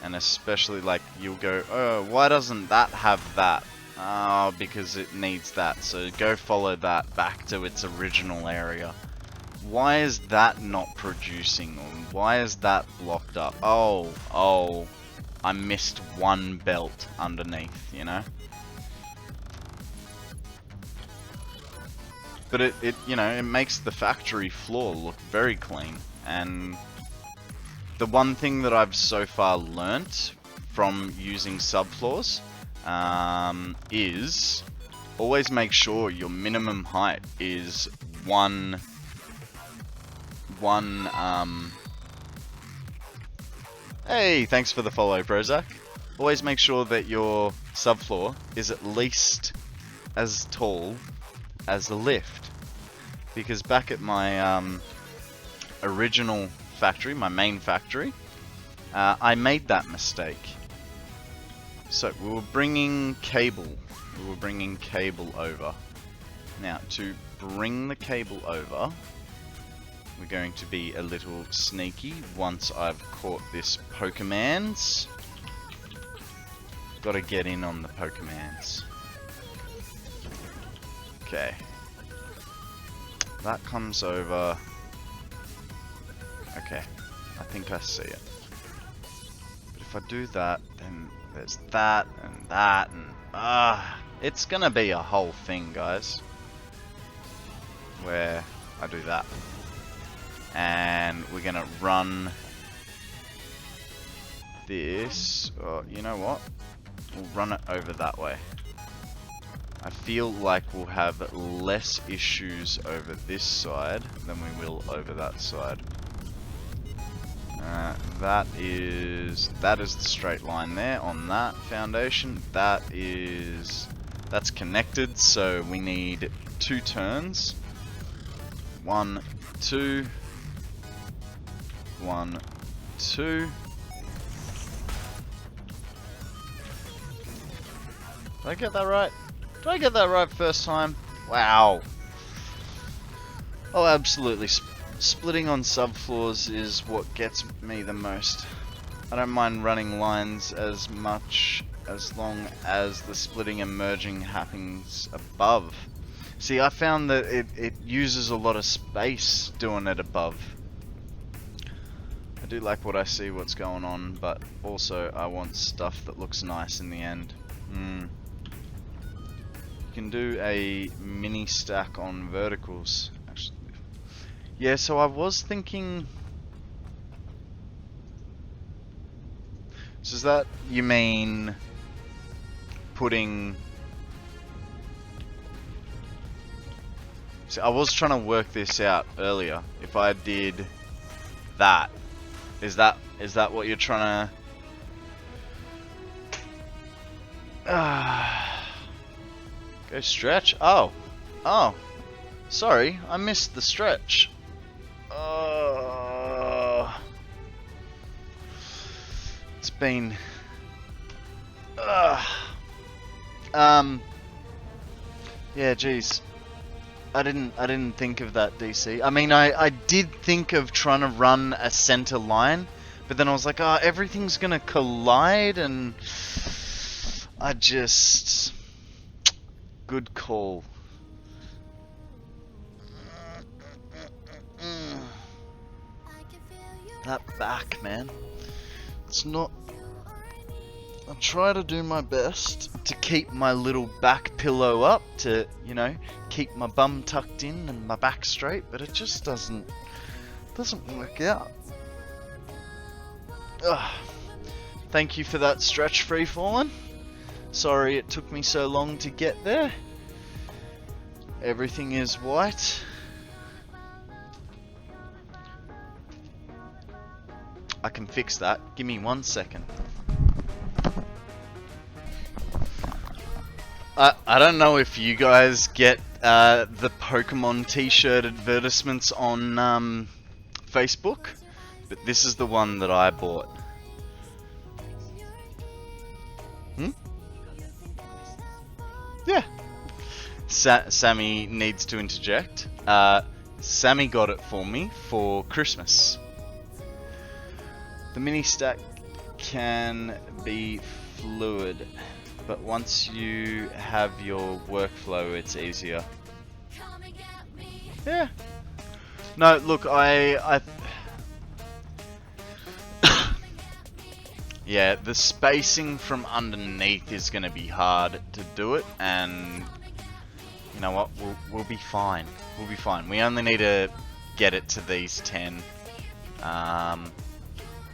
And especially like you'll go, oh, why doesn't that have that? Oh, because it needs that, so go follow that back to its original area. Why is that not producing? Or why is that blocked up? Oh, I missed one belt underneath, you know? But it you know, it makes the factory floor look very clean. And the one thing that I've so far learnt from using subfloors is always make sure your minimum height is one hey, thanks for the follow, Prozac. Always make sure that your subfloor is at least as tall as the lift, because back at my original factory, my main factory, I made that mistake. So we were bringing cable over. Now to bring the cable over, we're going to be a little sneaky once I've caught this Pokemans. Gotta get in on the Pokemans. Okay. That comes over. Okay. I think I see it. But if I do that, then there's that and it's gonna be a whole thing, guys. Where I do that. And we're gonna run this, you know what? We'll run it over that way. I feel like we'll have less issues over this side than we will over that side. That is the straight line there on that foundation. That's connected, so we need 2 turns. 1, 2. 1, 2. Did I get that right? Did I get that right first time? Wow. Oh, absolutely. Splitting on subfloors is what gets me the most. I don't mind running lines as much as long as the splitting and merging happens above. See, I found that it uses a lot of space doing it above. I do like what I see, what's going on, but also I want stuff that looks nice in the end. You can do a mini stack on verticals, actually. Yeah, so I was thinking... So is that, you mean, putting... See, I was trying to work this out earlier. If I did that, is that what you're trying to... Go stretch? Oh. Oh. Sorry, I missed the stretch. It's been... Yeah, geez. I didn't think of that, DC. I mean, I did think of trying to run a center line, but then I was like, oh, everything's gonna collide, and I just... Good call. That back, man. It's not... I try to do my best to keep my little back pillow up to, you know, keep my bum tucked in and my back straight, but it just doesn't work out. Ugh. Thank you for that stretch, Free Fallen. Sorry it took me so long to get there. Everything is white. I can fix that. Give me 1 second. I don't know if you guys get the Pokemon t-shirt advertisements on Facebook, but this is the one that I bought. Yeah. Sammy needs to interject. Sammy got it for me for Christmas. The mini stack can be fluid, but once you have your workflow, it's easier. Yeah. No, look, I yeah, the spacing from underneath is going to be hard to do it, and you know what? We'll be fine. We'll be fine. We only need to get it to these 10.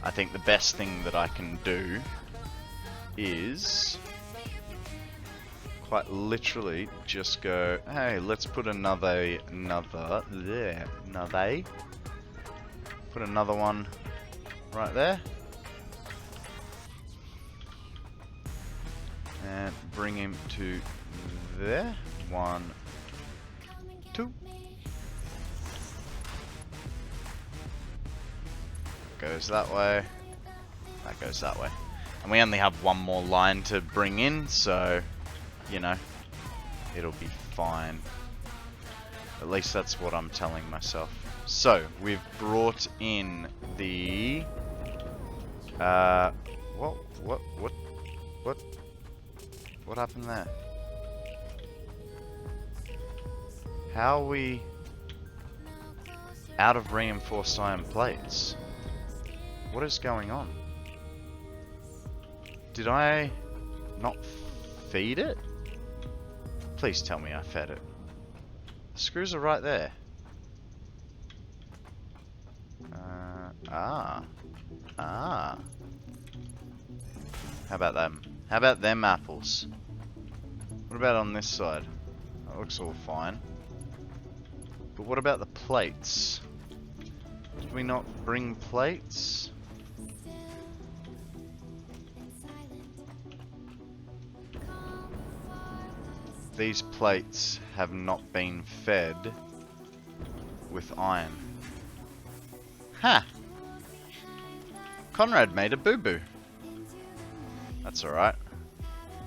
I think the best thing that I can do is quite literally just go, hey, let's put another there. Put another one right there. And bring him to there. 1, 2. Goes that way. That goes that way. And we only have one more line to bring in, so, you know, it'll be fine. At least that's what I'm telling myself. So, we've brought in the... What happened there? How are we out of reinforced iron plates? What is going on? Did I not feed it? Please tell me I fed it. The screws are right there. How about them? How about them apples? What about on this side? That looks all fine. But what about the plates? Did we not bring plates? These plates have not been fed with iron. Ha! Konrad made a boo-boo. That's alright.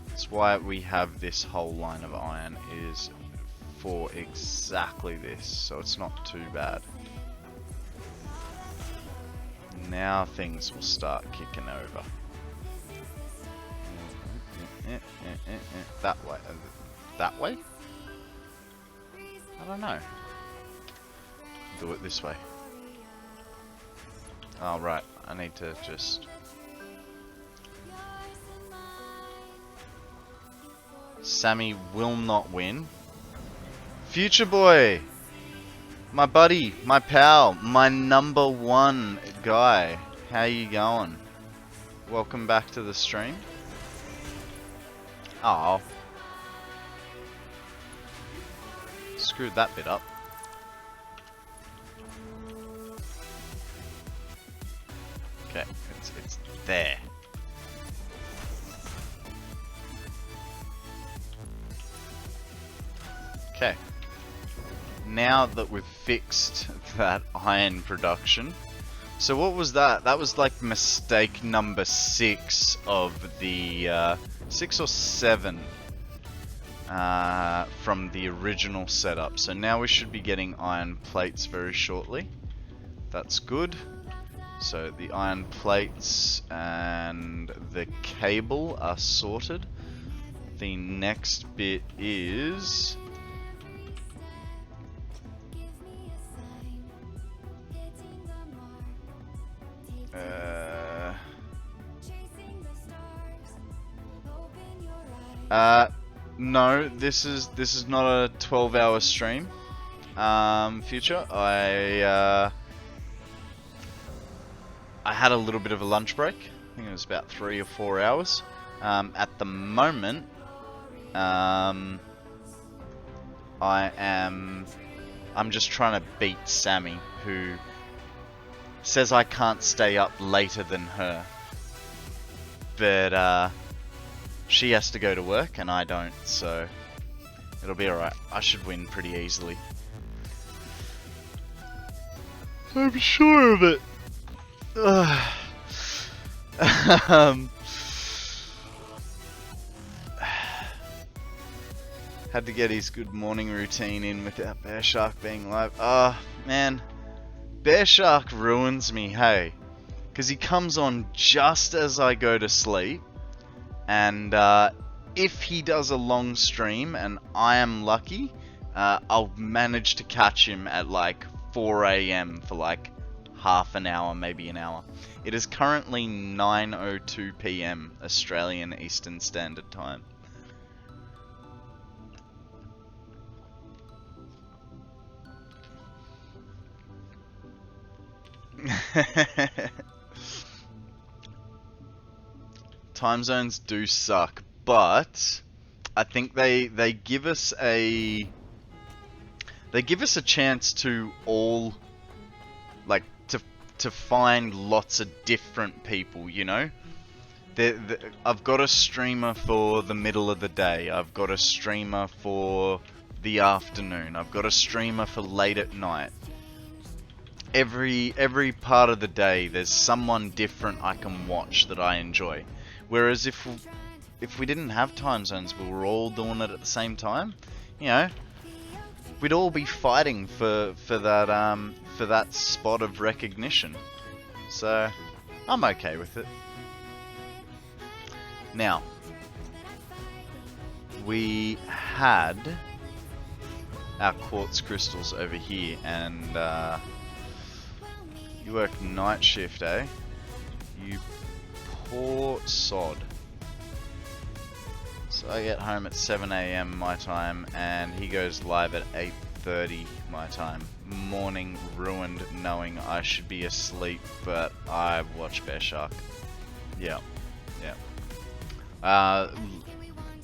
That's why we have this whole line of iron, is for exactly this, so it's not too bad. Now things will start kicking over. That way. That way? I don't know. Do it this way. Oh, right. I need to just... Sammy will not win. Future Boy! My buddy, my pal, my #1 guy. How you going? Welcome back to the stream. Oh. Screwed that bit up. Okay, it's there. Okay. Now that we've fixed that iron production, so what was that? That was like mistake number 6 of the 6 or 7 from the original setup. So now we should be getting iron plates very shortly. That's good. So the iron plates and the cable are sorted. The next bit is no, this is not a 12-hour stream. Future, I had a little bit of a lunch break. I think it was about 3 or 4 hours. At the moment, I'm just trying to beat Sammy, who says I can't stay up later than her. But she has to go to work and I don't, so it'll be alright. I should win pretty easily. I'm sure of it. Had to get his good morning routine in without Bear Shark being live. Man. Bear Shark ruins me, hey. Because he comes on just as I go to sleep. And if he does a long stream and I am lucky, I'll manage to catch him at like 4 AM for like half an hour, maybe an hour. It is currently 9:02 PM Australian Eastern Standard Time. Time zones do suck, but I think they give us a chance to all like to find lots of different people, you know? I've got a streamer for the middle of the day. I've got a streamer for the afternoon. I've got a streamer for late at night. Every part of the day, there's someone different I can watch that I enjoy. Whereas if we didn't have time zones, we were all doing it at the same time, you know, we'd all be fighting for that spot of recognition. So I'm okay with it. Now, we had our quartz crystals over here, and you work night shift, eh? You poor sod. So I get home at 7 AM my time, and he goes live at 8:30 my time. Morning ruined knowing I should be asleep, but I watch Bear Shark. Yeah.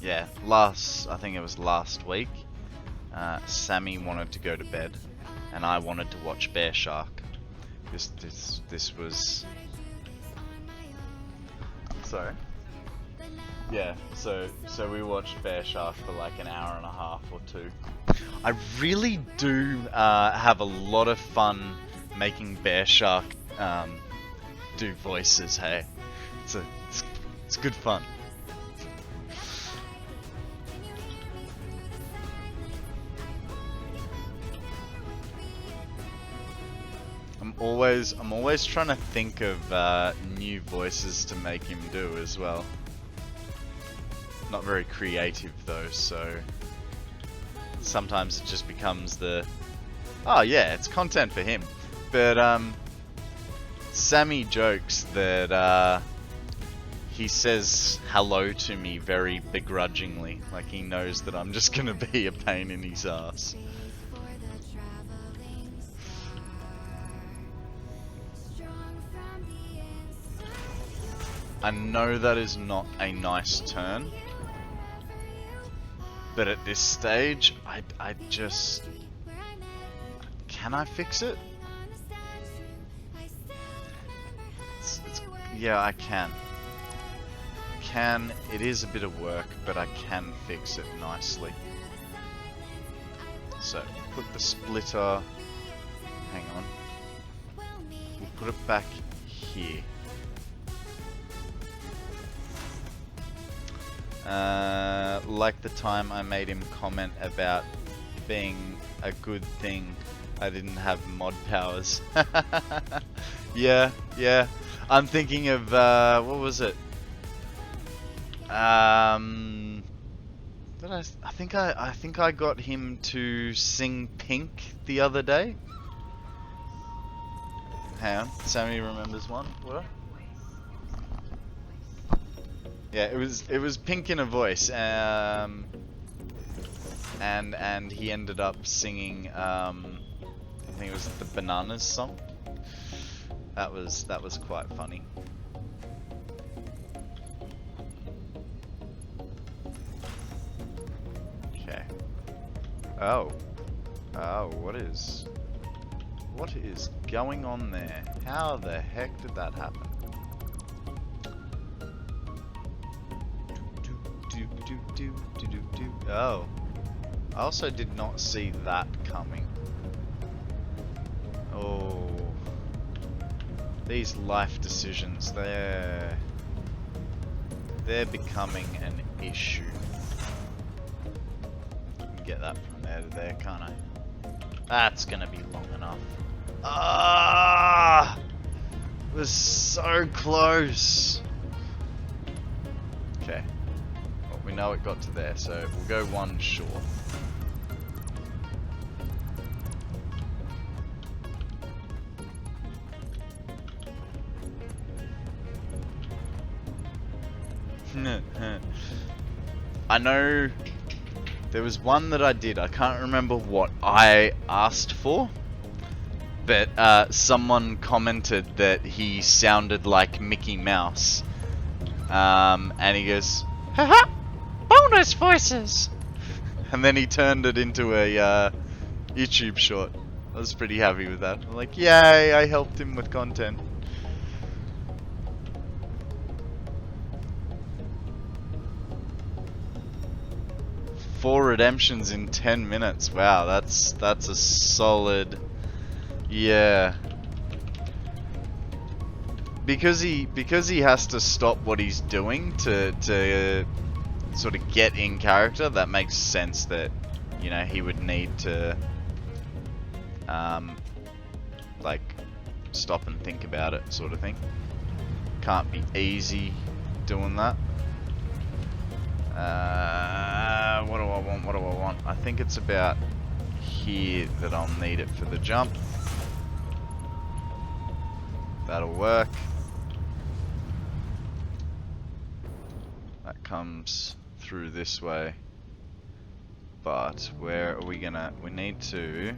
Yeah, I think it was last week, Sammy wanted to go to bed, and I wanted to watch Bear Shark. This was... Sorry. Yeah, so we watched Bear Shark for like an hour and a half or 2. I really do have a lot of fun making Bear Shark do voices, hey? It's good fun. I'm always trying to think of new voices to make him do as well. Not very creative though, so sometimes it just becomes the, oh yeah, it's content for him. But Sammy jokes that he says hello to me very begrudgingly, like he knows that I'm just gonna be a pain in his ass. I know that is not a nice turn, But at this stage, I just... Can I fix it? Yeah, I can. It is a bit of work, but I can fix it nicely. So, put the splitter... Hang on. We'll put it back here. Like the time I made him comment about being a good thing I didn't have mod powers. Yeah. I'm thinking of, what was it? I think I got him to sing Pink the other day. Hang on, Sammy remembers one. What? Yeah, it was Pink in a voice, and he ended up singing, I think it was the Bananas song. That was quite funny. Okay. Oh, what is going on there? How the heck did that happen? Oh, I also did not see that coming. Oh, these life decisions, they're becoming an issue. I can get that from there to there, can't I? That's gonna be long enough. Ah, it was so close. Okay. We know it got to there, so we'll go one short. I know there was one that I did. I can't remember what I asked for, but someone commented that he sounded like Mickey Mouse, and he goes, haha! Bonus voices! And then he turned it into a YouTube short. I was pretty happy with that. I'm like, yay, I helped him with content. Four redemptions in 10 minutes. Wow, that's a solid... Yeah. Because he has to stop what he's doing to sort of get in character, that makes sense that, you know, he would need to like stop and think about it, sort of thing. Can't be easy doing that. What do I want? I think it's about here that I'll need it for the jump. That'll work. That comes through this way. But where are we gonna... We need to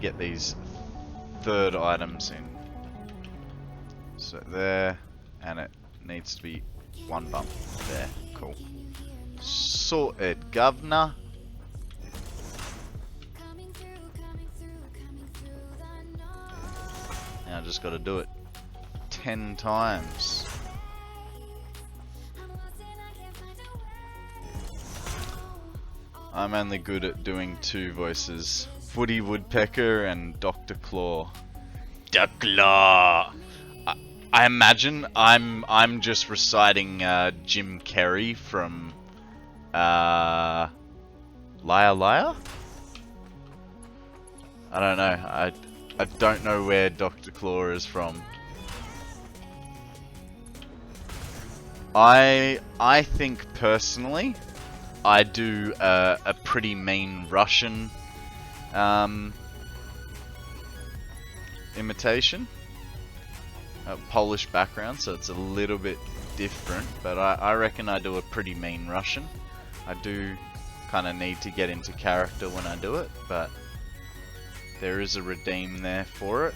get these third items in. So there, and it needs to be one bump there. Cool. Sorted, governor. Now I just got to do it 10 times. I'm only good at doing two voices. Woody Woodpecker and Dr. Claw. Dr. Claw! I imagine I'm just reciting Jim Carrey from Liar Liar? I don't know. I don't know where Dr. Claw is from. I think personally I do a pretty mean Russian imitation. Polish background, so it's a little bit different, but I reckon I do a pretty mean Russian. I do kind of need to get into character when I do it, but there is a redeem there for it.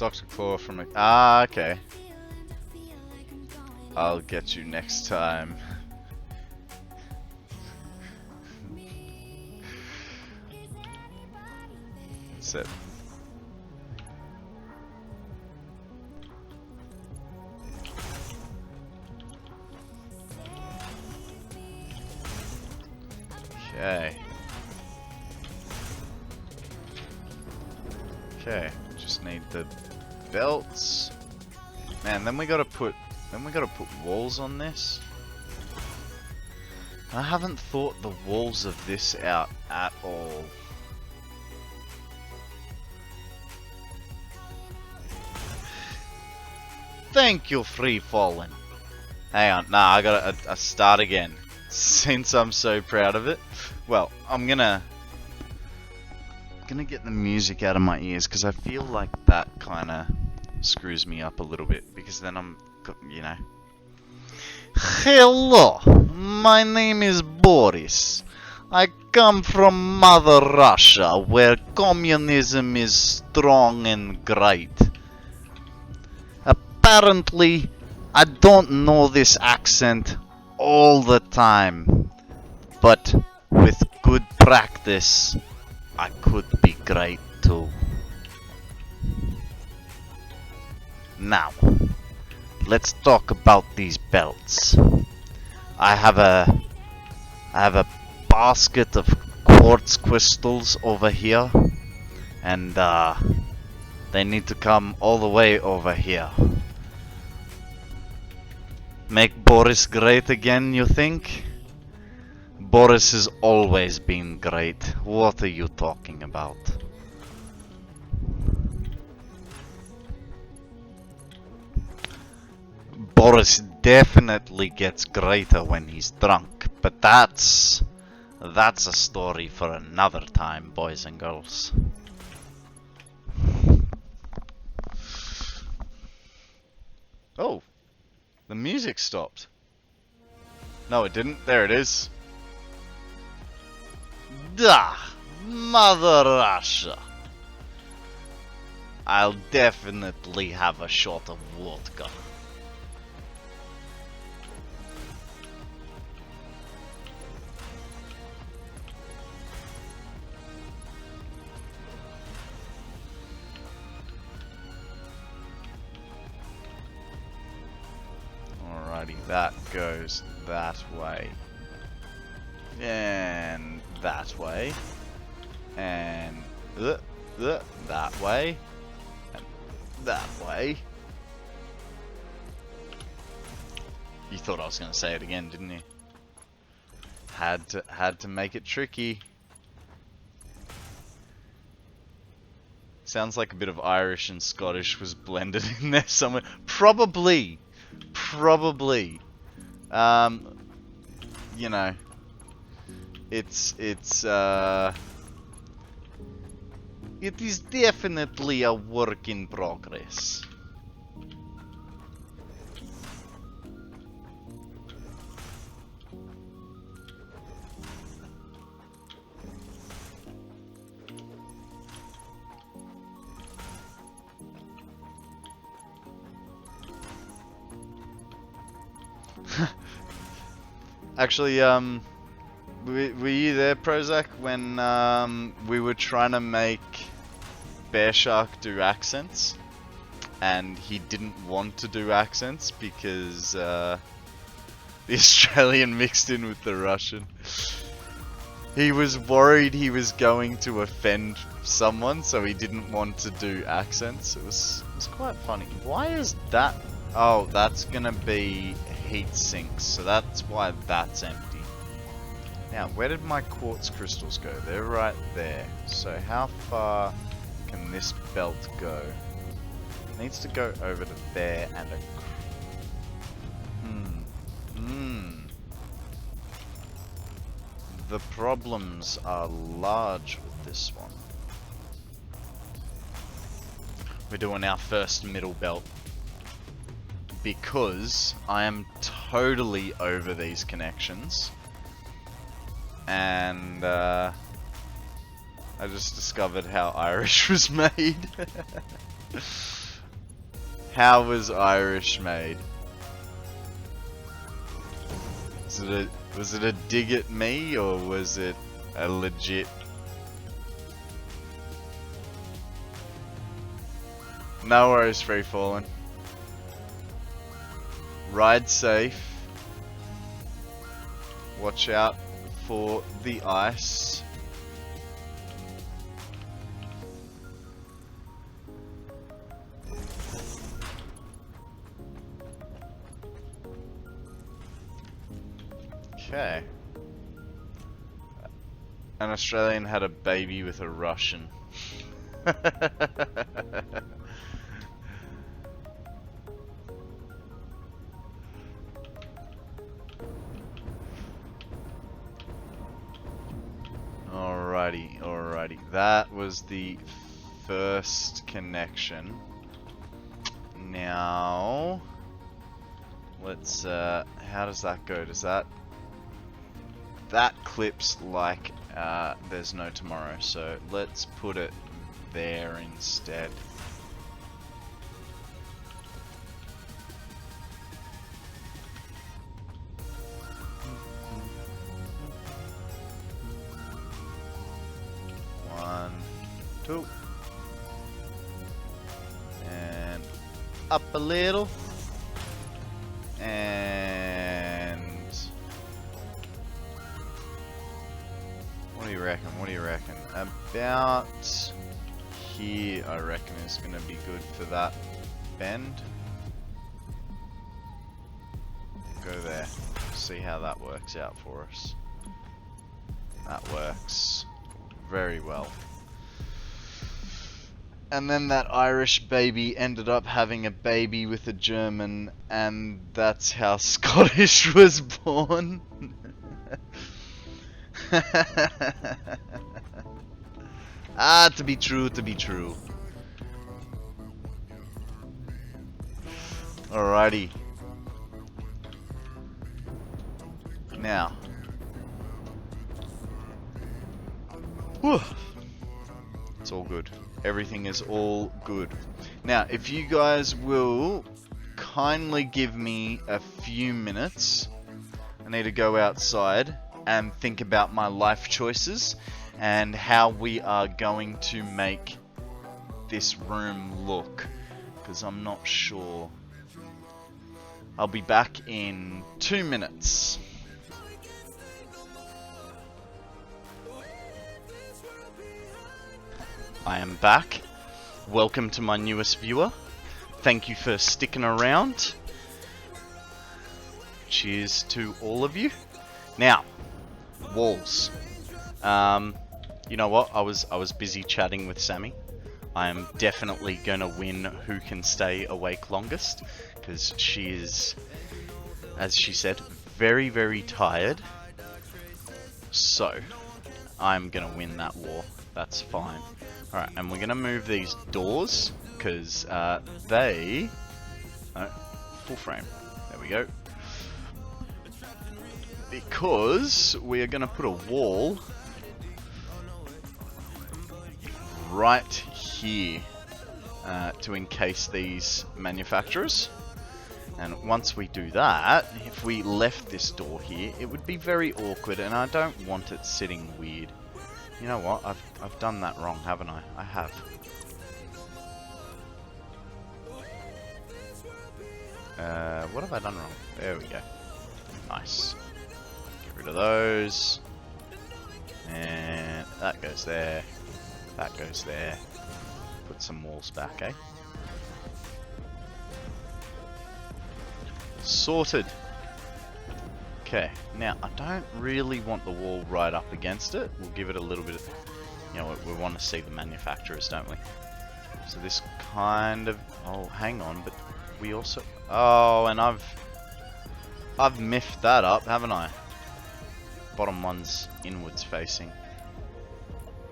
Dr. Claw from a... Ah, okay. I'll get you next time. That's it. Okay. Okay, just need the belts. Man, then we gotta put walls on this. I haven't thought the walls of this out at all. Thank you, Free Fallen. Hang on, nah, I gotta start again. Since I'm so proud of it. Well, I'm gonna get the music out of my ears because I feel like that kinda screws me up a little bit because then I'm, you know. Hello, my name is Boris. I come from Mother Russia where communism is strong and great. Apparently, I don't know this accent all the time, but with good practice, I could be great too. Now, let's talk about these belts. I have a basket of quartz crystals over here, and they need to come all the way over here. Make Boris great again, you think? Boris has always been great. What are you talking about? Boris definitely gets greater when he's drunk, but that's a story for another time, boys and girls. Oh, the music stopped. No, it didn't. There it is. Duh! Mother Russia! I'll definitely have a shot of vodka. Alrighty, that goes that way. And that way. And that way. And that way. You thought I was going to say it again, didn't you? Had to make it tricky. Sounds like a bit of Irish and Scottish was blended in there somewhere. Probably. You know, it is definitely a work in progress. Actually, were you there, Prozac, when we were trying to make Bear Shark do accents? And he didn't want to do accents because the Australian mixed in with the Russian. He was worried he was going to offend someone, so he didn't want to do accents. It was quite funny. Why is that? Oh, that's gonna be heat sinks, so that's why that's empty. Now, where did my quartz crystals go? They're right there. So how far can this belt go? It needs to go over to there and a... The problems are large with this one. We're doing our first middle belt. Because I am totally over these connections. And I just discovered how Irish was made. How was Irish made? Was it a dig at me, or was it a legit? No worries, free falling. Ride safe. Watch out for the ice. Okay. An Australian had a baby with a Russian. Alrighty. That was the first connection. Now, let's, how does that go? Does that clips like there's no tomorrow, so let's put it there instead. One, two, and up a little, and what do you reckon? About here, I reckon, is going to be good for that bend. Go there. See how that works out for us. That works very well. And then that Irish baby ended up having a baby with a German, and that's how Scottish was born. To be true. Alrighty. Now. Whew. It's all good. Everything is all good. Now, if you guys will kindly give me a few minutes, I need to go outside and think about my life choices and how we are going to make this room look, because I'm not sure. I'll be back in 2 minutes. I am back. Welcome to my newest viewer. Thank you for sticking around. Cheers to all of you. Now, walls. You know what? I was busy chatting with Sammy. I am definitely gonna win who can stay awake longest, because she is, as she said, very, very tired. So, I'm gonna win that war. That's fine. Alright, and we're gonna move these doors, because they... No, full frame. There we go. Because we are gonna put a wall right here to encase these manufacturers. And once we do that, if we left this door here, it would be very awkward, and I don't want it sitting weird. You know what? I've done that wrong, haven't I? I have. What have I done wrong? There we go. Nice. Get rid of those. And that goes there. That goes there. Put some walls back, eh? Sorted. Okay, now I don't really want the wall right up against it. We'll give it a little bit of, you know, we want to see the manufacturers, don't we? So this kind of, oh, hang on, but we also, oh, and I've miffed that up, haven't I? Bottom one's inwards facing.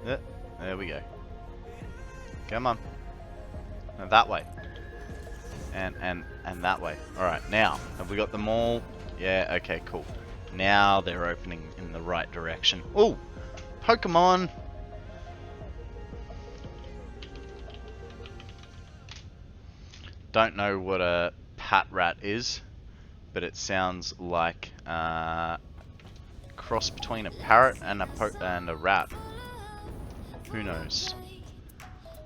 There we go. Come on. Now that way. And that way. Alright, now, have we got them all? Yeah, okay, cool. Now they're opening in the right direction. Oh! Pokemon! Don't know what a FatRat is, but it sounds like cross between a parrot and a rat. Who knows?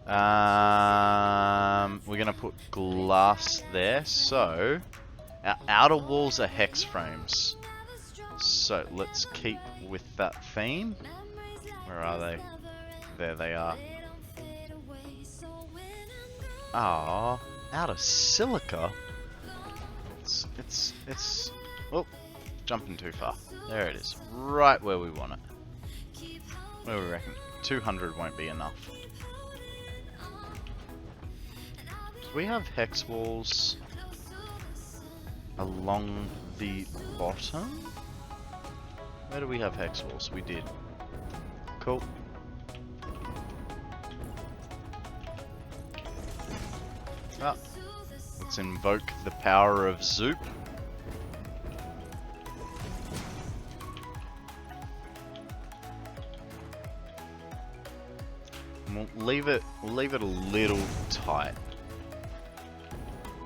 We're gonna put glass there, so our outer walls are hex frames. So let's keep with that theme. Where are they? There they are. Ah, out of silica. It's. Oh, jumping too far. There it is, right where we want it. What do we reckon? 200 won't be enough. Do we have hex walls along the bottom? Where do we have hex walls? We did. Cool. Ah, let's invoke the power of Zoop. We'll leave it a little tight.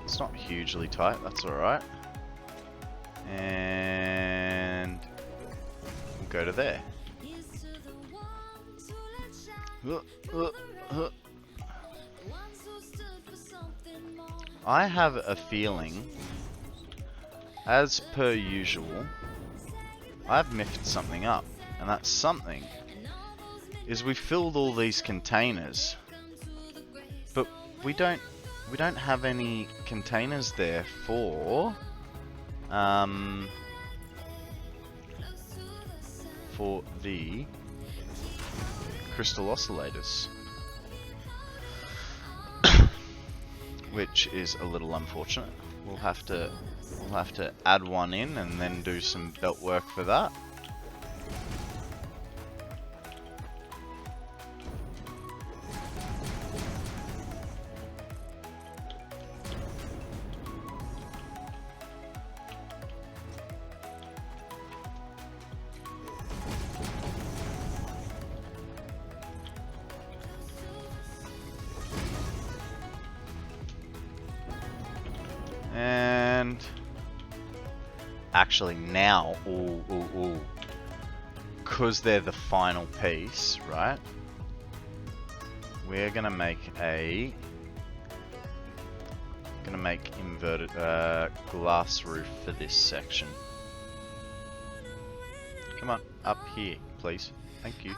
It's not hugely tight, that's alright. And we'll go to there. I have a feeling, as per usual, I've miffed something up, and that something is we filled all these containers, but we don't have any containers there for the crystal oscillators, which is a little unfortunate. We'll have to add one in and then do some belt work for that. And actually now, because they're the final piece, right? We're gonna make inverted glass roof for this section. Come on, up here, please. Thank you.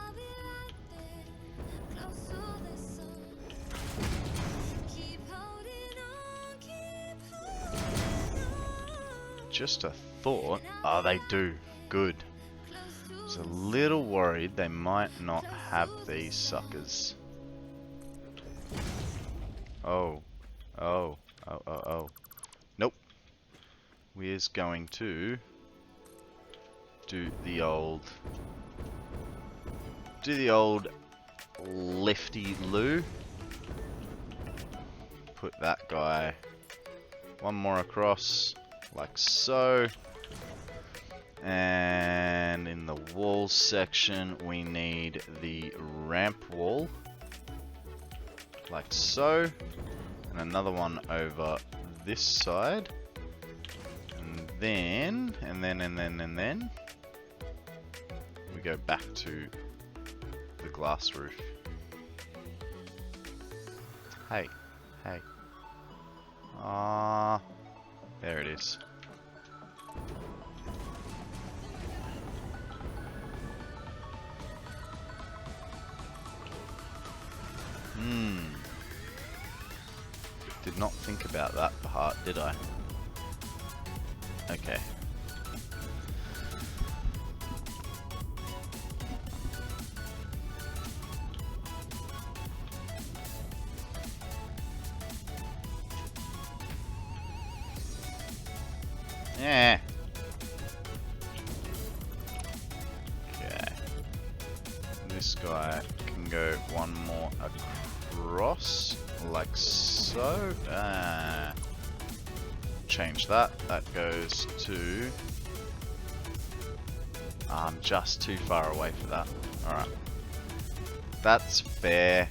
Just a thought. Oh, they do. Good. I was a little worried they might not have these suckers. Oh. Nope. We're going to do the old lifty loo. Put that guy one more across. Like so. And in the walls section we need the ramp wall, like so, and another one over this side, and then we go back to the glass roof. Hey. There it is. Did not think about that part, did I? Okay. Yeah. Okay. This guy can go one more across, like so. Change that. That goes to... I'm just too far away for that. Alright. That's fair.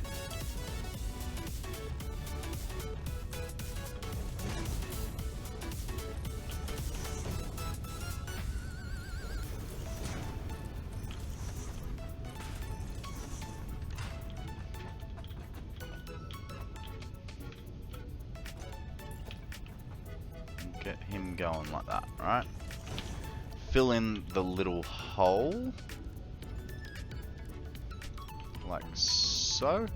get him going like that, right? Fill in the little hole. Like so.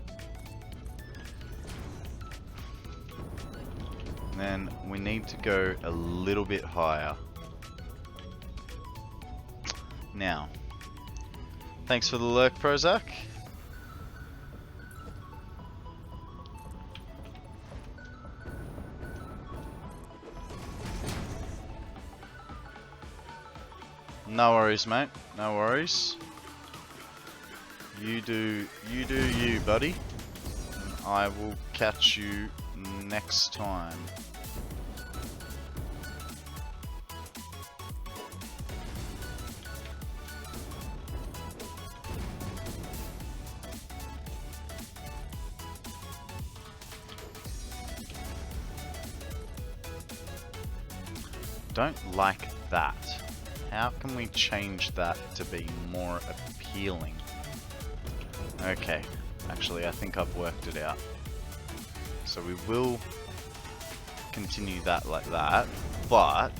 And then we need to go a little bit higher. Now, thanks for the lurk, Prozac. No worries, mate. No worries. You do you, buddy. And I will catch you next time. Don't like that. How can we change that to be more appealing? Okay, actually I think I've worked it out. So we will continue that like that, but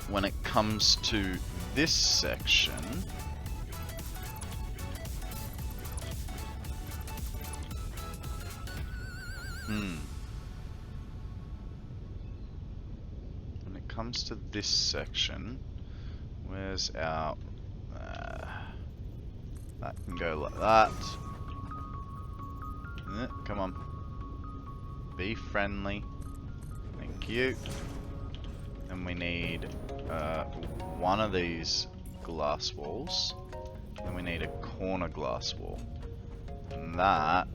when it comes to this section, when it comes to this section, where's our that can go like that. Come on, be friendly, thank you. And we need one of these glass walls, and we need a corner glass wall, and that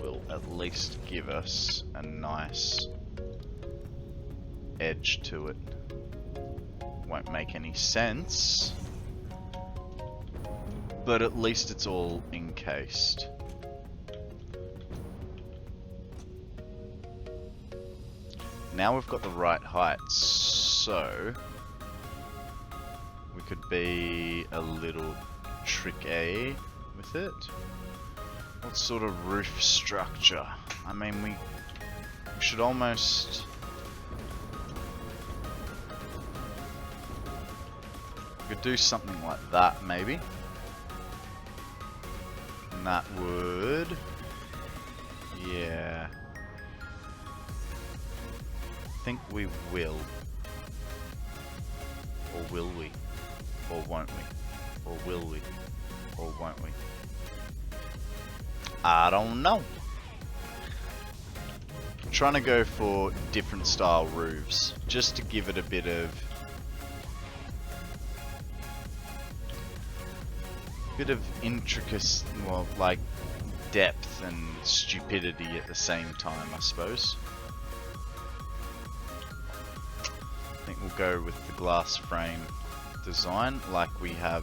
will at least give us a nice edge to it. Won't make any sense, but at least it's all encased. Now we've got the right height, so we could be a little tricky with it. What sort of roof structure? I mean, we should almost... we could do something like that, maybe. And that would... yeah. I think we will. Or will we? Or won't we? Or will we? Or won't we? I don't know. I'm trying to go for different style roofs, just to give it a bit of intricacy, well, like depth and stupidity at the same time, I suppose. I think we'll go with the glass frame design like we have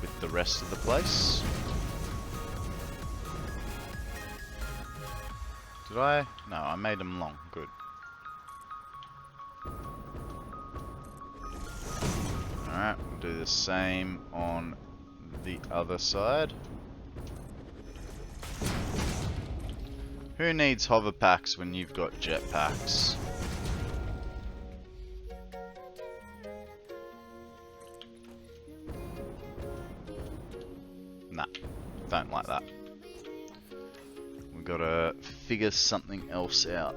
with the rest of the place. Did I? No, I made them long. Good. Alright, we'll do the same on the other side. Who needs hover packs when you've got jet packs? Nah, don't like that. We've got to figure something else out.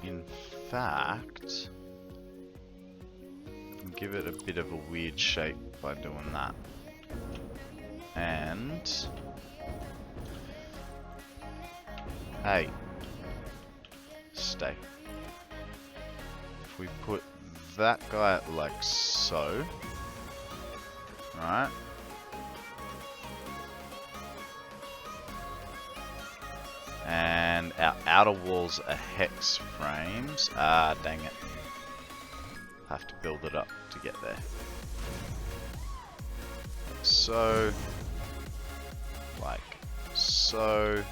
In fact, I can give it a bit of a weird shape by doing that. And hey, stay. If we put that guy like so, right? And our outer walls are hex frames. Ah, dang it. Have to build it up to get there. So, like so.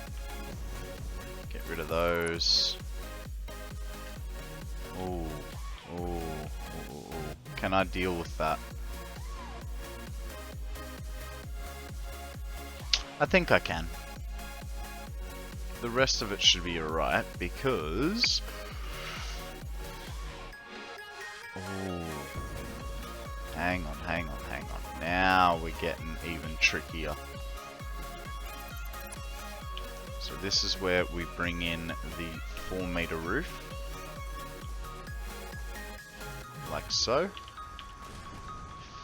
Get rid of those. Ooh, ooh, ooh, ooh. Can I deal with that? I think I can. The rest of it should be alright because... Ooh. Hang on. Now we're getting even trickier. So this is where we bring in the 4-meter roof. Like so.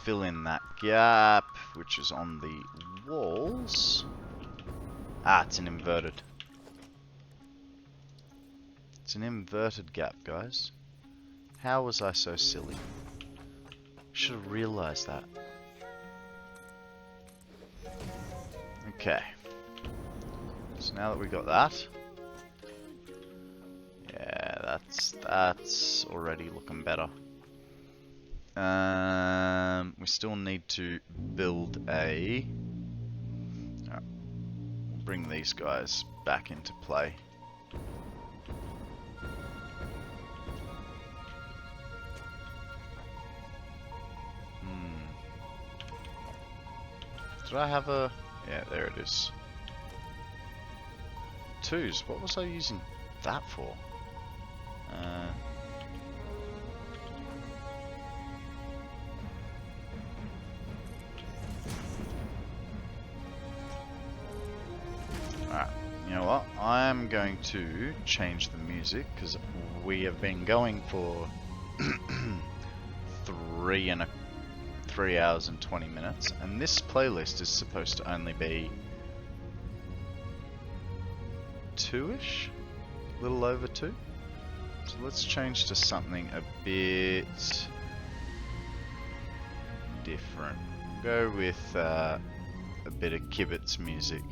Fill in that gap, which is on the walls. Ah, it's an inverted. It's an inverted gap, guys. How was I so silly? Should have realized that. Okay. So now that we got that, yeah, that's already looking better. We still need to build a. Alright, we'll bring these guys back into play. Did I have a... Yeah, there it is. 2s. What was I using that for? Alright, you know what? I'm going to change the music because we have been going for 3 hours and 20 minutes, and this playlist is supposed to only be 2-ish? A little over 2? So let's change to something a bit different. Go with a bit of Kibitz music.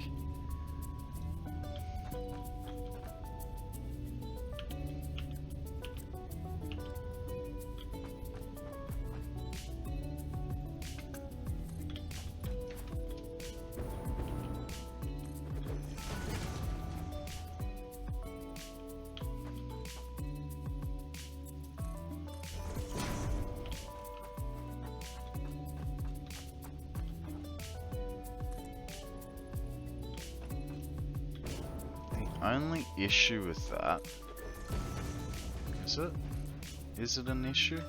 Only issue with that, is it an issue?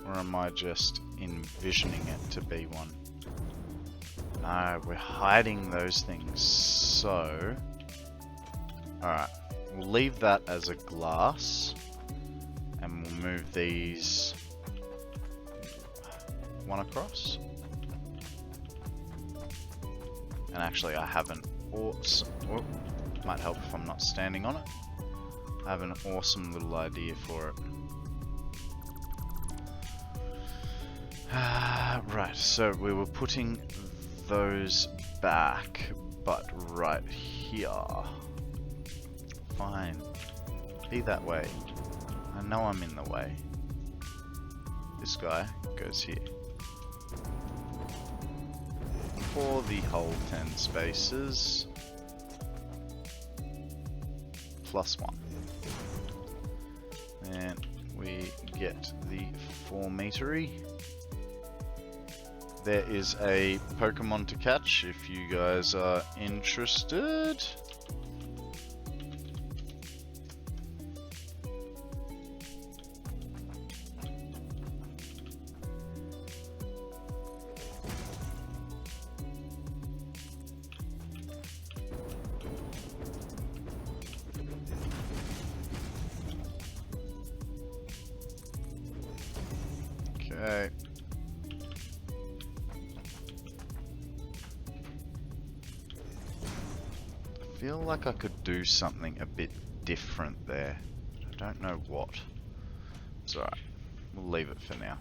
Or am I just envisioning it to be one? No, we're hiding those things, so... Alright, we'll leave that as a glass, and we'll move these one across. And actually I have an awesome... Oh, might help if I'm not standing on it. I have an awesome little idea for it. Right, so we were putting those back, but right here. Fine. Be that way. I know I'm in the way. This guy goes here. For the whole 10 spaces. +1. And we get the 4-metery. There is a Pokemon to catch if you guys are interested. Okay. I feel like I could do something a bit different there. I don't know what. It's alright. We'll leave it for now.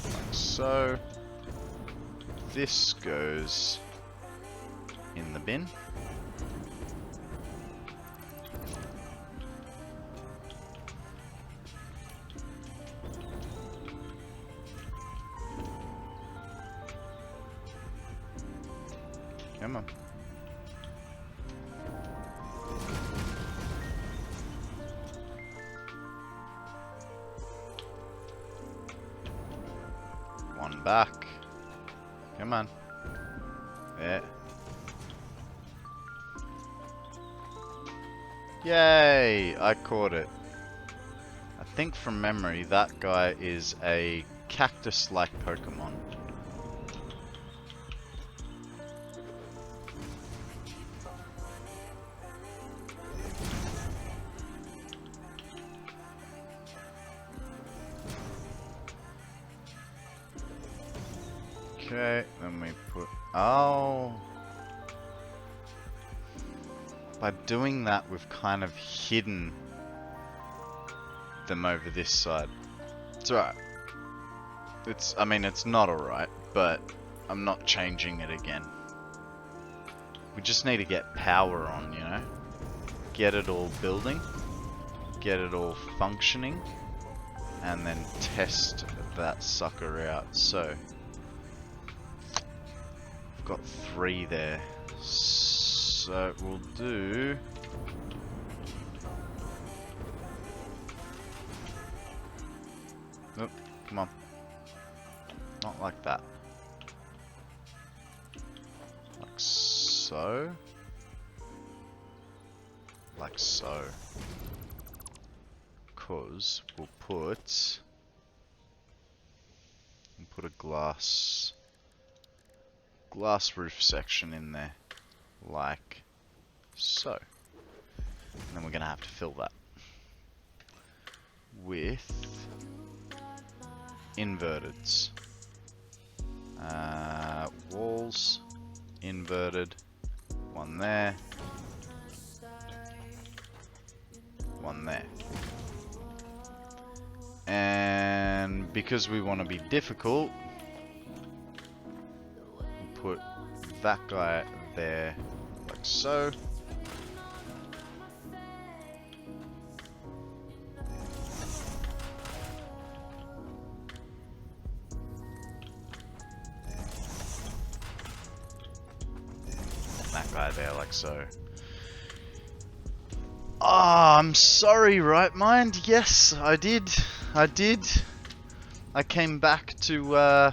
Like so. This goes in the bin. Come on. One back. Come on. There. Yay! I caught it. I think from memory that guy is a cactus-like Pokemon. Okay, then we put... Oh! By doing that, we've kind of hidden them over this side. It's alright. I mean, it's not alright, but I'm not changing it again. We just need to get power on, you know? Get it all building, get it all functioning, and then test that sucker out. So, I've got 3 there. So, we'll do... Oop, come on. Not like that. Like so. Like so. Cause we'll put a glass roof section in there. Like so. And then we're gonna have to fill that with inverteds. Walls, inverted, one there, one there. And because we want to be difficult, we'll put that guy there, like so. That guy there, like so. Ah, I'm sorry, right mind? Yes, I did. I came back to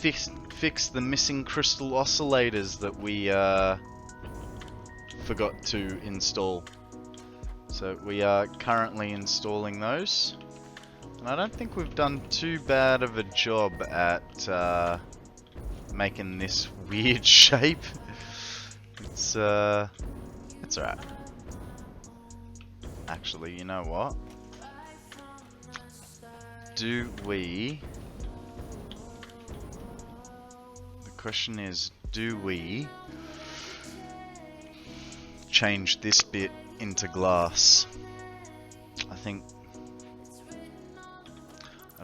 fix the missing crystal oscillators that we forgot to install. So we are currently installing those. And I don't think we've done too bad of a job at making this weird shape. It's alright. Actually, you know what? The question is, do we change this bit into glass? I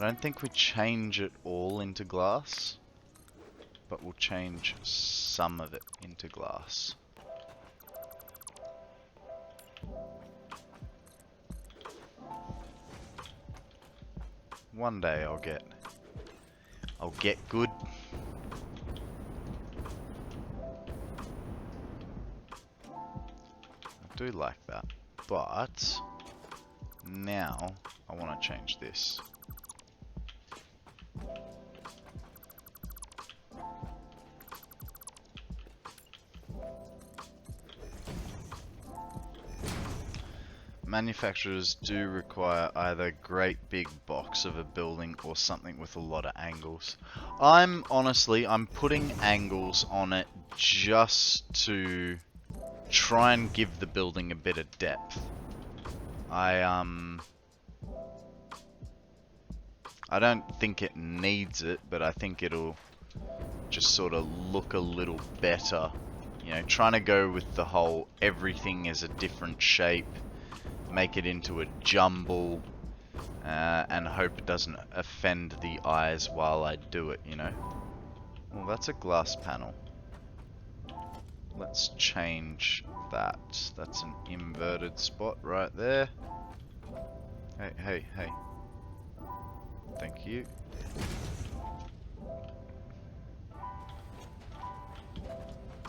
don't think we change it all into glass, but we'll change some of it into glass. One day I'll get good. I do like that, but now I want to change this. Manufacturers do require either a great big box of a building or something with a lot of angles. I'm putting angles on it just to try and give the building a bit of depth. I don't think it needs it, but I think it'll just sort of look a little better. You know, trying to go with the whole everything is a different shape, make it into a jumble, and hope it doesn't offend the eyes while I do it, you know. Well, that's a glass panel. Let's change that. That's an inverted spot right there. Hey. Thank you.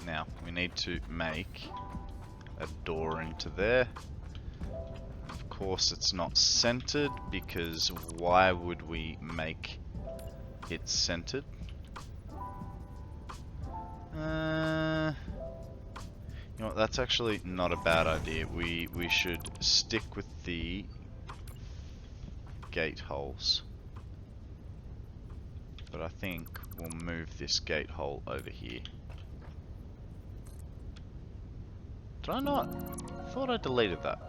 Now, we need to make a door into there. Of course it's not centered, because why would we make it centered? You know what, that's actually not a bad idea. We should stick with the gate holes. But I think we'll move this gate hole over here. Did I not? I thought I deleted that.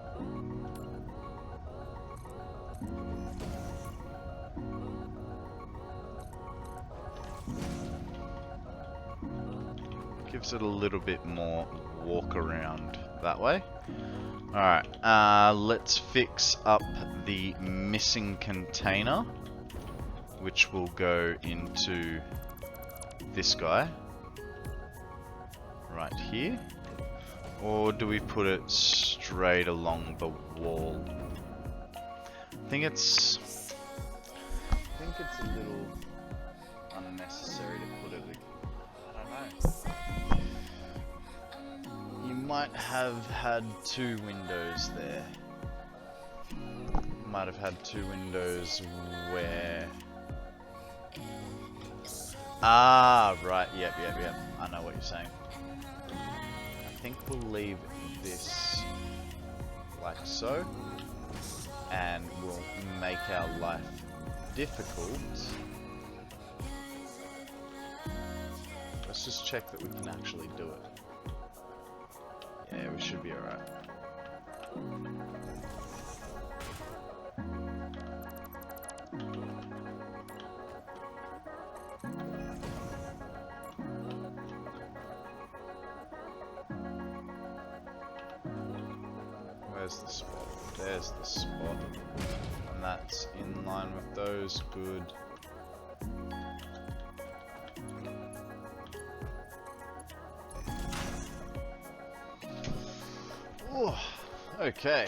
Gives it a little bit more walk around that way. Alright, let's fix up the missing container, which will go into this guy right here. Or do we put it straight along the wall? I think it's a little unnecessary to put it. I don't know. You might have had two windows there. Might have had two windows where... Ah, right. Yep. I know what you're saying. I think we'll leave this like so, and we'll make our life difficult. Let's just check that we can actually do it. Yeah, we should be alright. Where's the spot? There's the spot. And that's in line with those. Good. Ooh, okay.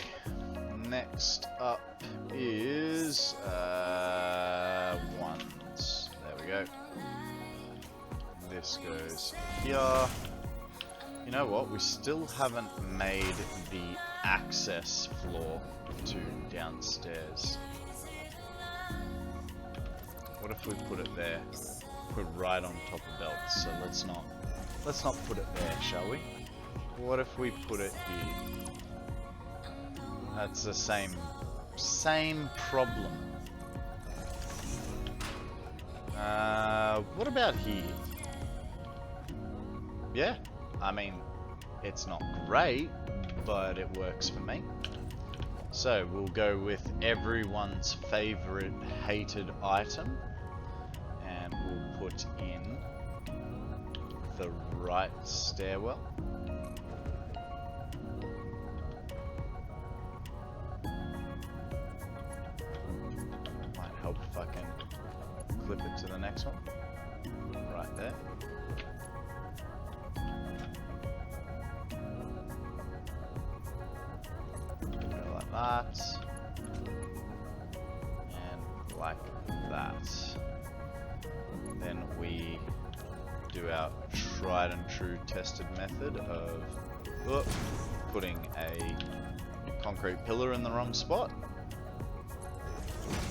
Next up is ones. There we go. This goes here. You know what? We still haven't made the access floor to downstairs. What if we put it there? Put it right on top of belts. So let's not put it there, shall we? What if we put it here? That's the same problem. What about here? Yeah, I mean, it's not great, but it works for me. So we'll go with everyone's favorite hated item, and we'll put in the right stairwell. Might help if I can clip it to the next one. Right there. That, and like that. Then we do our tried and true tested method of putting a concrete pillar in the wrong spot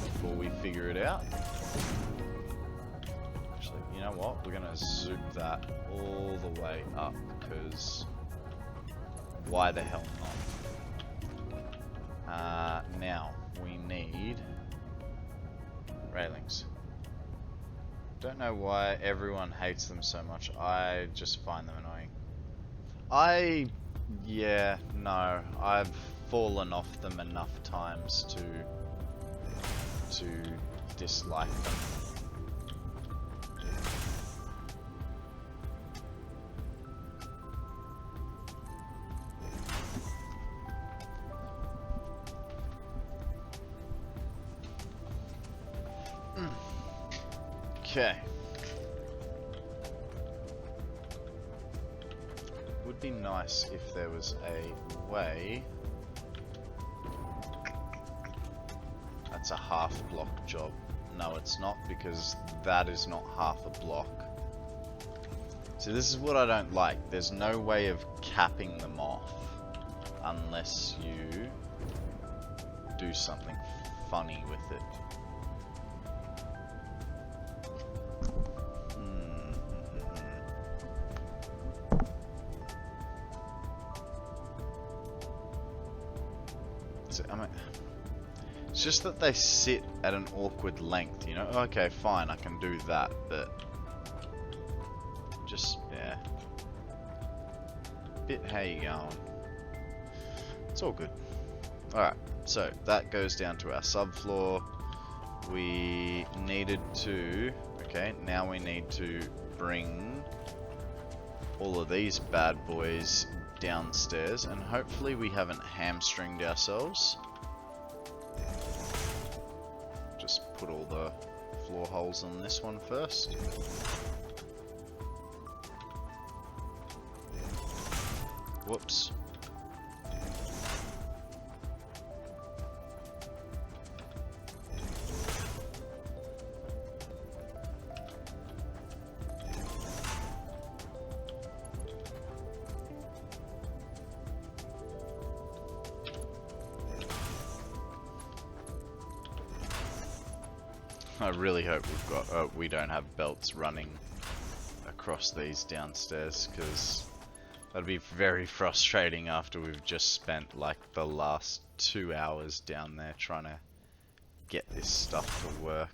before we figure it out. Actually, you know what? We're gonna zoom that all the way up, because why the hell not? Now we need railings. Don't know why everyone hates them so much. I just find them annoying. I've fallen off them enough times to dislike them. Okay. Would be nice if there was a way. That's a half block job. No, it's not, because that is not half a block. So this is what I don't like. There's no way of capping them off. unless you do something funny with it. So, I mean, it's just that they sit at an awkward length, you know? Okay, fine, I can do that, but just, yeah. Bit, how you going? It's all good. Alright, so that goes down to our subfloor. We needed to, okay, now we need to bring all of these bad boys downstairs, and hopefully we haven't hamstringed ourselves. Just put all the floor holes on this one first. Whoops. I really hope we don't have belts running across these downstairs, because that'd be very frustrating after we've just spent like the last 2 hours down there trying to get this stuff to work.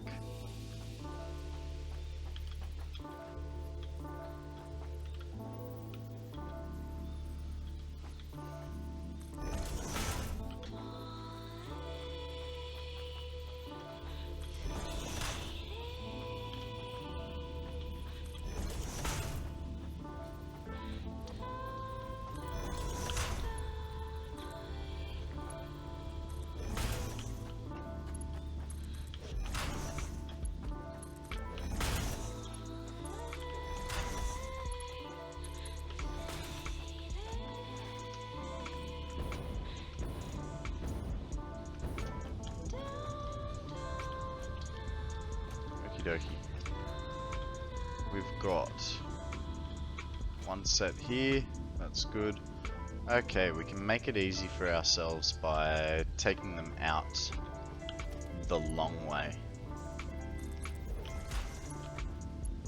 Okie dokie. We've got one set here, that's good. Okay, we can make it easy for ourselves by taking them out the long way.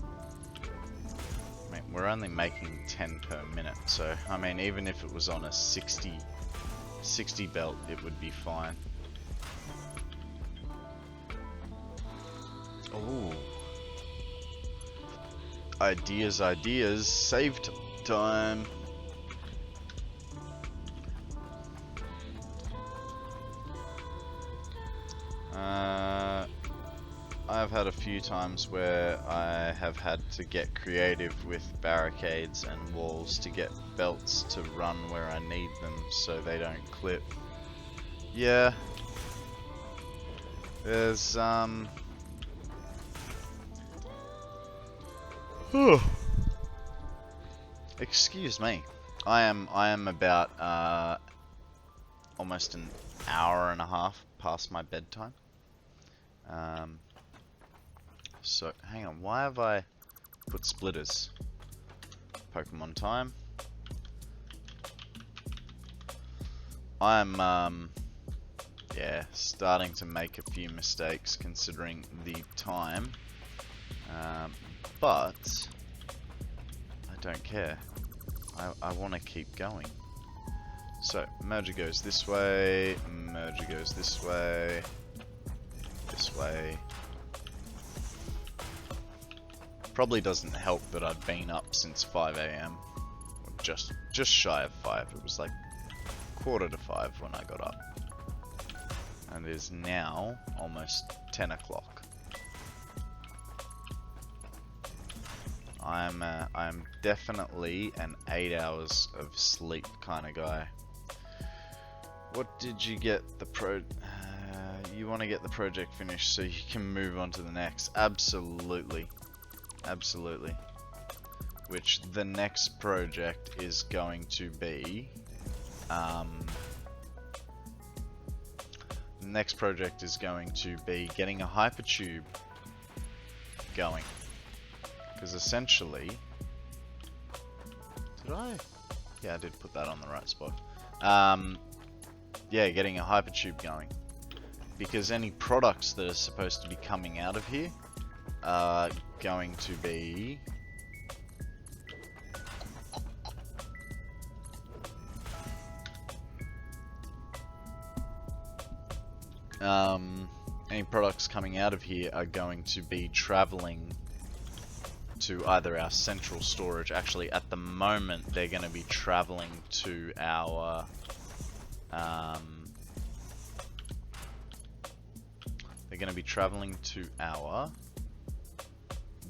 I mean, we're only making 10 per minute, so I mean, even if it was on a 60 belt, it would be fine. Oh, ideas, saved time. I've had a few times where I have had to get creative with barricades and walls to get belts to run where I need them so they don't clip. Yeah. There's excuse me. I am about almost an hour and a half past my bedtime. So hang on, why have I put splitters? Pokemon time. I'm yeah, starting to make a few mistakes considering the time. But I don't care. I want to keep going. So merger goes this way, merger goes this way, this way. Probably doesn't help that I've been up since 5 AM. Just shy of 5. It was like 4:45 when I got up. And it is now almost 10 o'clock. I'm definitely an 8 hours of sleep kind of guy. What did you get the you want to get the project finished so you can move on to the next? Absolutely. Absolutely. Which the next project is going to be the next project is going to be getting a hypertube going. Because essentially, yeah, I did put that on the right spot. Yeah, getting a hypertube going. Because any products that are supposed to be coming out of here are going to be... any products coming out of here are going to be traveling to either our central storage. Actually, at the moment, they're going to be traveling to our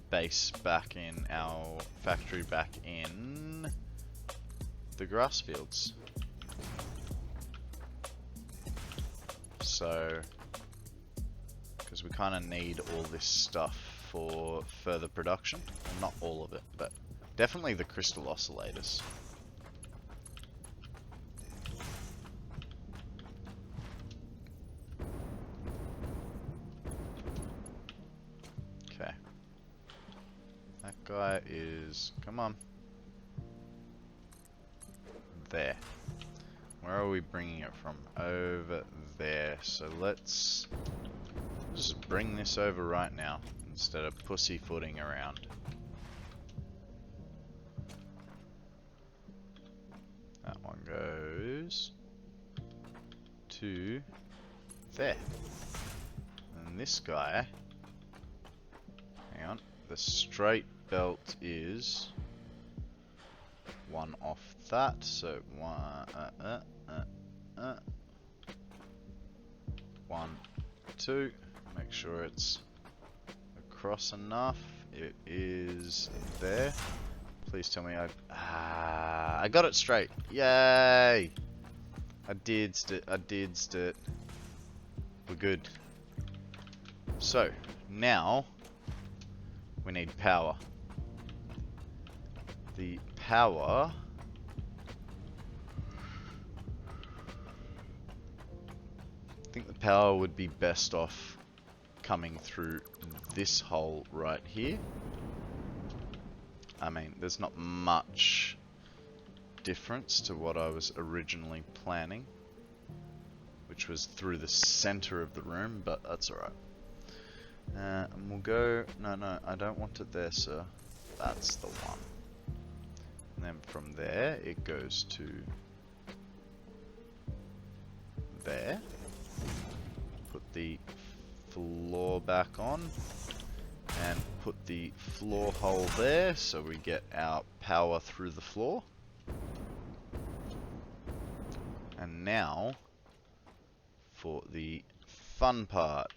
base back in our factory back in the grass fields. So, because we kind of need all this stuff for further production. Well, not all of it, but definitely the crystal oscillators. Okay. That guy is... come on. There. Where are we bringing it from? Over there. So let's just bring this over right now instead of pussyfooting around. That one goes to there. And this guy, hang on, the straight belt is one off that, so one, two, make sure it's across enough. It is there. Please tell me I got it straight. Yay! I did it. We're good. So now we need power. The power I think the power would be best off coming through this hole right here. I mean, there's not much difference to what I was originally planning, which was through the center of the room, but that's alright. And we'll go... No, I don't want it there, sir. That's the one. And then from there, it goes to there. Put the floor back on and put the floor hole there so we get our power through the floor. And now for the fun part,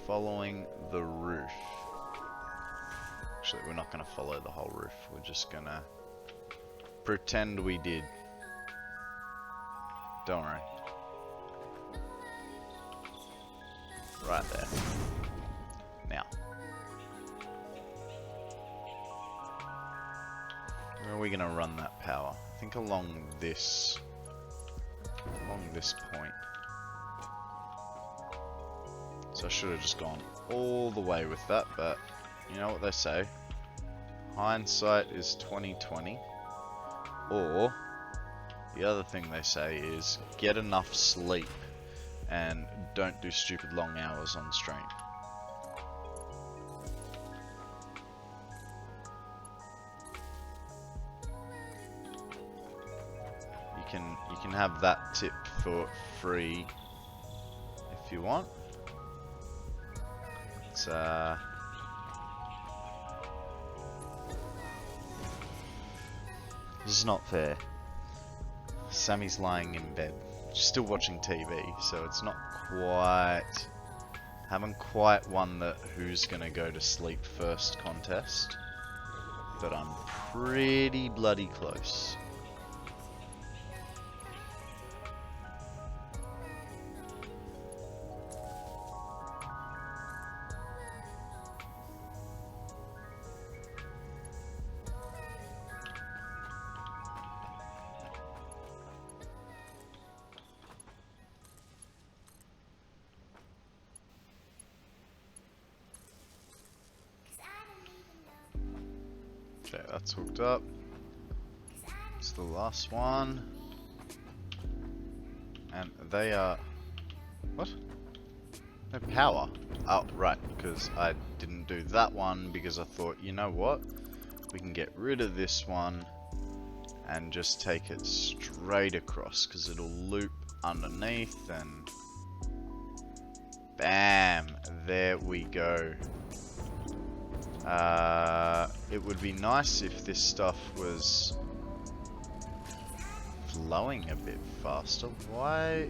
following the roof. Actually, we're not going to follow the whole roof, we're just going to pretend we did. Don't worry. Right there. Now. Where are we going to run that power? I think along this point. So I should have just gone all the way with that, but you know what they say. Hindsight is 20/20. Or the other thing they say is get enough sleep and don't do stupid long hours on stream. You can have that tip for free if you want. It's this is not fair. Sammy's lying in bed, still watching TV, so it's not quite... haven't quite won the who's gonna go to sleep first contest, but I'm pretty bloody close. Okay, that's hooked up. It's the last one. And they are... What? No power. Oh, right, because I didn't do that one because I thought, you know what? We can get rid of this one and just take it straight across because it'll loop underneath and... Bam! There we go. It would be nice if this stuff was flowing a bit faster. Why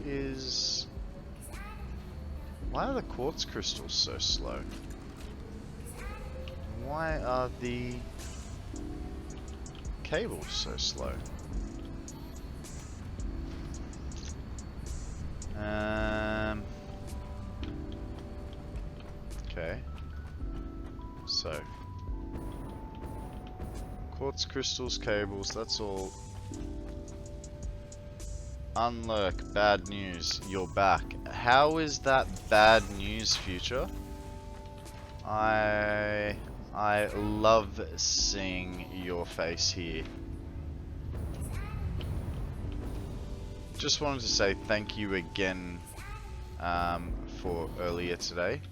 are the quartz crystals so slow? Why are the cables so slow? Okay. So quartz crystals, cables, that's all. Unlurk, bad news, you're back. How is that bad news, Future? I love seeing your face here. Just wanted to say thank you again for earlier today.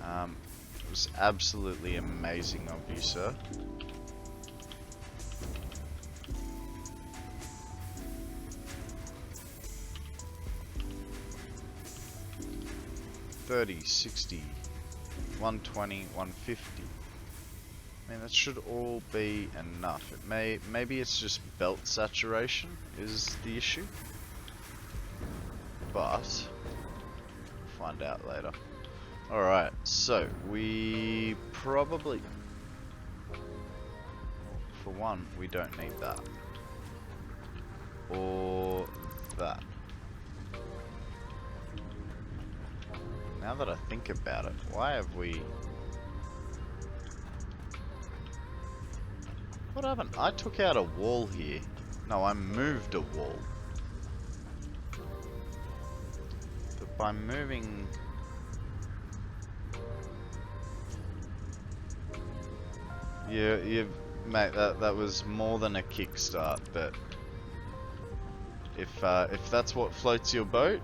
It was absolutely amazing of you, sir. $30, $60, $120, $150. I mean, that should all be enough. Maybe it's just belt saturation is the issue, but we'll find out later. Alright, so we probably, for one, we don't need that. Or that. Now that I think about it, why have we... What happened? I took out a wall here. No, I moved a wall. But by moving... Yeah, mate, that was more than a kickstart, but... If that's what floats your boat...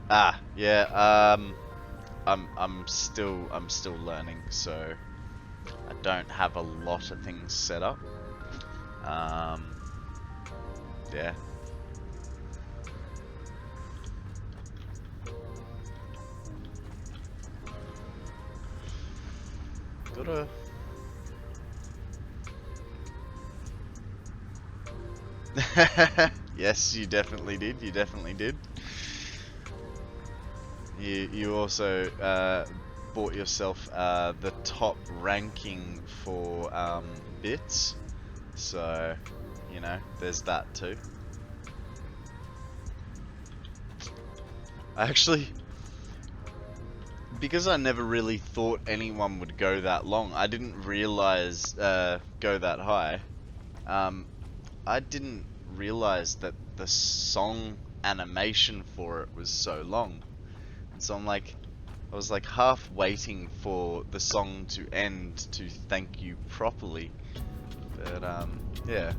Ah, yeah, I'm still learning, so... I don't have a lot of things set up. Yeah. Gotta... Yes, you definitely did. You definitely did. You also bought yourself the top ranking for Bitz, so you know there's that too. Actually, because I never really thought anyone would go that long, I didn't realize go that high. I didn't realize that the song animation for it was so long. So I was like half waiting for the song to end to thank you properly. But yeah.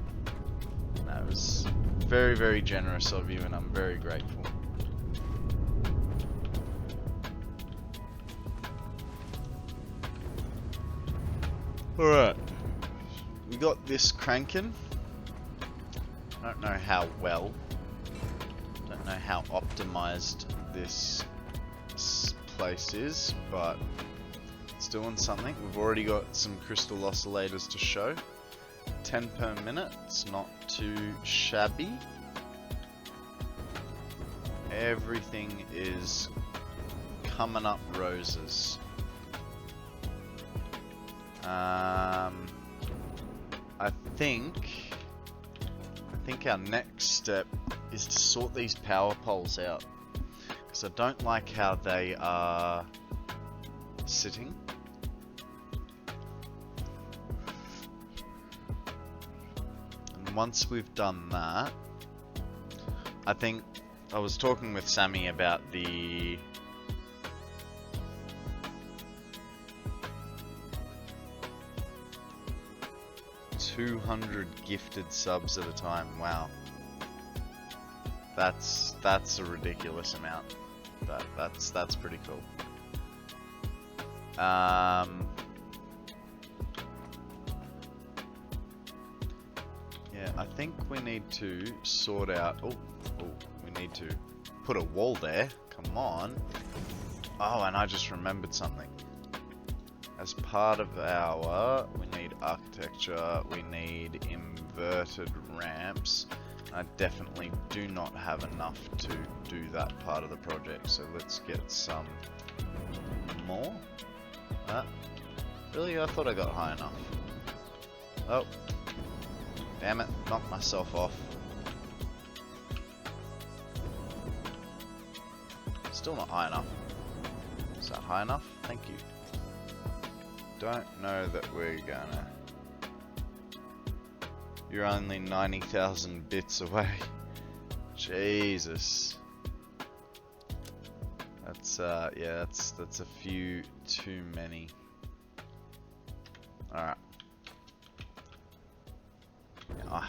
No, it was very, very generous of you and I'm very grateful. Alright. We got this cranking. I don't know how well. Don't know how optimized this place is, but it's doing something. We've already got some crystal oscillators to show. 10 per minute, it's not too shabby. Everything is coming up roses. I think our next step is to sort these power poles out. Because I don't like how they are sitting. And once we've done that, I think I was talking with Sammy about the 200 gifted subs at a time. Wow. That's a ridiculous amount. That's pretty cool. Yeah, I think we need to sort out. Oh, we need to put a wall there. Come on. Oh, and I just remembered something. As part of our, we need architecture, we need inverted ramps. I definitely do not have enough to do that part of the project, so let's get some more. Really? I thought I got high enough. Oh. Damn it, knocked myself off. Still not high enough. Is that high enough? Thank you. Don't know that we're gonna... You're only 90,000 bits away. Jesus. That's, yeah, that's a few too many. Alright. I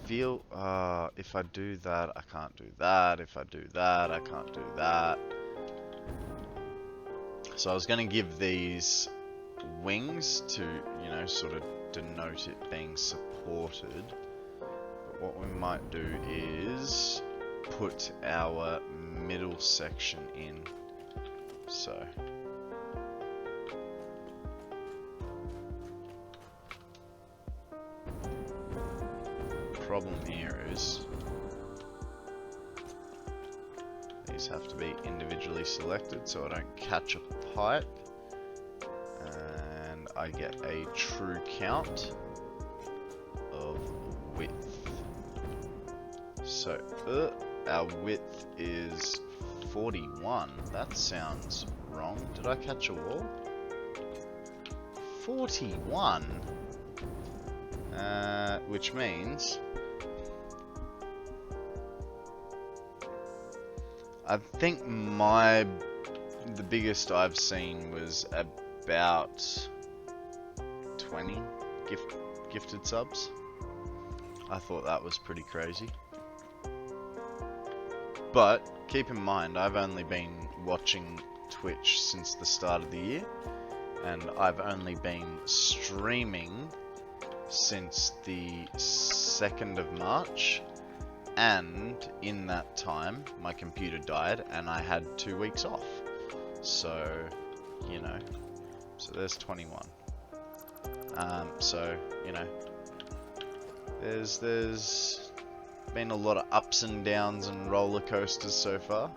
feel, if I do that, I can't do that. If I do that, I can't do that. So I was going to give these wings to, you know, sort of denote it being supported. But what we might do is put our middle section in. So. Problem here is these have to be individually selected so I don't catch a pipe and I get a true count of width. So our width is 41. That sounds wrong. Did I catch a wall? 41? Which means I think the biggest I've seen was about 20 gifted subs. I thought that was pretty crazy. But keep in mind, I've only been watching Twitch since the start of the year, and I've only been streaming since the 2nd of March. And in that time, my computer died and I had 2 weeks off. So, you know, so there's 21. So, you know, there's been a lot of ups and downs and roller coasters so far.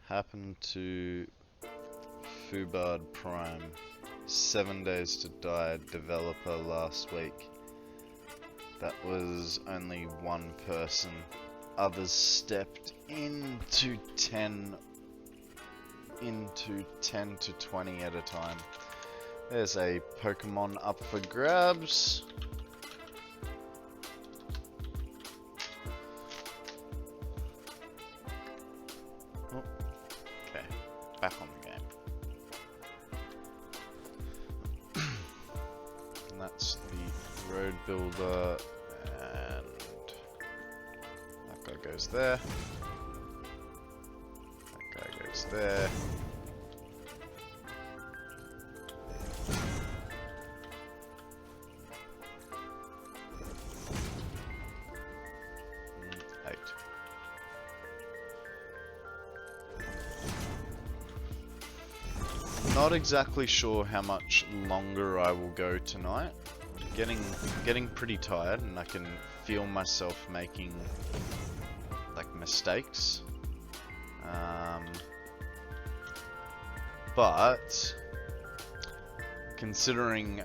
Happened to Fubard Prime. 7 days to die developer last week. That was only one person. Others stepped into 10 to 20 at a time. There's a Pokemon up for grabs. Back on the game. And that's the road builder, and that guy goes there. That guy goes there. Not exactly sure how much longer I will go tonight. I'm getting pretty tired, and I can feel myself making like mistakes. But considering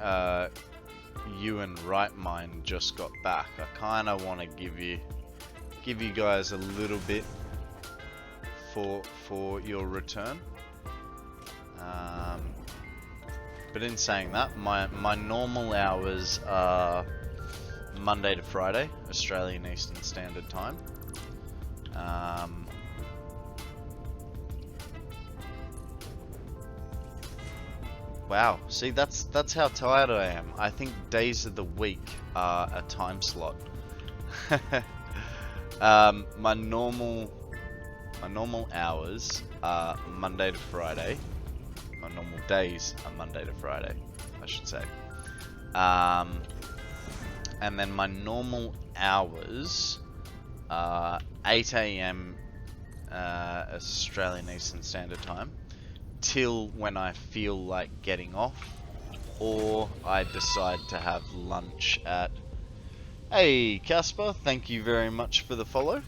you and Right Mind just got back, I kind of want to give you guys a little bit for your return. But in saying that, my normal hours are Monday to Friday, Australian Eastern Standard Time. Wow, see, that's how tired I am. I think days of the week are a time slot. My normal hours are Monday to Friday. My normal days are Monday to Friday, I should say. And then my normal hours are 8 AM Australian Eastern Standard Time till when I feel like getting off, or I decide to have lunch at... Hey Casper, thank you very much for the follow.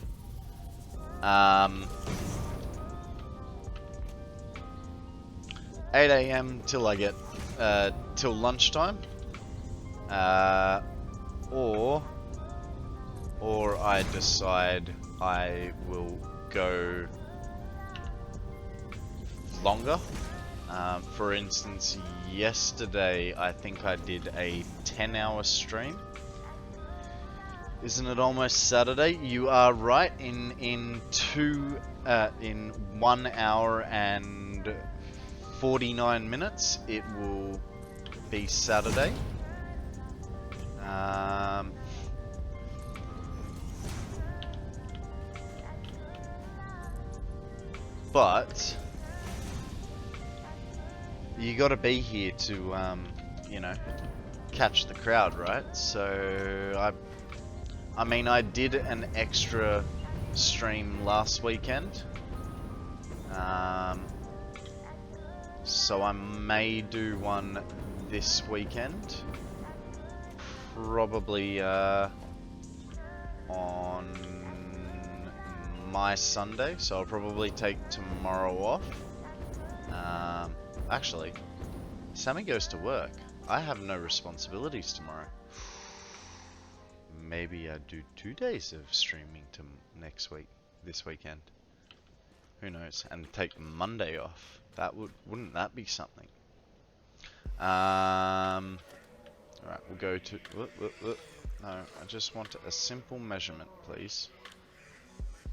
8 AM till I get till lunchtime, or I decide I will go longer. For instance, yesterday I think I did a 10-hour stream. Isn't it almost Saturday? You are right. In 1 hour and 49 minutes, it will be Saturday. But you got to be here to, you know, catch the crowd, right? So I mean, I did an extra stream last weekend, so I may do one this weekend, probably on my Sunday, so I'll probably take tomorrow off. Actually, Sammy goes to work. I have no responsibilities tomorrow. Maybe I do 2 days of streaming to this weekend. Who knows? And take Monday off. Wouldn't that be something? Alright, we'll go to... No, I just want a simple measurement, please.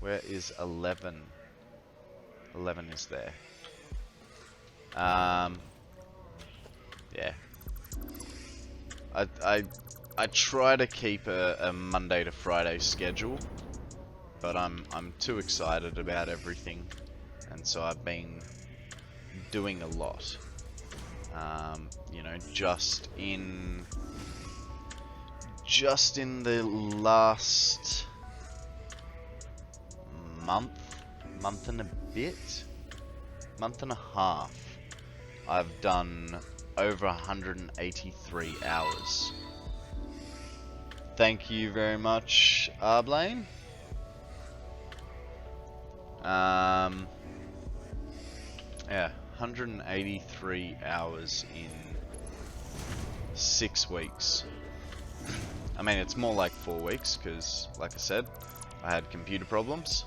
Where is 11? 11 is there. Yeah. I try to keep a Monday to Friday schedule, but I'm too excited about everything, and so I've been doing a lot. You know, just in the last month and a bit, month and a half, I've done over 183 hours. Thank you very much, Arblane. Yeah, 183 hours in 6 weeks. I mean, it's more like 4 weeks, because, like I said, I had computer problems.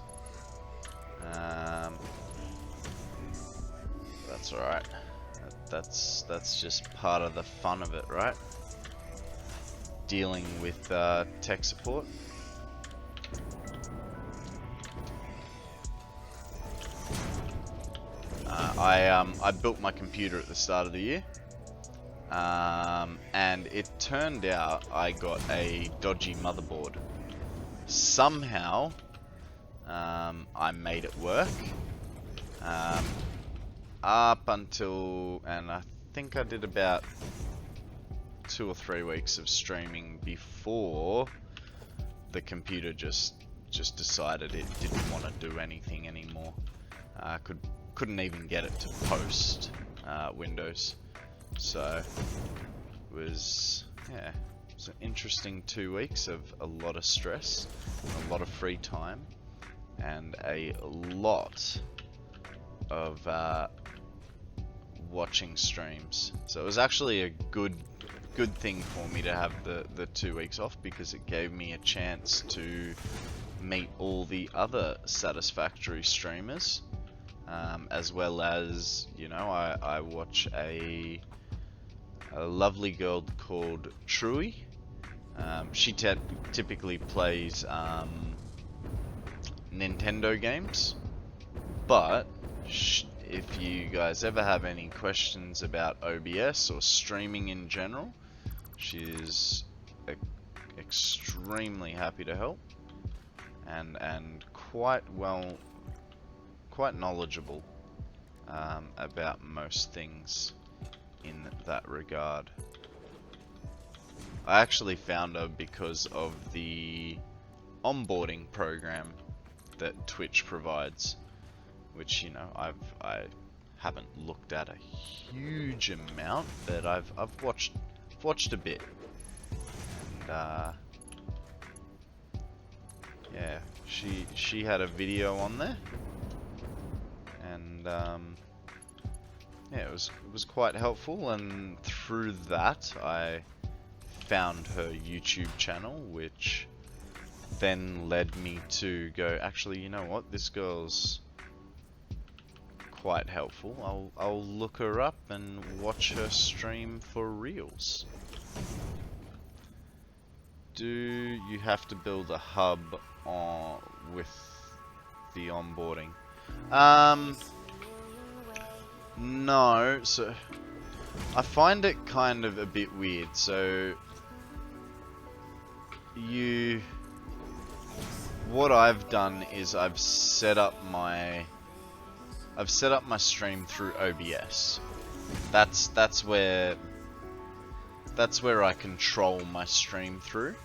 That's alright. That's just part of the fun of it, right? Dealing with tech support. I built my computer at the start of the year, and it turned out I got a dodgy motherboard. Somehow, I made it work. Up until, and I think I did about 2 or 3 weeks of streaming before the computer just decided it didn't want to do anything anymore. Couldn't even get it to post Windows. So it was an interesting 2 weeks of a lot of stress, a lot of free time, and a lot of watching streams. So it was actually a good thing for me to have the 2 weeks off, because it gave me a chance to meet all the other Satisfactory streamers as well as, you know, I watch a lovely girl called Truey. She typically plays Nintendo games, but if you guys ever have any questions about OBS or streaming in general, she's extremely happy to help, and quite knowledgeable about most things in that regard. I actually found her because of the onboarding program that Twitch provides, which, you know, I haven't looked at a huge amount, but I've watched a bit. And yeah, she had a video on there, and yeah, it was quite helpful, and through that I found her YouTube channel, which then led me to go, actually, you know what, this girl's quite helpful. I'll look her up and watch her stream for reals. Do you have to build a hub with the onboarding? No, so I find it kind of a bit weird. So what I've done is I've set up my stream through OBS. That's where I control my stream through.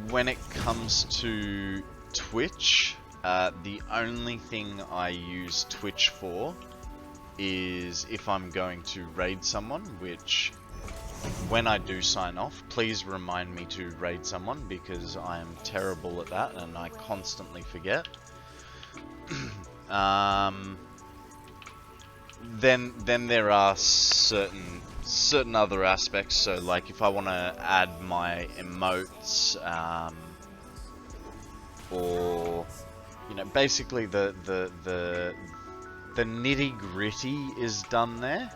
When it comes to Twitch, the only thing I use Twitch for is if I'm going to raid someone, which, when I do sign off, please remind me to raid someone, because I am terrible at that and I constantly forget. Then there are certain other aspects. So, like, if I want to add my emotes, or, you know, basically the nitty gritty is done there,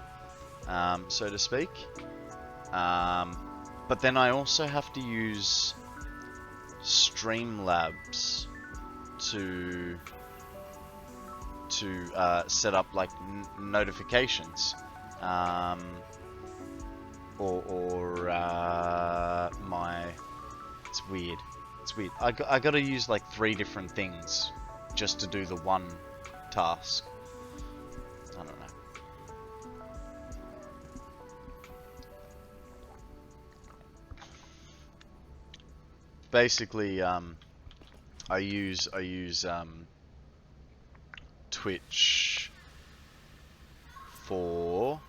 so to speak. But then I also have to use Streamlabs to set up, like, notifications, or my, it's weird. I gotta use like 3 different things just to do the one task. I don't know. Basically, I use Twitch for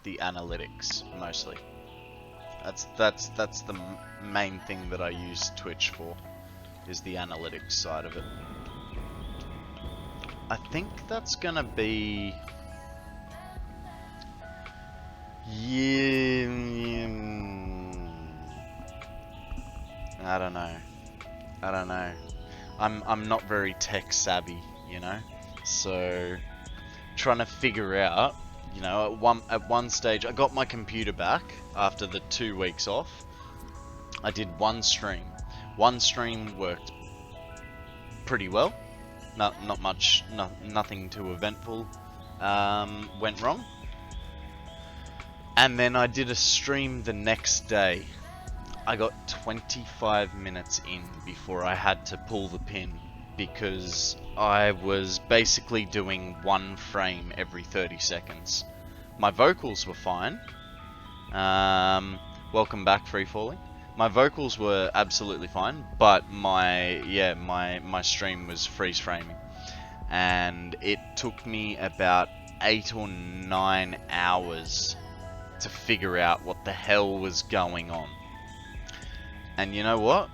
the analytics mostly. That's the main thing that I use Twitch for, is the analytics side of it. I think that's gonna be, yeah, I don't know. I'm not very tech savvy, you know, so trying to figure out, you know, at one stage I got my computer back after the 2 weeks off. I did one stream. One stream worked pretty well. Not much, nothing too eventful went wrong. And then I did a stream the next day. I got 25 minutes in before I had to pull the pin, because I was basically doing 1 frame every 30 seconds. My vocals were fine. Welcome back, Free Falling. My vocals were absolutely fine, but my stream was freeze framing, and it took me about 8 or 9 hours to figure out what the hell was going on. And you know what?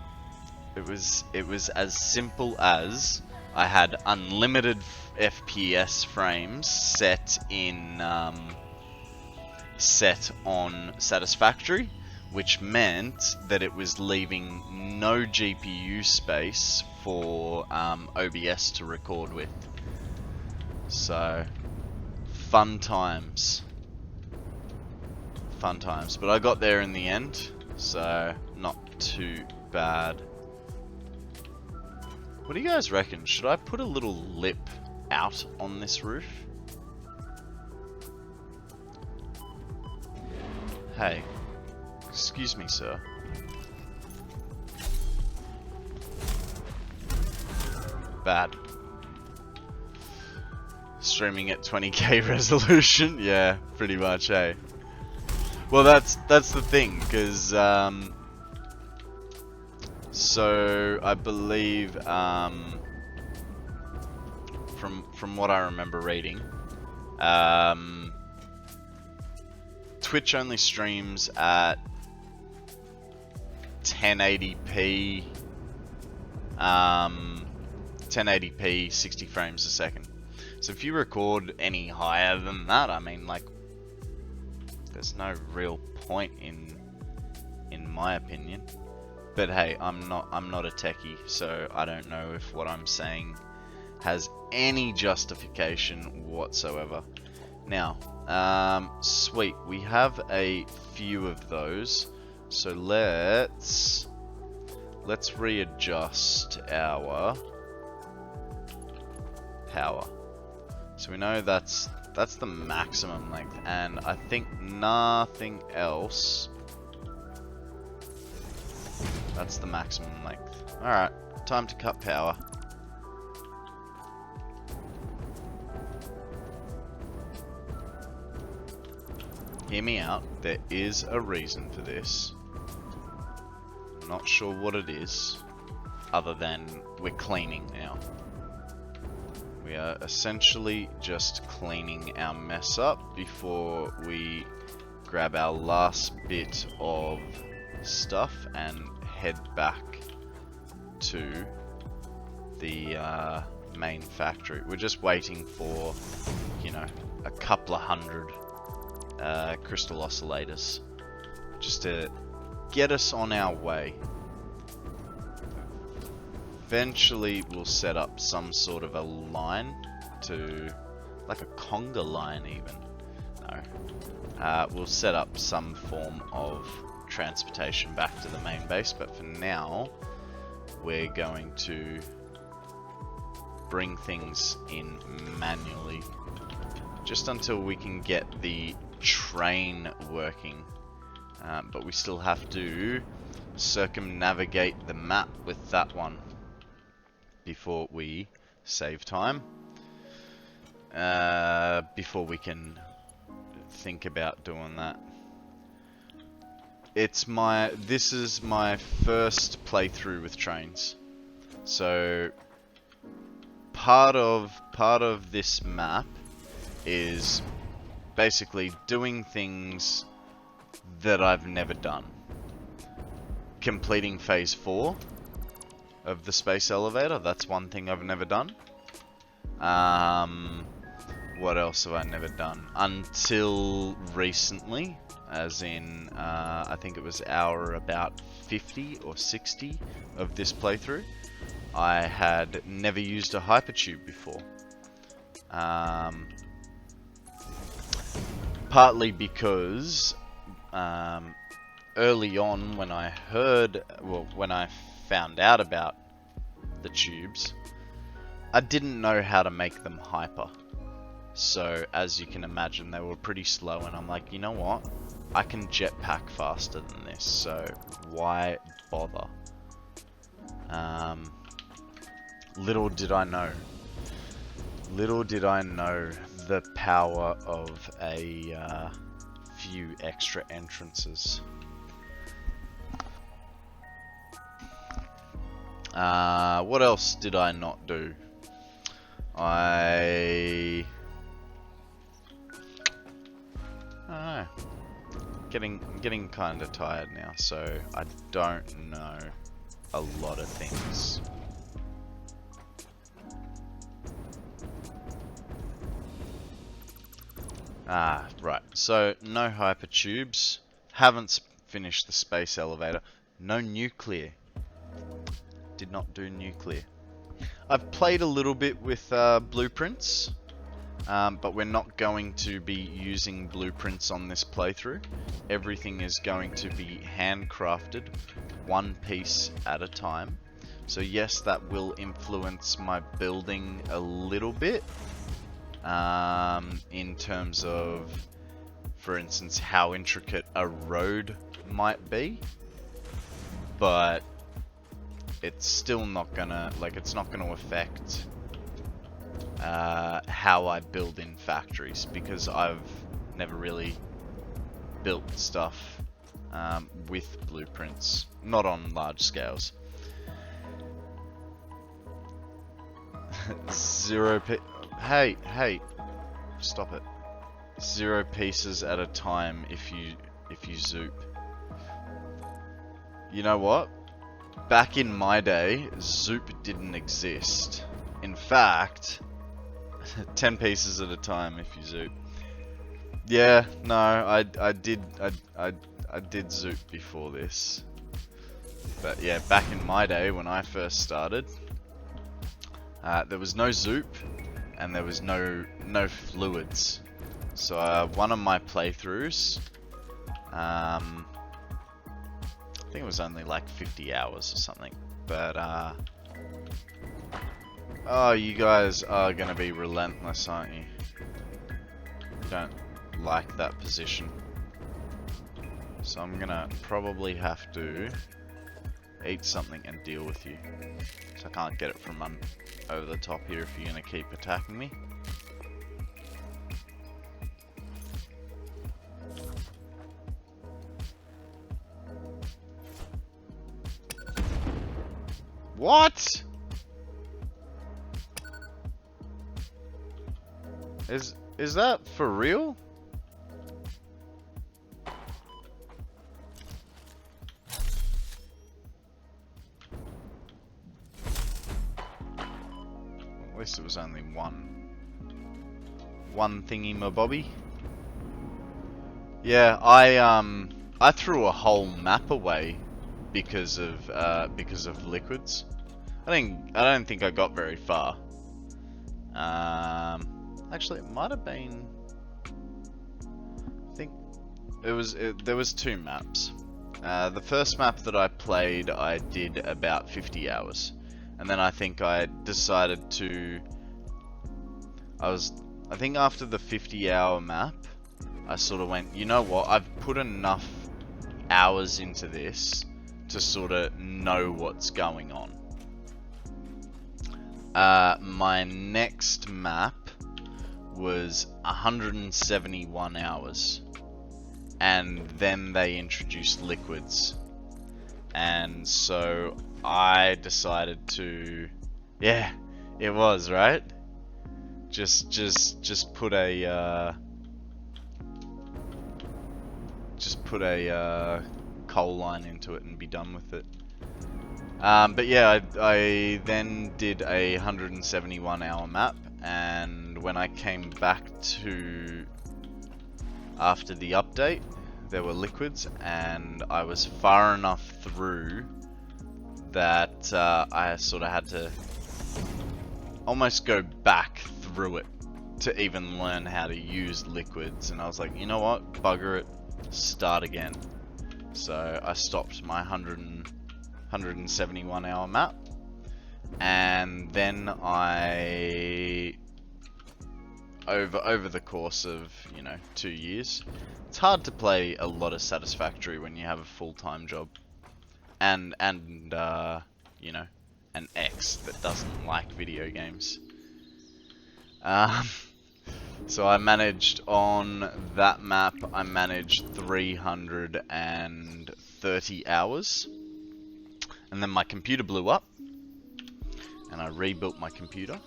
It was as simple as I had unlimited FPS frames set on Satisfactory, which meant that it was leaving no GPU space for OBS to record with. So, fun times. Fun times. But I got there in the end, so not too bad. What do you guys reckon? Should I put a little lip out on this roof? Hey, excuse me, sir. Bad. Streaming at 20k resolution? Yeah, pretty much, hey. Well, that's the thing, because so I believe from what I remember reading, Twitch only streams at 1080p 1080p 60 frames a second. So if you record any higher than that, I mean, like, there's no real point in my opinion. But hey, I'm not a techie, so I don't know if what I'm saying has any justification whatsoever. Now, sweet, we have a few of those, so let's readjust our power. So we know that's the maximum length, and I think nothing else. That's the maximum length. Alright, time to cut power. Hear me out, there is a reason for this. Not sure what it is, other than we're cleaning now. We are essentially just cleaning our mess up before we grab our last bit of stuff and head back to the main factory. We're just waiting for, you know, a couple of hundred crystal oscillators just to get us on our way. Eventually we'll set up some sort of a line to, like a conga line even. No. We'll set up some form of transportation back to the main base, but for now we're going to bring things in manually just until we can get the train working. But we still have to circumnavigate the map with that one before we save time, before we can think about doing that. This is my first playthrough with trains, so part of this map is basically doing things that I've never done. Completing phase 4 of the space elevator, that's one thing I've never done. What else have I never done? Until recently, as in, I think it was hour about 50 or 60 of this playthrough, I had never used a hypertube before. Partly because early on when I found out about the tubes, I didn't know how to make them hyper. So as you can imagine, they were pretty slow, and I'm like, you know what? I can jetpack faster than this, so why bother? Little did I know the power of a few extra entrances. What else did I not do? I don't know. Getting kind of tired now, so I don't know a lot of things. Right. So no hypertubes. Haven't finish the space elevator. No nuclear. Did not do nuclear. I've played a little bit with blueprints, but we're not going to be using blueprints on this playthrough. Everything is going to be handcrafted, one piece at a time. So yes, that will influence my building a little bit, in terms of, for instance, how intricate a road might be, but it's still not gonna, like, it's not gonna affect how I build in factories, because I've never really built stuff with blueprints, not on large scales. Hey, stop it. 0 pieces at a time if you zoop. You know what? Back in my day, zoop didn't exist. In fact, 10 pieces at a time if you zoop. Yeah, no, I did zoop before this. But yeah, back in my day when I first started, there was no zoop and there was no fluids. So one of my playthroughs, I think it was only like 50 hours or something, but oh, you guys are gonna be relentless, aren't you? You don't like that position. So I'm gonna probably have to eat something and deal with you. So I can't get it from over the top here if you're gonna keep attacking me. What? Is that for real? At least it was only one thingy, my bobby. Yeah, I threw a whole map away because of liquids. I don't think I got very far. Actually, it might have been. I think there was 2 maps. The first map that I played, I did about 50 hours, and then I think I decided to. I think after the 50-hour map, I sort of went, you know what? I've put enough hours into this to sort of know what's going on. My next map was 171 hours, and then they introduced liquids, and so I decided to, yeah, it was right. Just put a coal line into it and be done with it. But yeah, I then did a 171-hour map, and when I came back to after the update, there were liquids, and I was far enough through that I sort of had to almost go back through it to even learn how to use liquids, and I was like, you know what, bugger it, start again. So I stopped my 171-hour map, and then I over the course of, you know, 2 years, it's hard to play a lot of Satisfactory when you have a full-time job and you know, an ex that doesn't like video games. So I managed on that map, I managed 330 hours, and then my computer blew up, and I rebuilt my computer,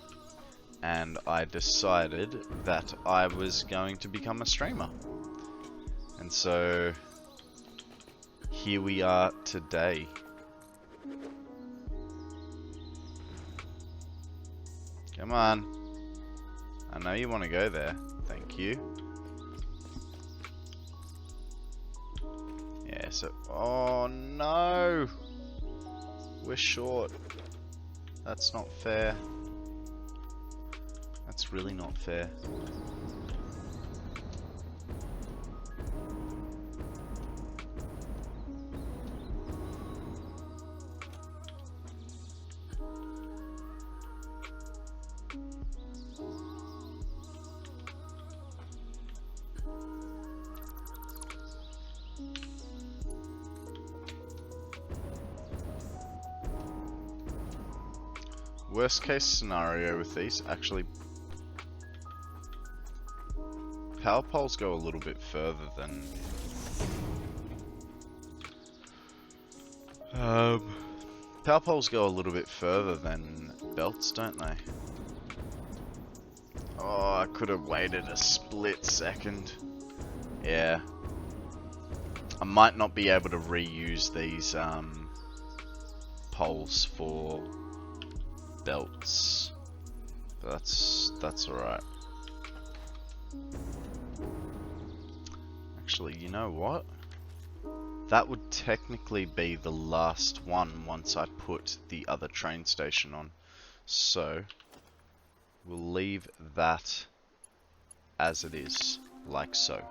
and I decided that I was going to become a streamer. And so here we are today. Come on. I know you want to go there. Thank you. Yeah, so... Oh, no! We're short. That's not fair. That's really not fair. Worst case scenario with these, actually, power poles go a little bit further than power poles go a little bit further than belts, don't they? Oh, I could have waited a split second. Yeah, I might not be able to reuse these poles for belts. That's alright. Actually, you know what? That would technically be the last one once I put the other train station on. So, we'll leave that as it is, like so.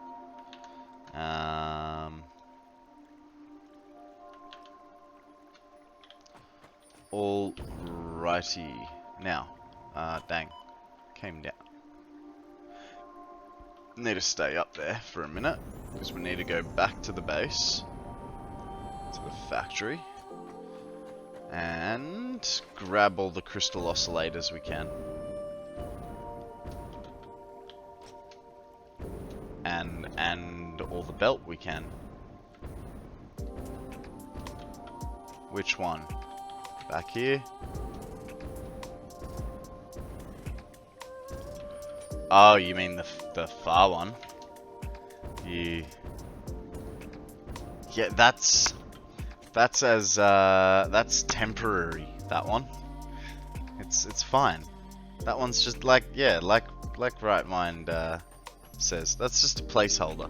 Alrighty. Now, dang, came down. Need to stay up there for a minute because we need to go back to the base, to the factory, and grab all the crystal oscillators we can. And all the belt we can. Which one? Back here. Oh, you mean the far one? Yeah. Yeah, that's temporary. That one. It's fine. That one's just like, yeah, like Right Mind says. That's just a placeholder.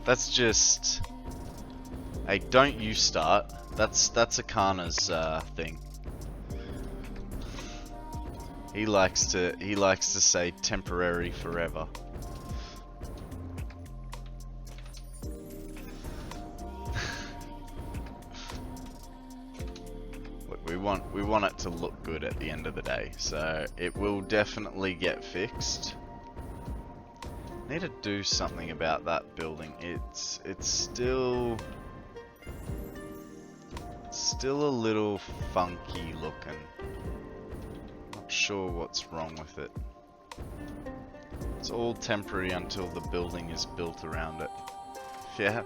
That's just a don't you start. That's Akana's thing. He likes to say temporary forever. Look, we want it to look good at the end of the day, so it will definitely get fixed. Need to do something about that building. It's still a little funky looking. Not sure what's wrong with it. It's all temporary until the building is built around it. Yeah.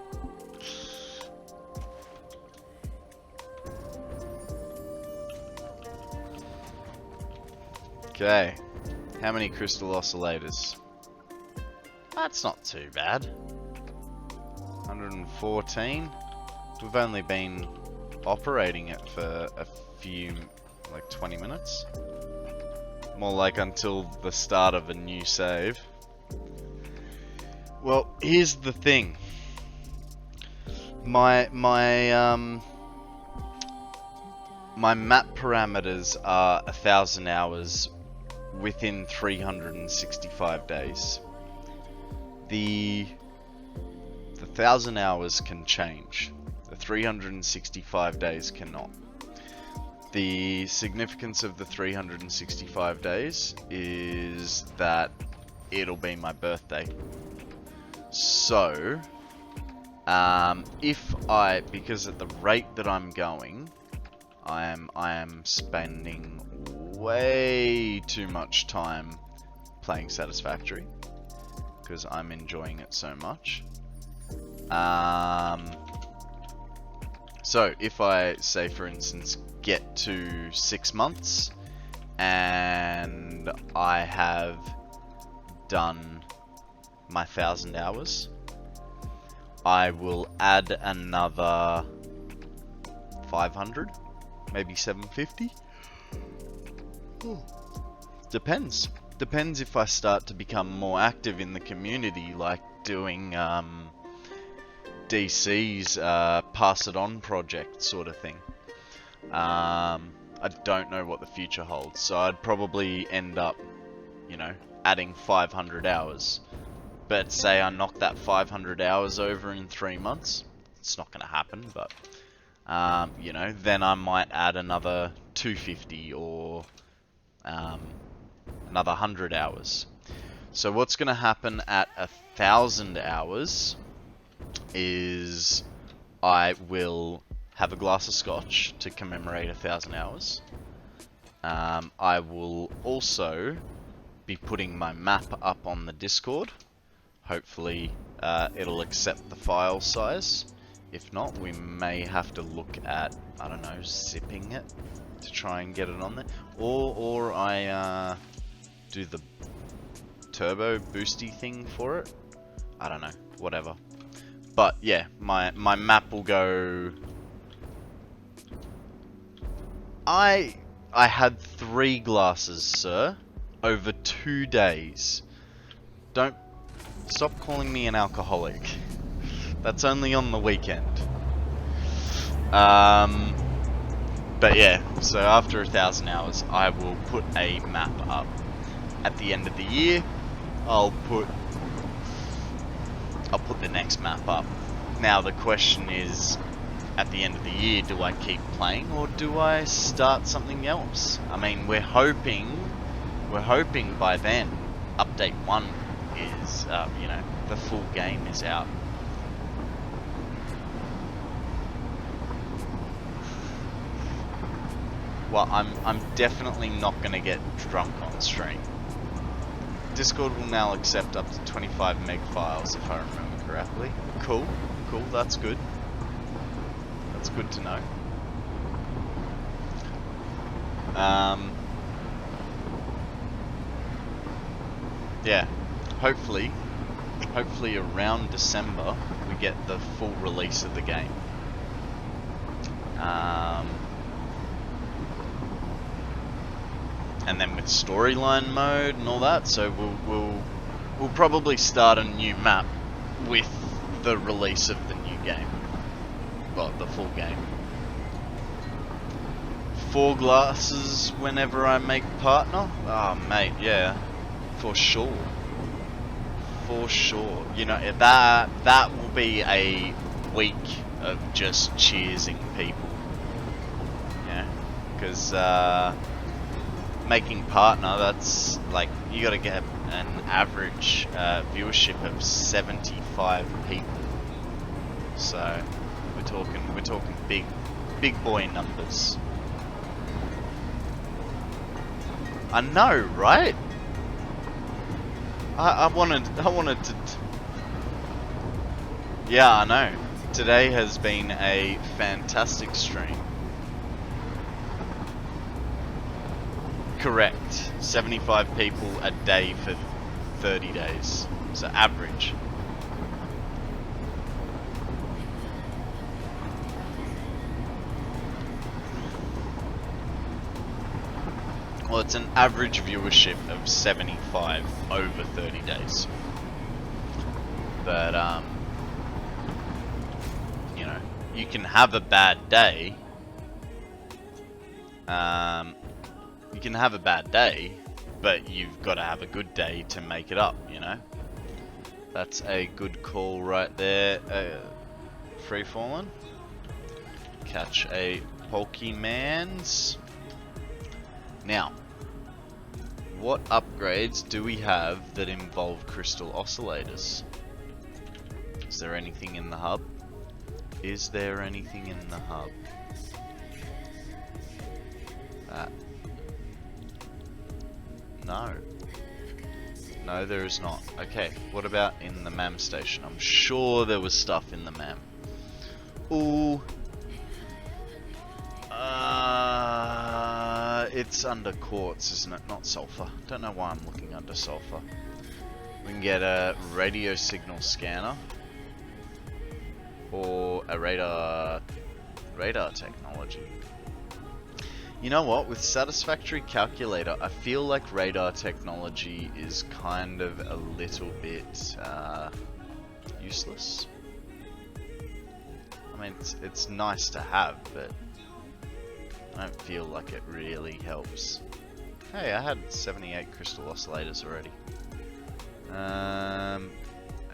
Okay. How many crystal oscillators? That's not too bad. 114. We've only been operating it for a few, like 20 minutes. More like until the start of a new save. Well, here's the thing. My map parameters are 1,000 hours within 365 days. The 1,000 hours can change. The 365 days cannot. The significance of the 365 days is that it'll be my birthday. So, because at the rate that I'm going, I am spending way too much time playing Satisfactory because I'm enjoying it so much. So if I say, for instance, get to 6 months and I have done my 1,000 hours, I will add another 500, maybe 750. Depends if I start to become more active in the community, like doing DC's pass it on project sort of thing. I don't know what the future holds, so I'd probably end up, you know, adding 500 hours. But say I knock that 500 hours over in 3 months, it's not going to happen, but, you know, then I might add another 250 or another 100 hours. So what's going to happen at 1,000 hours is I will have a glass of scotch to commemorate 1,000 hours. I will also be putting my map up on the Discord. Hopefully it'll accept the file size. If not, we may have to look at, I don't know, zipping it to try and get it on there. Or I do the turbo boosty thing for it. I don't know, whatever. But yeah, my map will go... I had 3 glasses, sir, over 2 days. Don't stop calling me an alcoholic. That's only on the weekend. But yeah, so after 1,000 hours, I will put a map up. At the end of the year, I'll put the next map up. Now the question is, at the end of the year, do I keep playing or do I start something else? I mean, we're hoping by then, update 1 is, you know, the full game is out. Well, I'm definitely not gonna get drunk on stream. Discord will now accept up to 25 meg files, if I remember correctly. Cool, that's good. That's good to know. Yeah, hopefully around December we get the full release of the game. And then with storyline mode and all that, so we'll probably start a new map with the release of the new game. Well, the full game. 4 glasses whenever I make partner? Oh, mate, yeah. For sure. For sure. You know, that will be a week of just cheersing people. Yeah. Because, making partner, that's like, you gotta get an average viewership of 75 people. So we're talking big boy numbers. I know, right? I wanted to. Yeah, I know. Today has been a fantastic stream. Correct. 75 people a day for 30 days. So average. Well, it's an average viewership of 75 over 30 days. But, you know, you can have a bad day. You can have a bad day, but you've got to have a good day to make it up, you know? That's a good call right there. Free fallen. Catch a Pokemans. Now, what upgrades do we have that involve crystal oscillators? Is there anything in the hub? Is there anything in the hub? No. No, there is not. Okay, what about in the MAM station? I'm sure there was stuff in the MAM. Ooh. It's under quartz, isn't it? Not sulfur. Don't know why I'm looking under sulfur. We can get a radio signal scanner. Or a radar technology. You know what, with Satisfactory calculator, I feel like radar technology is kind of a little bit useless. I mean, it's nice to have, but I don't feel like it really helps. Hey, I had 78 crystal oscillators already.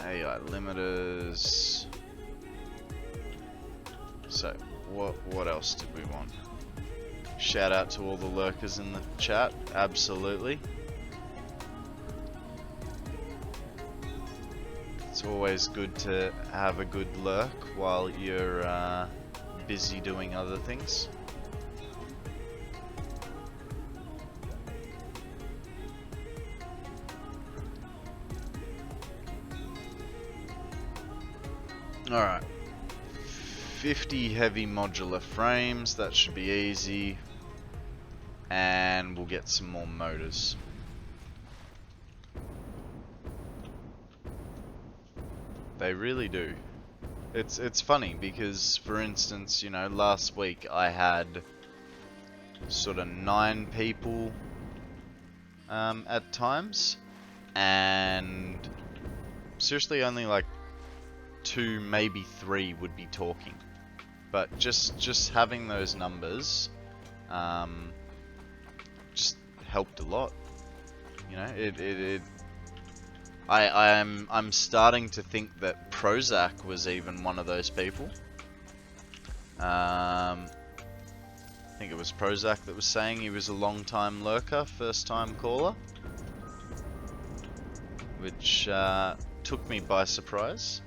AI limiters. So, what else did we want? Shout out to all the lurkers in the chat, absolutely. It's always good to have a good lurk while you're busy doing other things. Alright. 50 heavy modular frames, that should be easy. And we'll get some more motors. They really do. It's funny because, for instance, you know, last week I had sort of 9 people at times, and seriously only like 2, maybe 3 would be talking. But just having those numbers just helped a lot. You know, I'm starting to think that Prozac was even one of those people. I think it was Prozac that was saying he was a long-time lurker, first-time caller, which took me by surprise.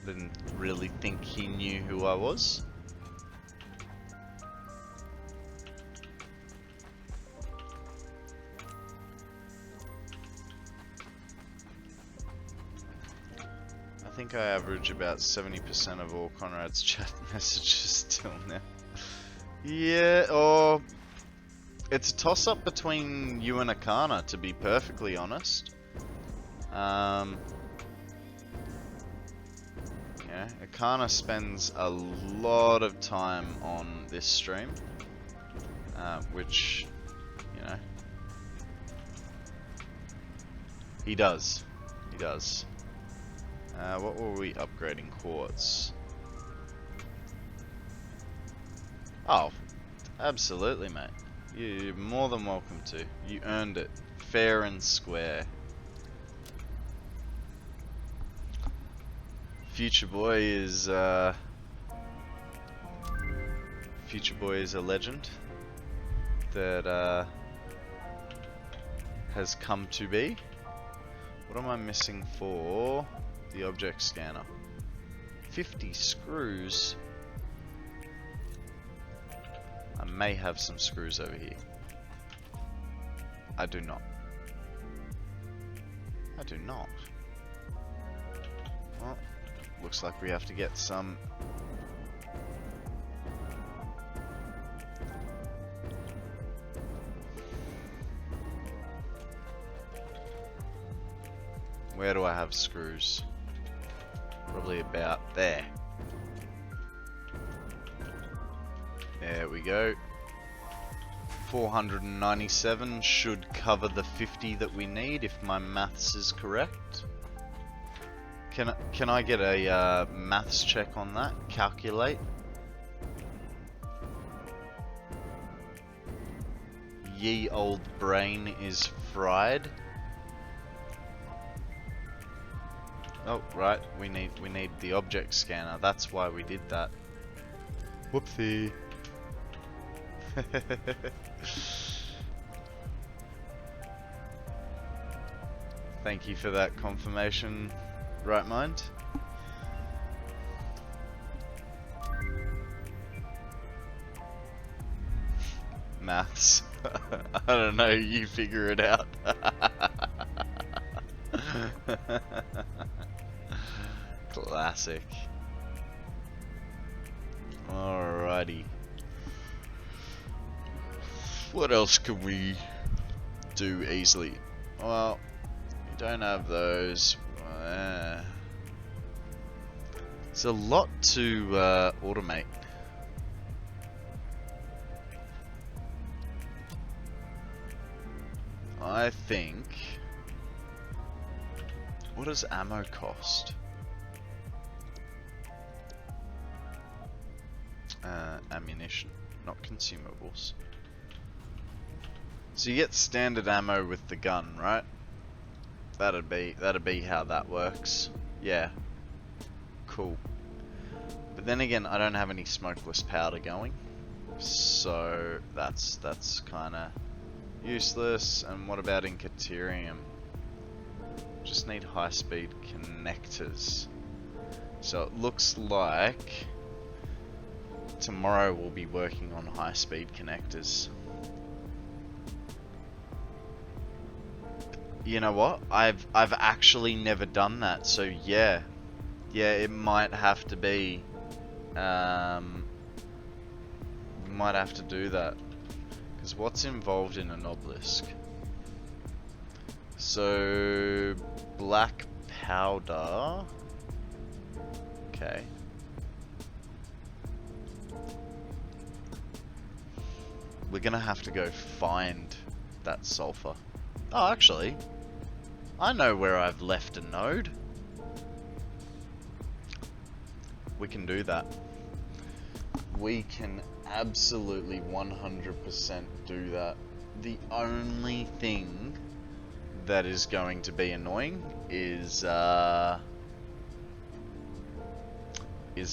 Didn't really think he knew who I was. I think I average about 70% of all Konrad's chat messages till now. Yeah, or it's a toss-up between you and Akana, to be perfectly honest. Yeah, Akana spends a lot of time on this stream, which, you know, he does. He does. What were we upgrading? Quartz. Oh, absolutely, mate. You're more than welcome to. You earned it, fair and square. Future Boy is a legend that has come to be. What am I missing for the object scanner? 50 screws. I may have some screws over here. I do not. I do not. Well, looks like we have to get some. Where do I have screws? Probably about there. There we go. 497 should cover the 50 that we need if my maths is correct. Can I get a maths check on that? Calculate. Ye old brain is fried. Oh, right, we need the object scanner. That's why we did that. Whoopsie. Thank you for that confirmation, right mind. Maths. I don't know, you figure it out. Classic. Alrighty. What else could we do easily? Well, we don't have those. It's a lot to automate. I think. What does ammo cost? ammunition, not consumables. So you get standard ammo with the gun, right? That'd be how that works. Yeah. Cool. But then again, I don't have any smokeless powder going, so that's kind of useless. And what about Incaterium? Just need high-speed connectors. So it looks like tomorrow we'll be working on high-speed connectors. You know what? I've actually never done that, so yeah, it might have to be. We might have to do that, because what's involved in an obelisk? So black powder. Okay. We're gonna have to go find that sulfur. Oh, actually, I know where I've left a node. We can do that. We can absolutely 100% do that. The only thing that is going to be annoying is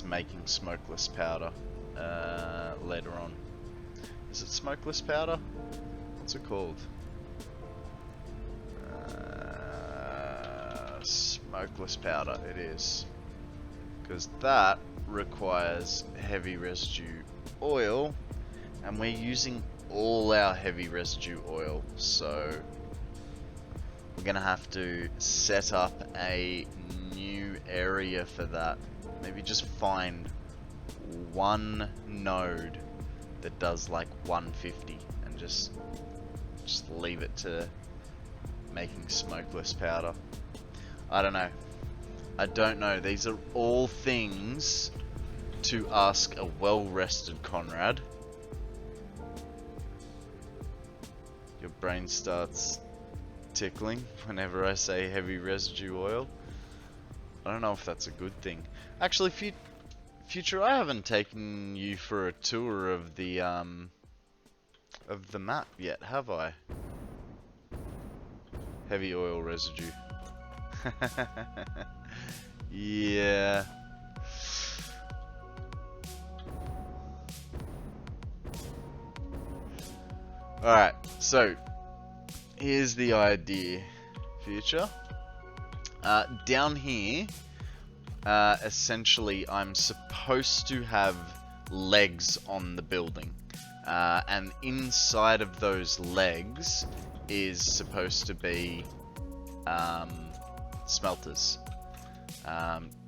making smokeless powder later on. Is it smokeless powder? What's it called? Smokeless powder, it is. Because that requires heavy residue oil, and we're using all our heavy residue oil, so we're gonna have to set up a new area for that. Maybe just find one node that does like 150 and just leave it to making smokeless powder. I don't know. I don't know. These are all things to ask a well-rested Konrad. Your brain starts tickling whenever I say heavy residue oil. I don't know if that's a good thing. Actually, Future, I haven't taken you for a tour of the map yet, have I? Heavy oil residue. Yeah. Alright, so here's the idea, Future. Down here, essentially I'm supposed to have legs on the building. And inside of those legs is supposed to be smelters.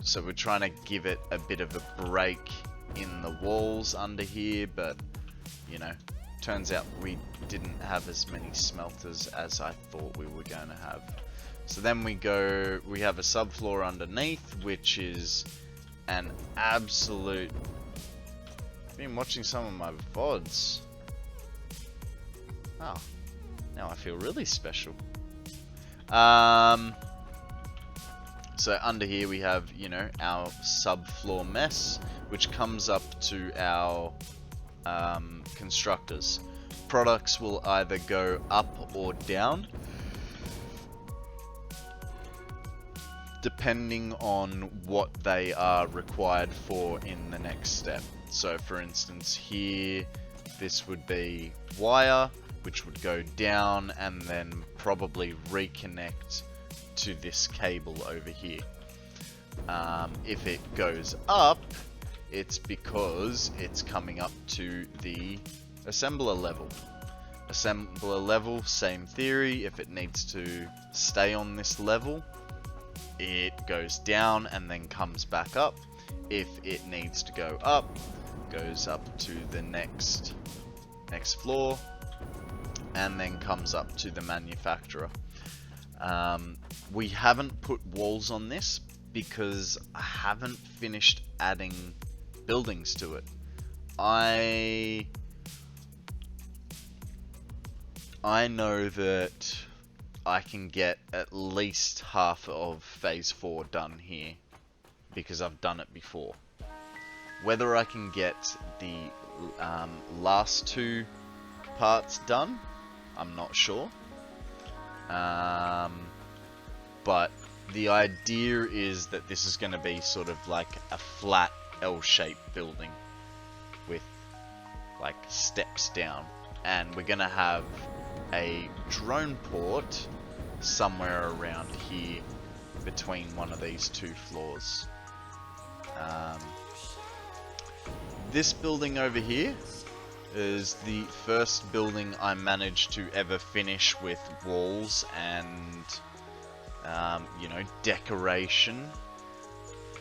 So we're trying to give it a bit of a break in the walls under here, but you know, turns out we didn't have as many smelters as I thought we were going to have. So then we have a subfloor underneath, which is an absolute... I've been watching some of my VODs. Oh, now I feel really special. So under here we have, you know, our subfloor mess, which comes up to our constructors. Products will either go up or down, depending on what they are required for in the next step. So for instance here, this would be wire, which would go down and then probably reconnect to this cable over here. If it goes up, it's because it's coming up to the assembler level. Assembler level, same theory. If it needs to stay on this level, it goes down and then comes back up. If it needs to go up, goes up to the next floor and then comes up to the manufacturer. We haven't put walls on this because I haven't finished adding buildings to it. I know that I can get at least half of phase 4 done here because I've done it before. Whether I can get the last two parts done, I'm not sure. But the idea is that this is going to be sort of like a flat L-shaped building with like steps down, and we're going to have a drone port somewhere around here between one of these two floors. This building over here is the first building I managed to ever finish with walls and you know, decoration.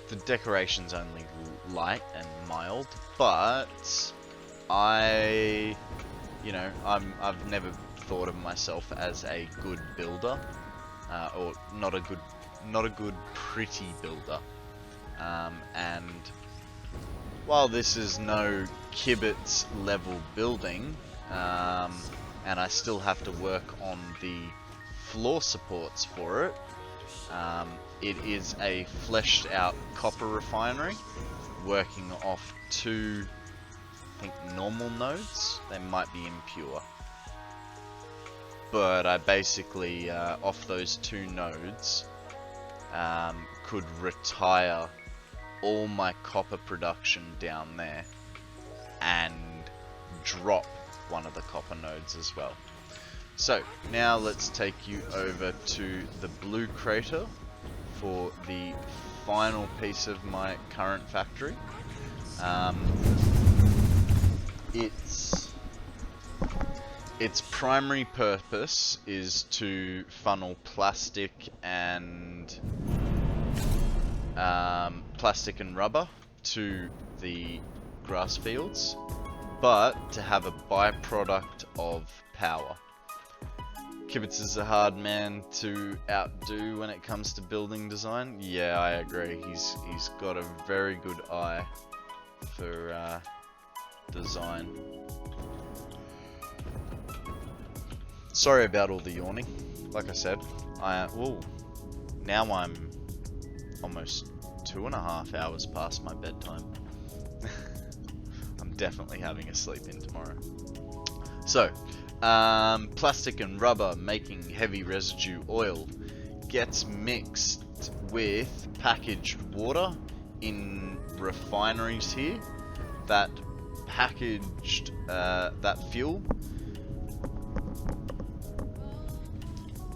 The decoration's only light and mild, but I've never thought of myself as a good builder, or not a good pretty builder. And while this is no Kibitz level building, and I still have to work on the floor supports for it, it is a fleshed out copper refinery working off two, I think, normal nodes. They might be impure, but I basically off those two nodes could retire all my copper production down there and drop one of the copper nodes as well. So now let's take you over to the blue crater for the final piece of my current factory. Its primary purpose is to funnel plastic and rubber to the grass fields, but to have a byproduct of power. Kibitz is a hard man to outdo when it comes to building design. Yeah, I agree. He's got a very good eye for design. Sorry about all the yawning. Like I said, now I'm almost 2.5 hours past my bedtime. I'm definitely having a sleep in tomorrow. So, plastic and rubber making heavy residue oil gets mixed with packaged water in refineries here. That packaged, that fuel,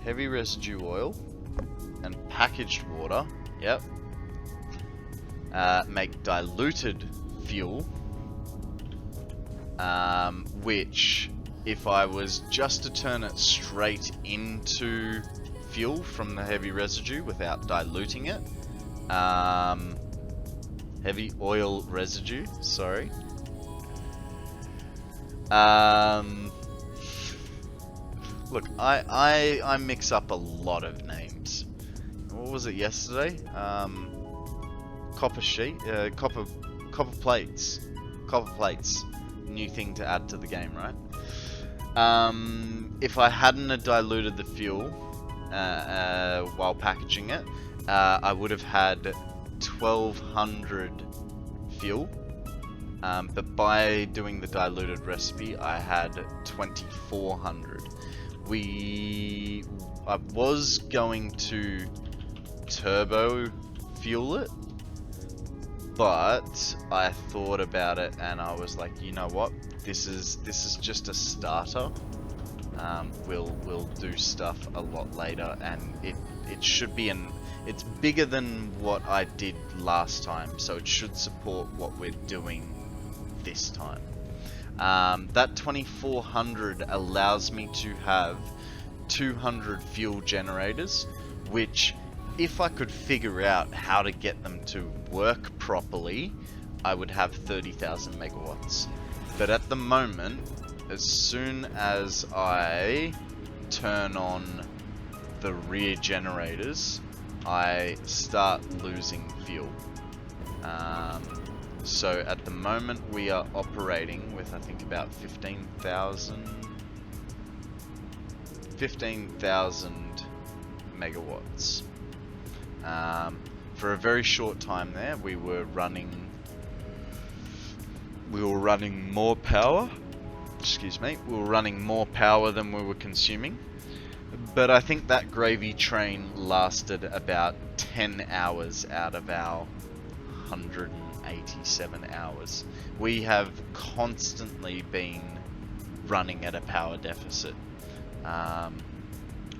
heavy residue oil and packaged water, yep, make diluted fuel, which, if I was just to turn it straight into fuel from the heavy residue without diluting it, heavy oil residue, sorry, look, I mix up a lot of names. What was it yesterday? Copper sheet, copper plates. Copper plates. New thing to add to the game, right? If I hadn't have diluted the fuel while packaging it, I would have had 1200 fuel. But by doing the diluted recipe, I had 2400. I was going to turbo fuel it, but I thought about it and I was like, you know what? This is just a starter. We'll do stuff a lot later, and it should be it's bigger than what I did last time, so it should support what we're doing this time. That 2400 allows me to have 200 fuel generators, which, if I could figure out how to get them to work properly, I would have 30,000 megawatts. But at the moment, as soon as I turn on the rear generators, I start losing fuel. So at the moment we are operating with, I think, about 15,000 megawatts. For a very short time there, we were running we were running more power. Excuse me, we were running more power than we were consuming. But I think that gravy train lasted about 10 hours out of our 187 hours. We have constantly been running at a power deficit,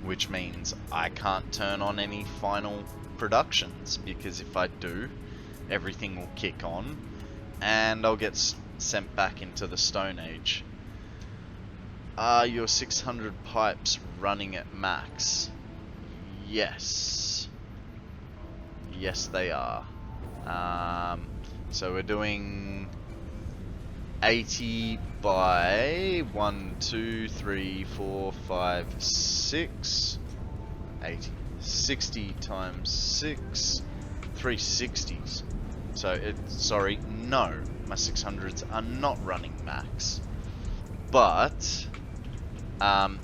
which means I can't turn on any final productions, because if I do, everything will kick on and I'll get sent back into the Stone Age. Are your 600 pipes running at max? Yes. Yes, they are. So we're doing 80 by 1, 2, 3, 4, 5, 6. 80. 60 times 6. 360s. So sorry, no, my 600s are not running max. But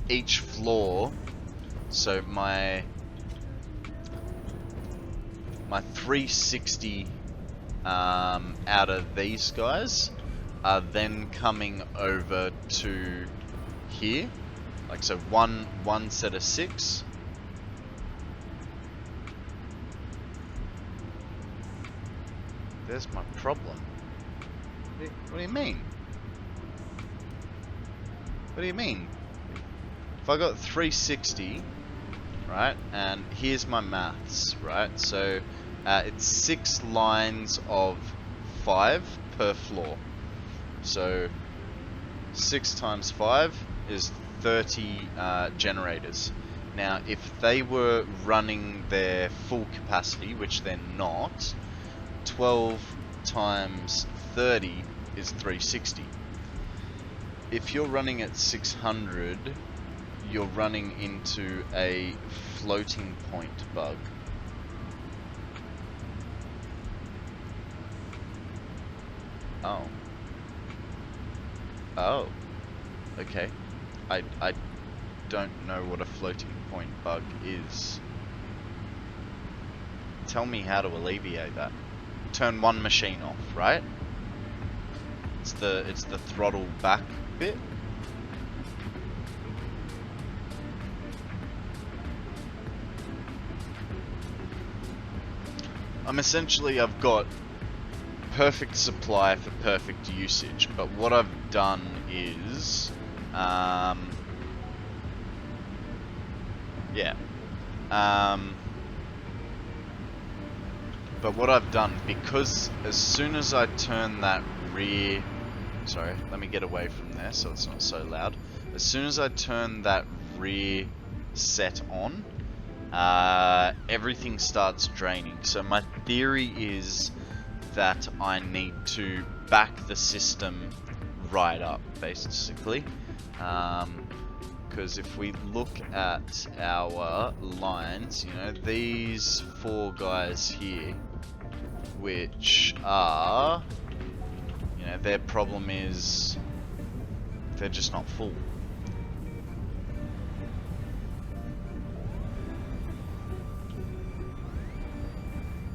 each floor, so my 360 out of these guys are then coming over to here, like so one set of 6. There's my problem. What do you mean? What do you mean? If I got 360, right, and here's my maths, right, so it's 6 lines of 5 per floor. So 6 times 5 is 30 generators. Now, if they were running their full capacity, which they're not, 12 times 30 is 360. If you're running at 600, you're running into a floating point bug. Oh. Oh. Okay. I don't know what a floating point bug is. Tell me how to alleviate that. Turn one machine off, right? It's the throttle back bit. I've got perfect supply for perfect usage, but what I've done is but what I've done, because as soon as I turn that rear, sorry, let me get away from there so it's not so loud. As soon as I turn that rear set on, everything starts draining. So my theory is that I need to back the system right up, basically. Because if we look at our lines, you know, these 4 guys here, which are, you know, their problem is they're just not full.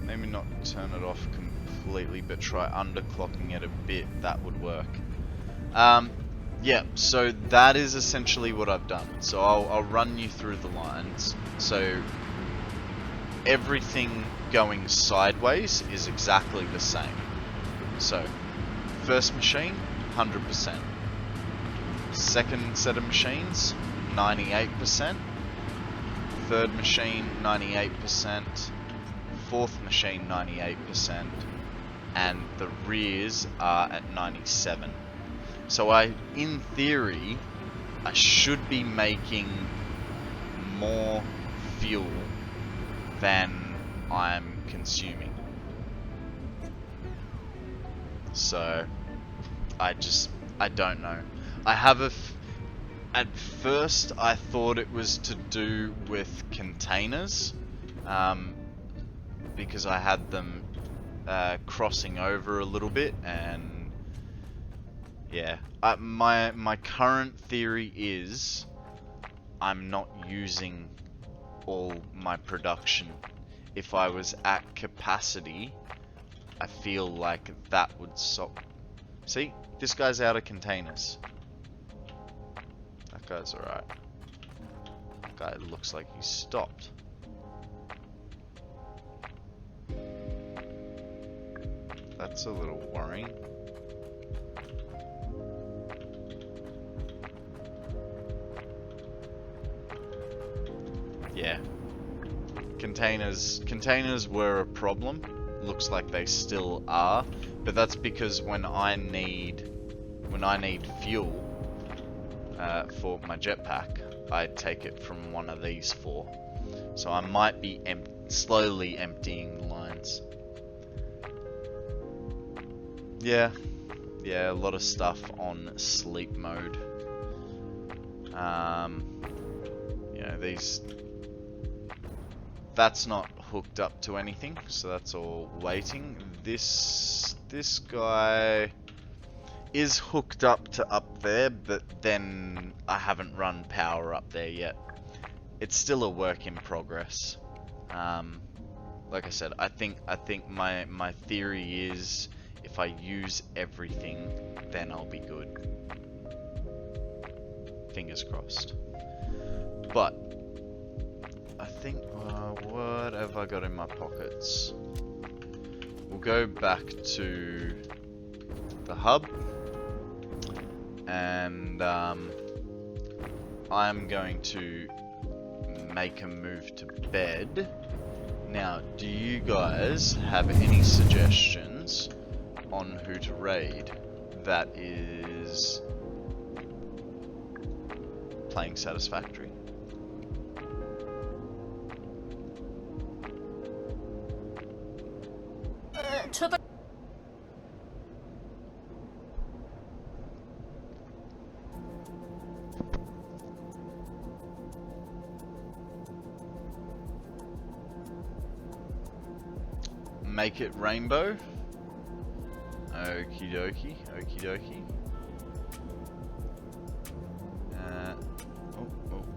Maybe not turn it off completely, but try underclocking it a bit. That would work. Yeah, so that is essentially what I've done. So I'll run you through the lines. So everything going sideways is exactly the same. So first machine, 100%. Second set of machines, 98%. Third machine, 98%. Fourth machine, 98%. And the rears are at 97%. So in theory, I should be making more fuel than I'm consuming. So I don't know. At first I thought it was to do with containers, because I had them crossing over a little bit, and yeah, my current theory is I'm not using all my production. If I was at capacity, I feel like that would stop. See, This guy's out of containers. That guy's alright. That guy looks like he's stopped. That's a little worrying. Yeah. Containers were a problem. Looks like they still are, but that's because when I need fuel for my jetpack, I take it from one of these four. So I might be slowly emptying the lines. Yeah, a lot of stuff on sleep mode. You know, that's not hooked up to anything, so that's all waiting. This guy is hooked up to up there, but then I haven't run power up there yet. It's still a work in progress. Like I said, I think my theory is if I use everything, then I'll be good. Fingers crossed. But I think, what have I got in my pockets? We'll go back to the hub, and I'm going to make a move to bed. Now, do you guys have any suggestions on who to raid that is playing Satisfactory? Make it rainbow. Okie dokie, okie dokie.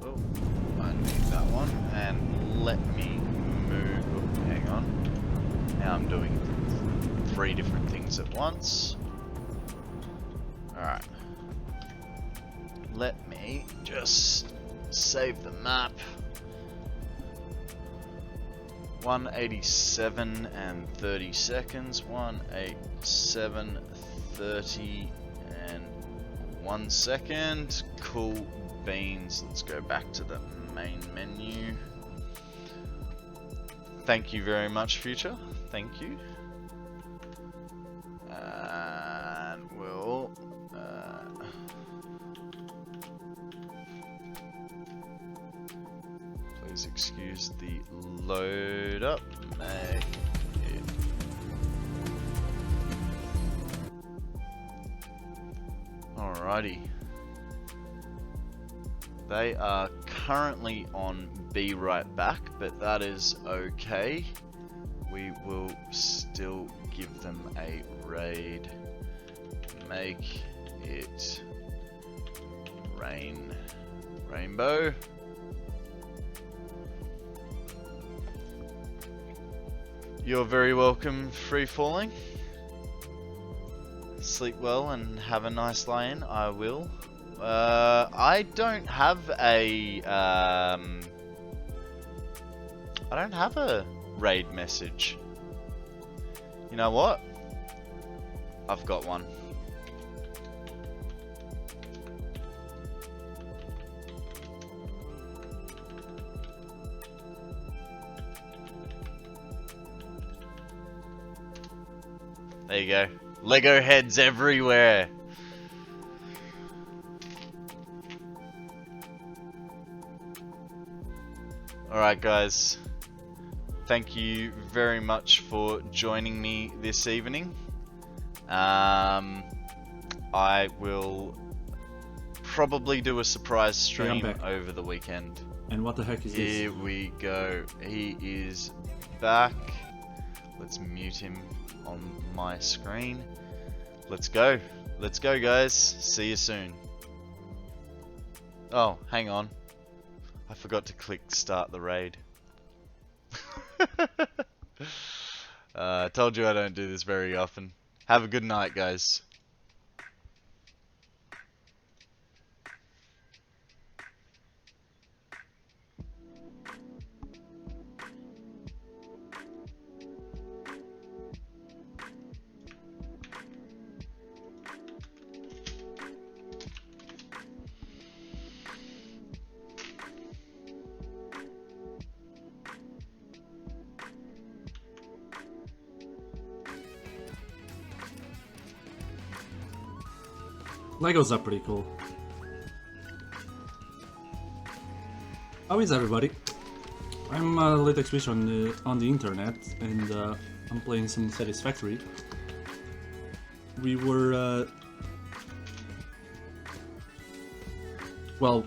Oh, I need that one. And let me move. Oh, hang on. Now I'm doing 3 different things at once. Alright. Let me just save the map. 187 and 30 seconds. 187, 30 and 1 second. Cool beans. Let's go back to the main menu. Thank you very much, Future. Thank you. And we'll please excuse the load up. Make it. Alrighty. They are currently on Be Right Back, but that is okay. We will still give them a raid. Make it rainbow. You're very welcome, Free Falling. Sleep well and have a nice lie-in. I will. I don't have a raid message. You know what? I've got one. There you go. Lego heads everywhere. Alright guys, thank you very much for joining me this evening. I will probably do a surprise stream over the weekend. And what the heck is this? Here we go. He is back. Let's mute him on my screen. Let's go. Let's go, guys. See you soon. Oh, hang on. I forgot to click start the raid. Told you I don't do this very often. Have a good night, guys. Legos are pretty cool. How is everybody? I'm LaTexFish on the internet, and I'm playing some Satisfactory. We were well,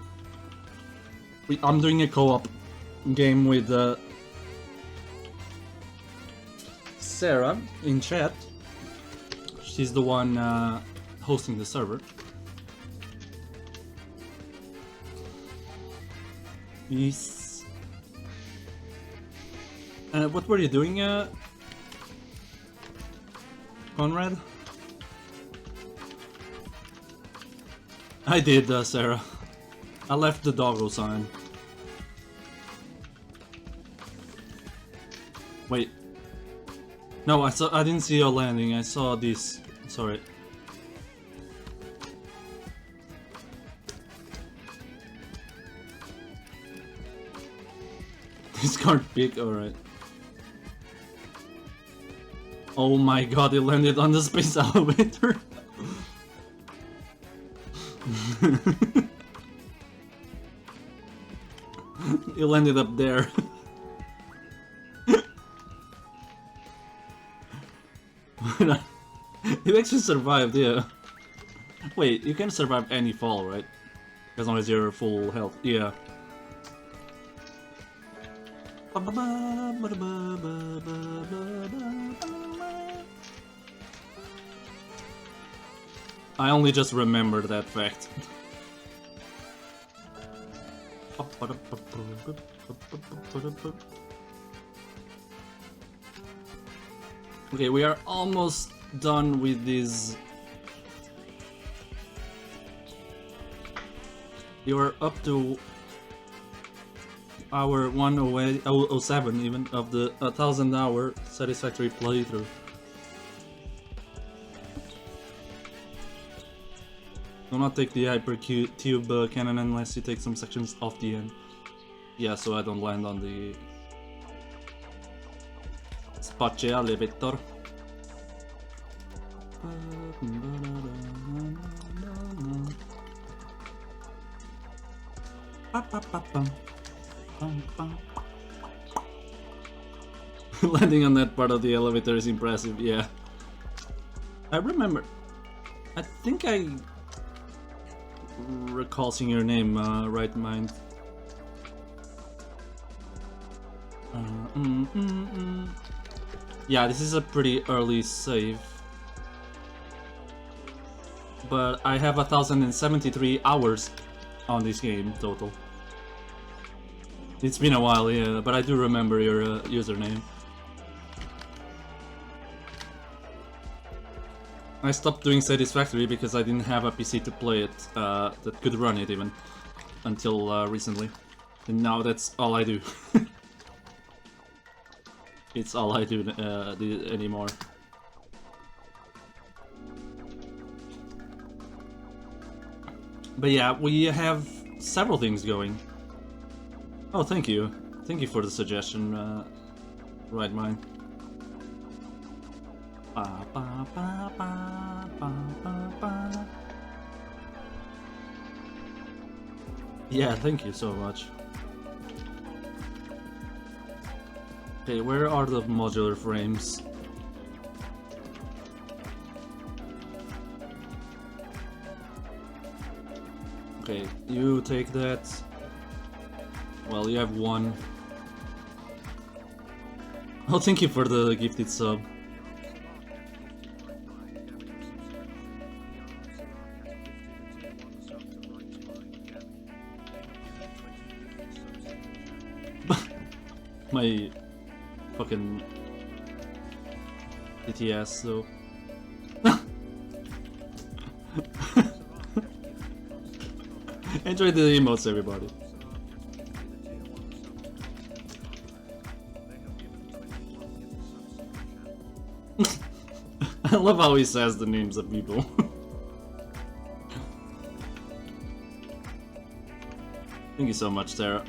I'm doing a co-op game with Sarah in chat. She's the one hosting the server. Yes. What were you doing, Konrad? I did, Sarah. I left the doggo sign. Wait. No, I didn't see your landing. I saw this. Sorry. This card big, alright. Oh my god, it landed on the space elevator. It landed up there. It actually survived, yeah. Wait, you can survive any fall, right? As long as you're full health, yeah. I only just remembered that fact. Okay, we are almost done with this. You are up to hour 107 even of the 1000-hour Satisfactory playthrough. Do not take the hypertube cannon unless you take some sections off the end. Yeah, so I don't land on the spaccia elevator. Landing on that part of the elevator is impressive, yeah. I remember. I think I recall seeing your name, right mind. Yeah, this is a pretty early save. But I have 1073 hours on this game total. It's been a while, yeah, but I do remember your username. I stopped doing Satisfactory because I didn't have a PC to play it that could run it even until recently. And now that's all I do. It's all I do anymore. But yeah, we have several things going. Oh, thank you. Thank you for the suggestion, right mind. Ba, ba, ba, ba, ba, ba, ba. Yeah, thank you so much. Okay, where are the modular frames? Okay, you take that. Well, you have one. Oh, thank you for the gifted sub. My fucking DTS though. Enjoy the emotes, everybody. I love how he says the names of people. Thank you so much, Sarah.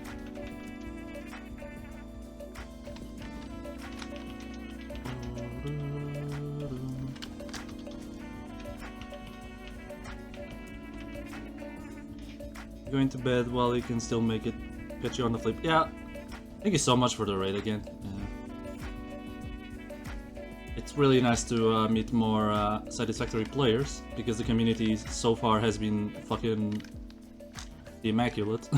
going to bed while you can still make it. Get you on the flip. Yeah. Thank you so much for the raid again. It's really nice to meet more Satisfactory players, because the community so far has been fucking immaculate.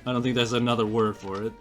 I don't think there's another word for it.